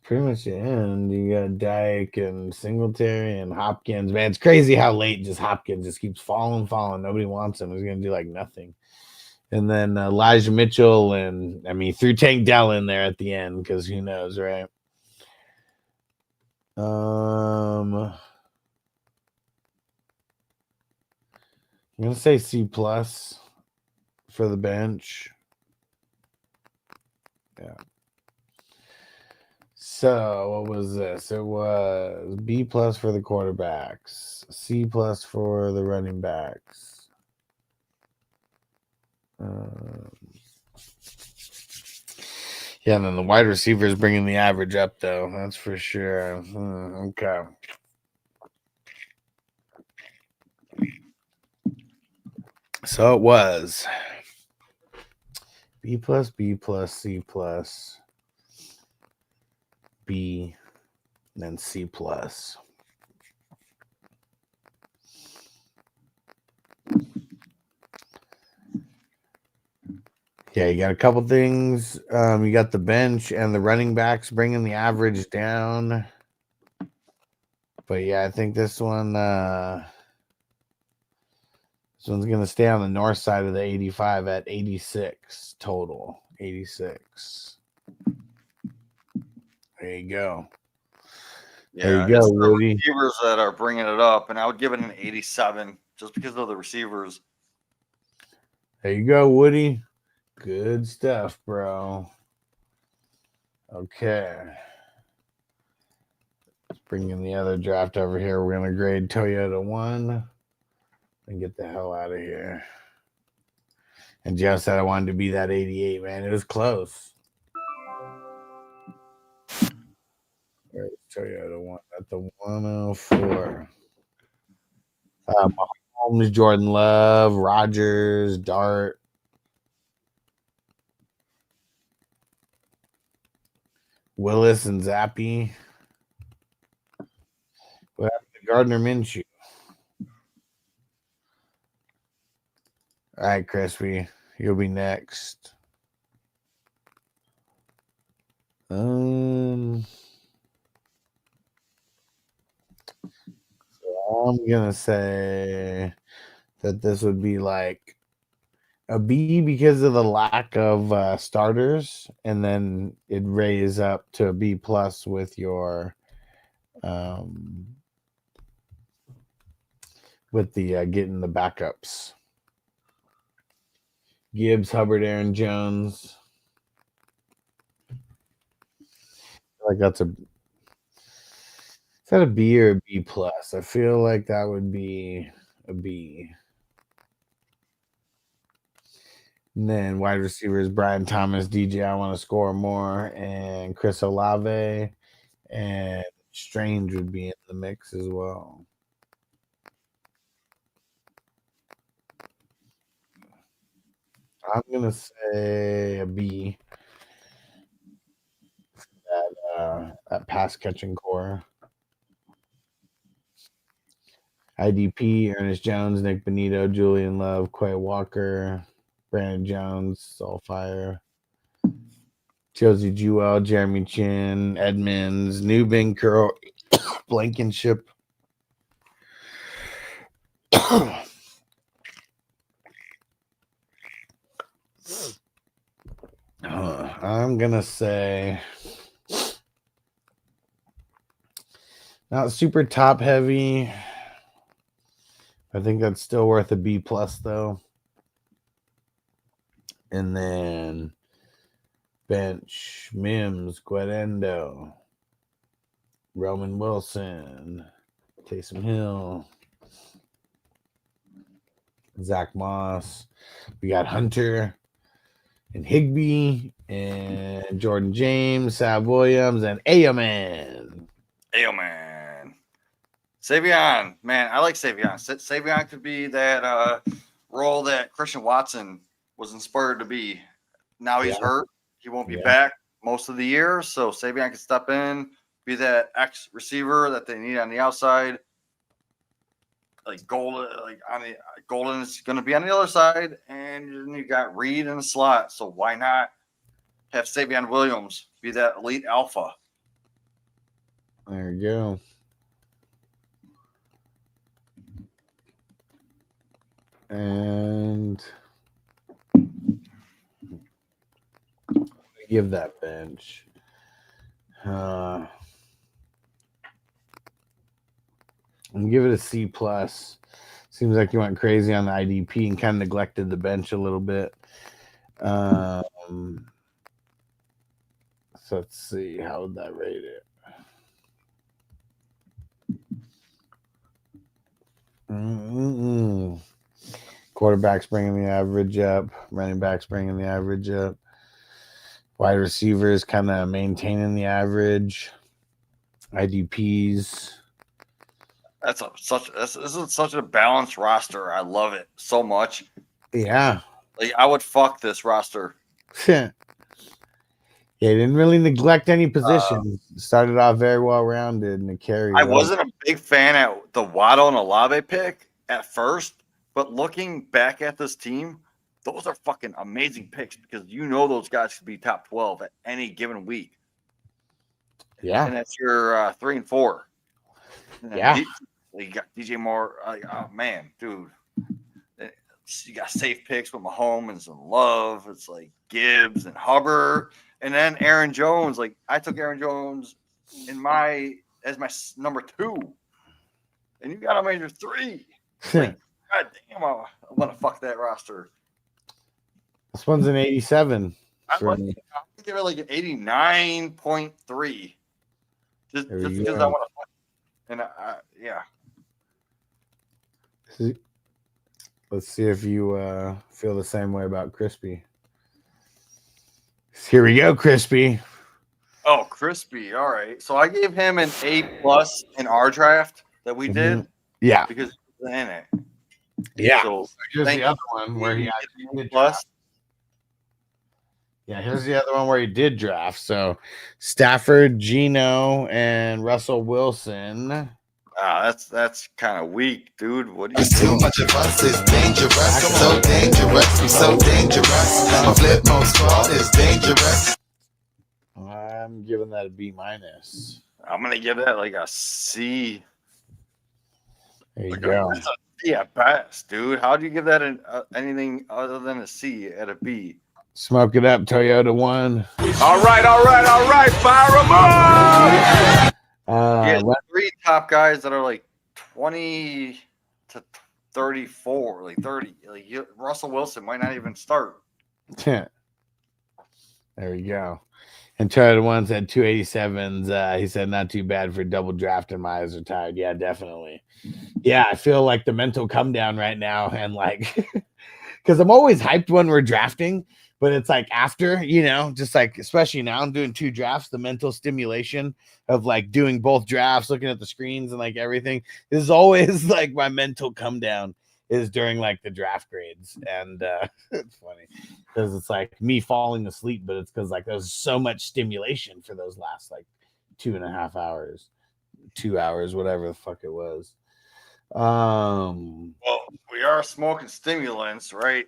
pretty much the end. You got Dyke and Singletary and Hopkins. Man, it's crazy how late just Hopkins just keeps falling. Nobody wants him. He's going to do like nothing. And then Elijah Mitchell and, I mean, threw Tank Dell in there at the end because who knows, right? I'm going to say C+ for the bench. Yeah. So what was this? It was B+ for the quarterbacks, C+ for the running backs. Yeah, and then the wide receivers bringing the average up, though. That's for sure. Okay. So it was B+, B+, C+, B, and then C+. Yeah, you got a couple things. You got the bench and the running backs bringing the average down. But yeah, I think this one's going to stay on the north side of the 85 at 86 total. 86. There you go.
Yeah,
there you go,
it's the
Woody.
receivers that are bringing it up, and I would give it an 87 just because of the receivers.
There you go, Woody. Good stuff, bro. Okay. Let's bring in the other draft over here. We're going to grade Toyota 1 and get the hell out of here. And Joe said I wanted to be that 88, man. It was close. Where's Toyota 1? At the 104. Mahomes, Jordan Love, Rodgers, Dart. Willis and Zappy. What happened to Gardner Minshew? All right, Crispy. You'll be next. So I'm gonna say that this would be like a B because of the lack of starters, and then it raise up to a B+ with your with the getting the backups. Gibbs, Hubbard, Aaron Jones. I feel like that's is that a B or a B+? I feel like that would be a B. And then wide receivers, Brian Thomas, DJ, I want to score more, and Chris Olave, and Strange would be in the mix as well. I'm going to say a B. That pass catching core. IDP, Ernest Jones, Nick Benito, Julian Love, Quay Walker, Brandon Jones, all fire. Josie Jewell, Jeremy Chin, Edmonds, Newbin, Curl, Blankenship. I'm going to say not super top heavy. I think that's still worth a B+ though. And then bench, Mims, Guedendo, Roman Wilson, Taysom Hill, Zach Moss. We got Hunter and Higbee and Jordan James, Sav Williams, and Ayoman.
Savion, man, I like Savion. Savion could be that role that Christian Watson was inspired to be. Now he's hurt. He won't be back most of the year. So Savion can step in, be that X receiver that they need on the outside. Like Golden is going to be on the other side, and then you got Reed in the slot. So why not have Savion Williams be that elite alpha?
There you go. And give that bench. I'm gonna give it a C plus. Seems like you went crazy on the IDP and kind of neglected the bench a little bit. So let's see, how would that rate it? Quarterback's bringing the average up. Running back's bringing the average up. Wide receivers kind of maintaining the average. IDPs.
This is such a balanced roster. I love it so much.
Yeah.
Like I would fuck this roster.
Yeah, didn't really neglect any positions. Started off very well rounded and the carry.
I wasn't a big fan at the Waddle and Olave pick at first, but looking back at this team, those are fucking amazing picks because you know those guys could be top 12 at any given week.
Yeah.
And that's your 3 and 4. And
yeah.
You got DJ Moore. Oh, man, dude. You got safe picks with Mahomes and Love. It's like Gibbs and Hubbard. And then Aaron Jones. Like, I took Aaron Jones as my number 2. And you got him as your 3. Like, God damn, I want to fuck that roster.
This one's an 87.
I'd give it like an 89.3. Just because I want to fuck. And yeah.
Let's see if you feel the same way about Crispy. Here we go, Crispy.
Oh, Crispy. All right. So I gave him an A+ in our draft that we did.
Yeah.
Because he was in it.
Yeah.
So
here's the other one where he had
A+.
Yeah, here's the other one where he did draft. So Stafford, Geno, and Russell Wilson.
That's kind of weak, dude. What do you
It's too much of us, it's dangerous. So dangerous, we so dangerous. My flip mode squad is dangerous.
I'm giving that a B-.
I'm gonna give that like a C.
There you go.
That's a B at best, dude. How do you give that anything other than a C at a B?
Smoke it up, Toyota 1.
All right. Fire them up.
Yeah, 3 top guys that are like 20 to 34, like 30. Like Russell Wilson might not even start.
There we go. And Toyota 1 said 287s. He said not too bad for double drafting. My eyes are tired. Yeah, definitely. Yeah, I feel like the mental come down right now, and like because I'm always hyped when we're drafting. But it's like after, just like, especially now I'm doing 2 drafts, the mental stimulation of like doing both drafts, looking at the screens and like everything is always like my mental come down is during like the draft grades. And it's funny because it's like me falling asleep, but it's because like there's so much stimulation for those last like 2.5 hours, 2 hours, whatever the fuck it was.
Well, we are smoking stimulants, right?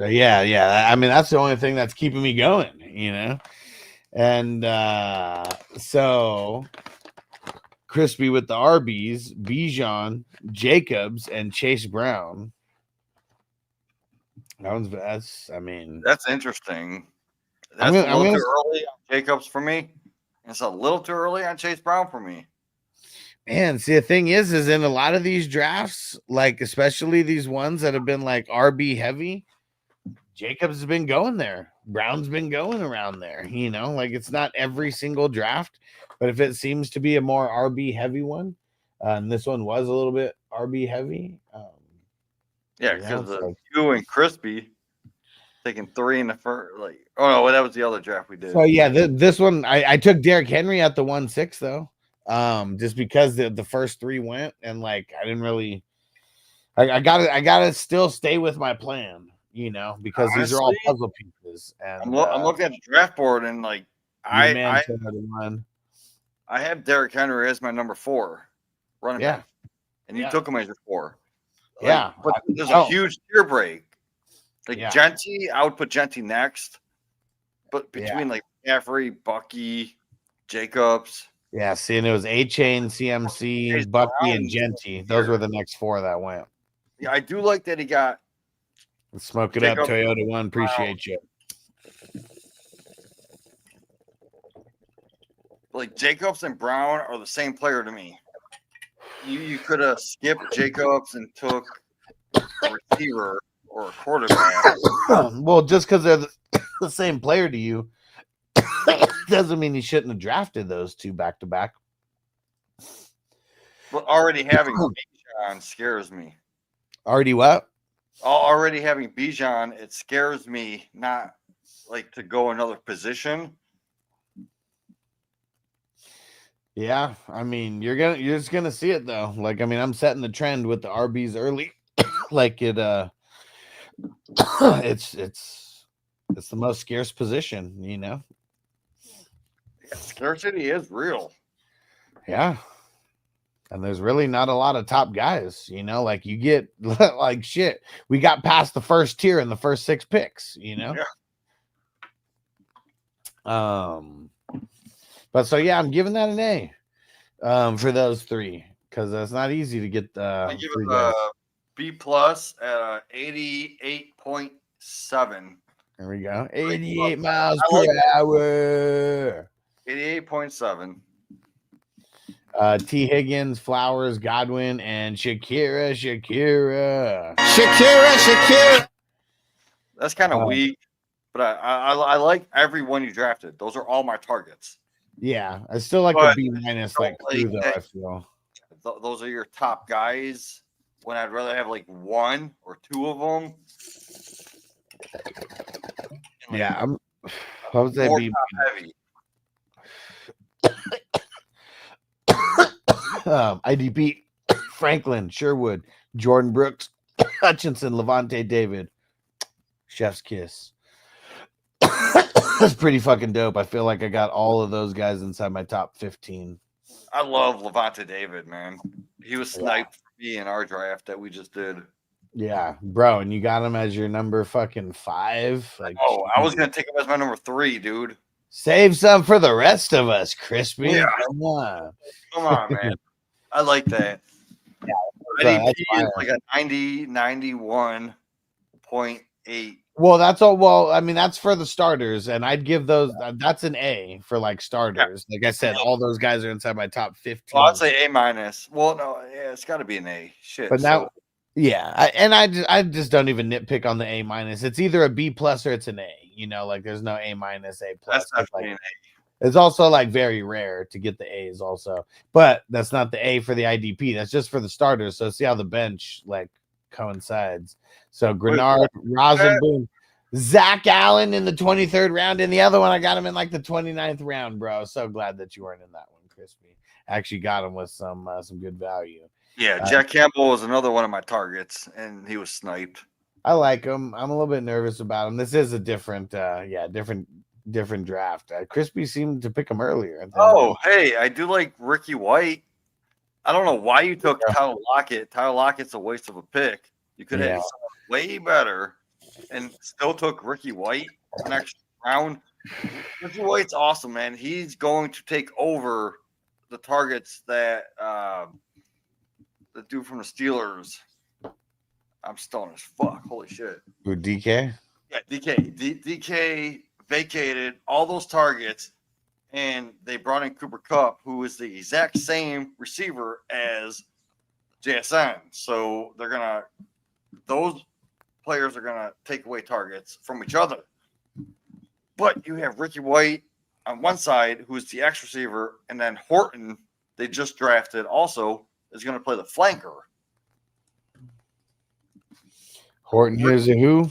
Yeah. I mean, that's the only thing that's keeping me going, And so Crispy with the RBs, Bijan, Jacobs, and Chase Brown. That's
interesting. That's a little too early on Jacobs for me. It's a little too early on Chase Brown for me.
Man, see, the thing is in a lot of these drafts, like especially these ones that have been like RB heavy, Jacobs has been going there. Brown's been going around there, like it's not every single draft, but if it seems to be a more RB heavy one, and this one was a little bit RB heavy.
Because you and Crispy taking 3 in the first, that was the other draft we did.
So yeah, this one I took Derrick Henry at the 1-6 though, just because the first 3 went, and like I didn't really, I gotta still stay with my plan. Because honestly, these are all puzzle pieces. And
I'm looking at the draft board, and like I have Derrick Henry as my number 4 running back, and you took him as your 4. But there's a huge tier break. Like Genty, I would put Genty next, but between like McCaffrey, Bucky, Jacobs,
Yeah, see, and it was A-Chain, CMC,
Chase
Bucky, and
Brown's
Genty. Those
here.
were the next four that went.
Yeah, I do like that he got
Smoke it
Jacob
up, Toyota One. Appreciate you.
like Jacobs and Brown are the same player to me. You could have skipped Jacobs and took a receiver or a quarterback.
Well, just because they're the same player to you doesn't mean he shouldn't have drafted those two back to back.
But already having Bijan scares me.
Already what?
Already having Bijan, it scares me not like to go another position.
Yeah, I mean, you're just gonna see it though. Like, I mean, I'm setting the trend with the RBs early. Like it it's the most scarce position, you know.
Yeah, scarcity is real.
Yeah. And there's really not a lot of top guys, you know, like you get like shit. We got past the first tier in the first 6 picks, you know.
Yeah.
But so yeah, I'm giving that an A for those 3 because it's not easy to get
I give
3
it
guys.
a B plus at 88.7.
There we go. 88 miles per hour.
88.7.
T. Higgins, Flowers, Godwin, and Shakira.
That's kind of weak, but I like every one you drafted. Those are all my targets.
Yeah, I still like
But
the B minus like crew though. I feel
those are your top guys. When I'd rather have like 1 or 2 of them.
Yeah, I would say
more
B
top heavy.
IDP, Franklin, Sherwood, Jordan Brooks, Hutchinson, Levante David, Chef's kiss. That's pretty fucking dope. I feel like I got all of those guys inside my top 15.
I love Levante David, man. He was sniped for me in our draft that we just did.
Yeah, bro, and you got him as your number fucking 5. Like,
I was gonna take him as my number 3, dude.
Save some for the rest of us, Crispy.
Yeah.
Come on,
man. I like that.
Yeah,
IDP is like a 91.8.
Well, that's all. Well, I mean, that's for the starters, and I'd give those. That's an A for like starters. Like I said, all those guys are inside my top 15.
Well, I'd say A minus. Well, no, yeah, it's got to be an A. Shit.
But now, yeah, I just don't even nitpick on the A minus. It's either a B plus or it's an A. You know, like there's no A minus, A plus.
That's definitely an A.
It's also like very rare to get the A's also, but that's not the A for the IDP. That's just for the starters. So see how the bench like coincides. So Grenard, Rosenboom, Zach Allen in the 23rd round. And the other one, I got him in like the 29th round, bro. So glad that you weren't in that one, Crispy. Actually got him with some good value.
Yeah, Jack Campbell was another one of my targets, and he was sniped.
I like him. I'm a little bit nervous about him. This is a different draft. Crispy seemed to pick him earlier.
Oh, hey, I do like Ricky White. I don't know why you took Tyler Lockett. Tyler Lockett's a waste of a pick. You could have someone way better and still took Ricky White next round. Ricky White's awesome, man. He's going to take over the targets that the dude from the Steelers. I'm stoned as fuck. Holy shit.
Who, DK?
Yeah, DK vacated all those targets, and they brought in Cooper Kupp, who is the exact same receiver as JSN. So those players are gonna take away targets from each other. But you have Ricky White on one side, who is the X receiver, and then Horton, they just drafted, also is going to play the flanker.
Horton, here's a who?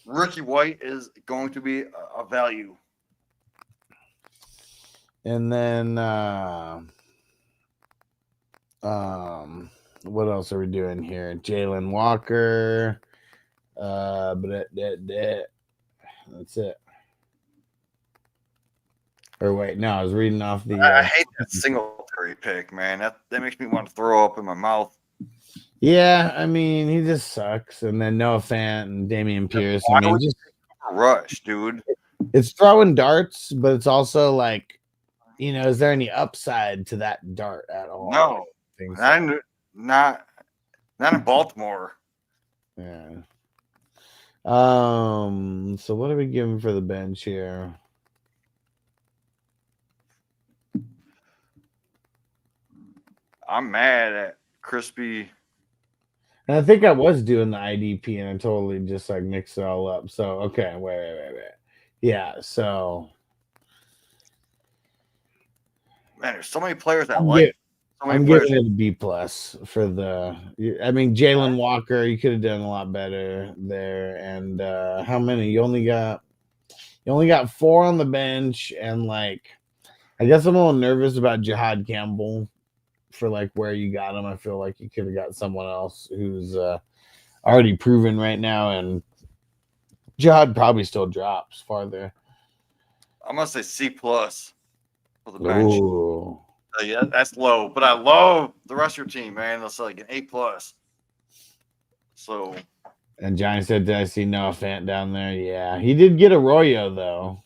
Ricky White is going to be a value.
And then what else are we doing here? Jalen Walker. But that's it. Or wait, no, I was reading off the.
I hate that Singletary pick, man. That makes me want to throw up in my mouth.
Yeah, I mean, he just sucks. And then Noah Fant and Damian Pierce. I mean, just
rush, dude.
It's throwing darts, but it's also like you know, is there any upside to that dart at all?
No,
Things
not in Baltimore.
yeah. So what are we giving for the bench here?
I'm mad at Crispy.
And I think I was doing the IDP and I totally just like mixed it all up. So okay, wait. Yeah, so
Man, there's so many players that
I'm,
like. So many
I'm
players.
giving it a B plus for the. I mean, Jalen Walker, you could have done a lot better there. And how many? You only got 4 on the bench, and like, I guess I'm a little nervous about Jihad Campbell for like where you got him. I feel like you could have got someone else who's already proven right now, and Jihad probably still drops farther.
I'm gonna say C plus for the bench.
Ooh.
Yeah, that's low, but I love the rest of your team, man. That's like an A plus. So.
And Johnny said, "Did I see Noah Fant down there?" Yeah, he did get Arroyo though.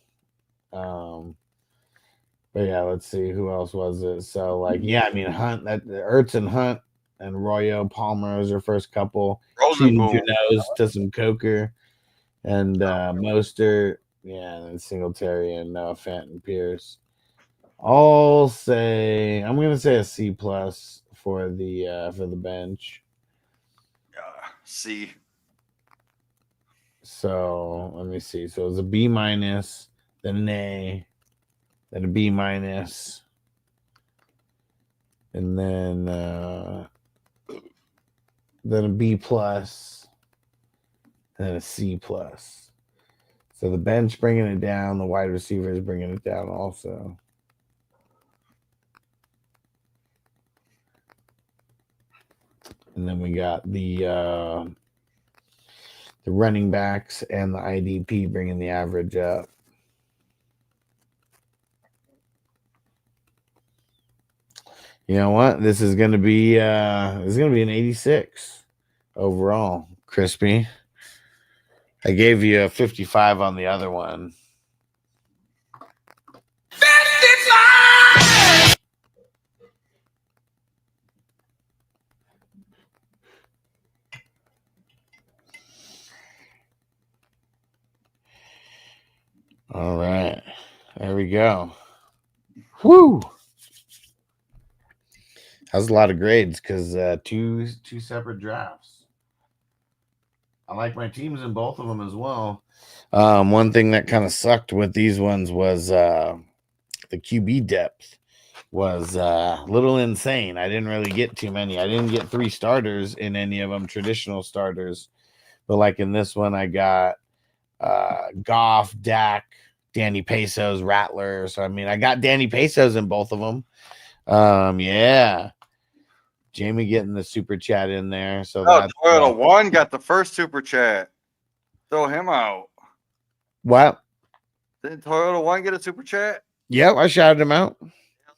But yeah, let's see who else was it. So like, yeah, I mean Hunt, that Ertz and Hunt and Arroyo, Palmer was their first couple. Cheated your nose to some Coker and Mostert, yeah, and then Singletary and Noah Fant and Pierce. I'm gonna say a C plus for the bench.
C.
So let me see. So it was a B minus, then an A, then a B minus, and then a B plus, and then a C plus. So the bench bringing it down, the wide receivers bringing it down also. And then we got the running backs and the IDP bringing the average up. You know what? This is going to be an 86 overall, Crispy. I gave you a 55 on the other one. 55! All right. There we go. Woo! That was a lot of grades because two separate drafts. I like my teams in both of them as well. One thing that kind of sucked with these ones was the QB depth was a little insane. I didn't really get too many. I didn't get 3 starters in any of them, traditional starters. But like in this one, I got Goff, Dak, Danny Pesos, Rattler. So, I mean, I got Danny Pesos in both of them. Yeah. Jamie getting the super chat in there. So
Toyota 1 got the first super chat. Throw him out.
What?
Didn't Toyota 1 get a super chat?
Yep, I shouted him out.
Hell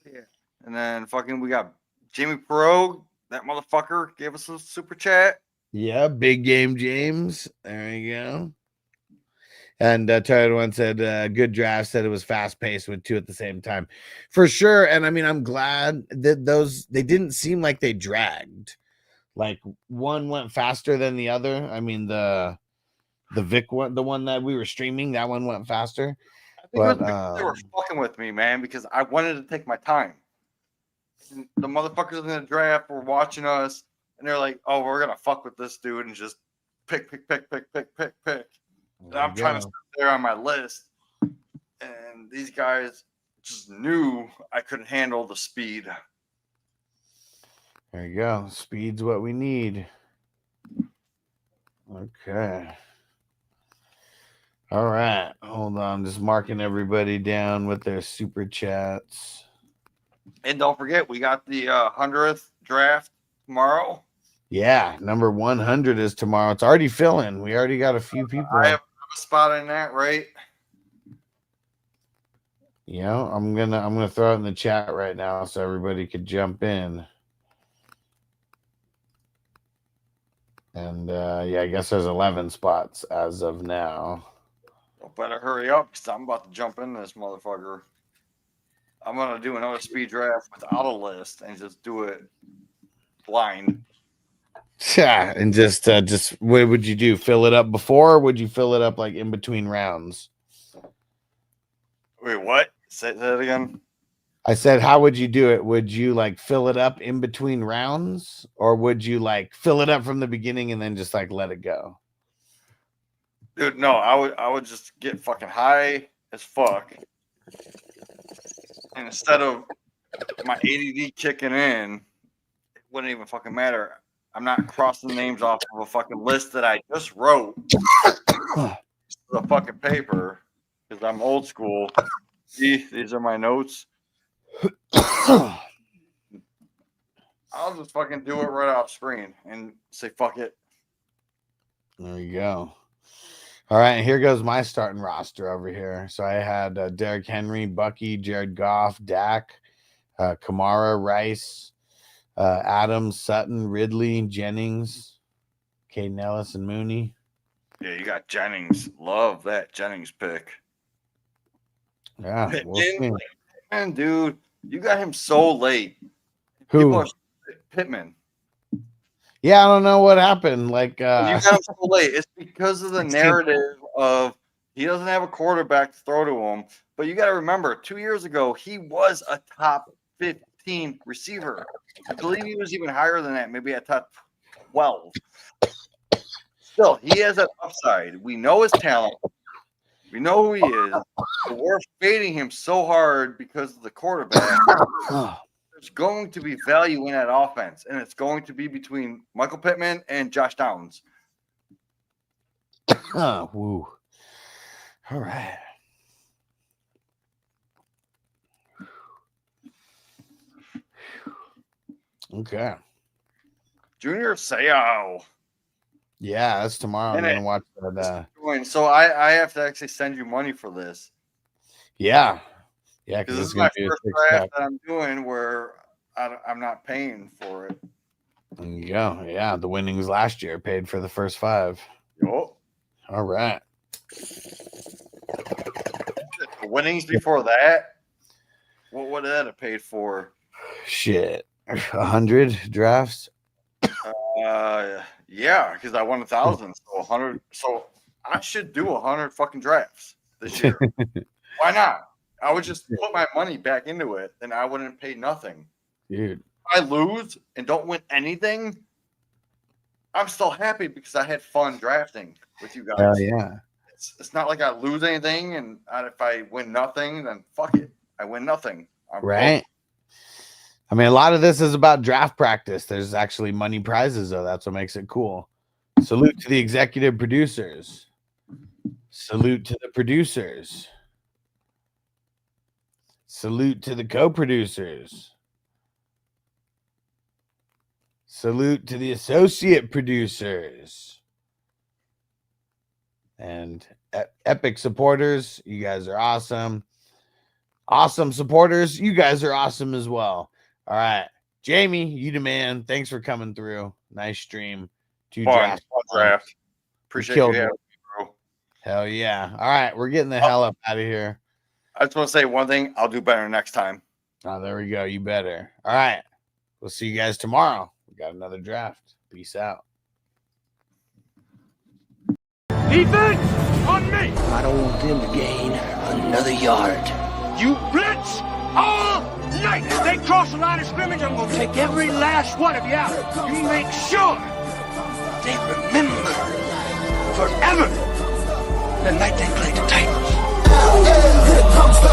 yeah. And then we got Jamie Pro. That motherfucker gave us a super chat.
Yeah, big game James. There you go. And Toyota 1 said, good draft, said it was fast paced with 2 at the same time. For sure. And I mean, I'm glad that they didn't seem like they dragged. Like one went faster than the other. I mean, the Vick one, the one that we were streaming, that one went faster.
I think they were fucking with me, man, because I wanted to take my time. And the motherfuckers in the draft were watching us, and they're like, oh, we're going to fuck with this dude and just pick. And I'm trying to sit there on my list, and these guys just knew I couldn't handle the speed.
There you go. Speed's what we need. Okay. All right. Hold on. I'm just marking everybody down with their super chats.
And don't forget, we got the 100th draft tomorrow.
Yeah, number 100 is tomorrow. It's already filling. We already got a few people.
I have a spot in that, right?
Yeah, I'm gonna throw it in the chat right now so everybody could jump in. And yeah, I guess there's 11 spots as of now.
Well, better hurry up because I'm about to jump in this motherfucker. I'm gonna do another speed draft without a list and just do it blind.
Yeah, and just what would you do? Fill it up before, or would you fill it up like in between rounds?
Wait, what? Say that again.
I said, how would you do it? Would you like fill it up in between rounds, or would you like fill it up from the beginning and then just like let it go?
Dude, no, I would just get fucking high as fuck. And instead of my ADD kicking in, it wouldn't even fucking matter. I'm not crossing names off of a fucking list that I just wrote the fucking paper because I'm old school. See, these are my notes. I'll just fucking do it right off screen and say fuck it.
There you go. All right, here goes my starting roster over here. So I had Derrick Henry, Bucky, Jared Goff, Dak, Kamara, Rice, Adams, Sutton, Ridley, Jennings, Caden Ellis, and Mooney.
Yeah, you got Jennings. Love that Jennings pick.
Yeah,
Pittman, man, dude, you got him so late.
Who?
Pittman.
Yeah, I don't know what happened. Like,
you got him so late. It's because of the narrative of he doesn't have a quarterback to throw to him. But you got to remember, 2 years ago, he was a top 15 receiver. I believe he was even higher than that, maybe a top 12. Still, he has an upside. We know his talent. We know who he is. But we're fading him so hard because of the quarterback. There's going to be value in that offense, and it's going to be between Michael Pittman and Josh Downs.
Woo. All right. Okay.
Junior Seau.
Yeah, that's tomorrow. I'm gonna watch that.
So I have to actually send you money for this.
Yeah. Yeah,
because this is my first draft that I'm doing where I'm not paying for it.
There you go. Yeah, the winnings last year paid for the first 5.
Yup.
All right.
The winnings before that, what would that have paid for?
Shit, 100 drafts.
Yeah, because I won 1,000, so 100. So I should do 100 fucking drafts this year. Why not? I would just put my money back into it, and I wouldn't pay nothing.
Dude,
if I lose and don't win anything, I'm still happy because I had fun drafting with you guys.
Yeah.
It's not like I lose anything, and if I win nothing, then fuck it. I win nothing.
Right. I mean, a lot of this is about draft practice. There's actually money prizes, though. That's what makes it cool. Salute to the executive producers. Salute to the producers. Salute to the co-producers. Salute to the associate producers. And epic supporters, you guys are awesome. Awesome supporters, you guys are awesome as well. All right, Jamie, you the man. Thanks for coming through. Nice stream.
Fun draft. Appreciate you having me, bro.
Hell yeah. All right, we're getting the hell up out of here.
I just want to say one thing. I'll do better next time.
Oh, there we go. You better. All right. We'll see you guys tomorrow. We got another draft. Peace out.
Defense on me.
I don't want them to gain another yard.
You blitz all night. If they cross the line of scrimmage, I'm going to take every last one of you out. You make sure they remember forever the night they played the Titans.
Here comes the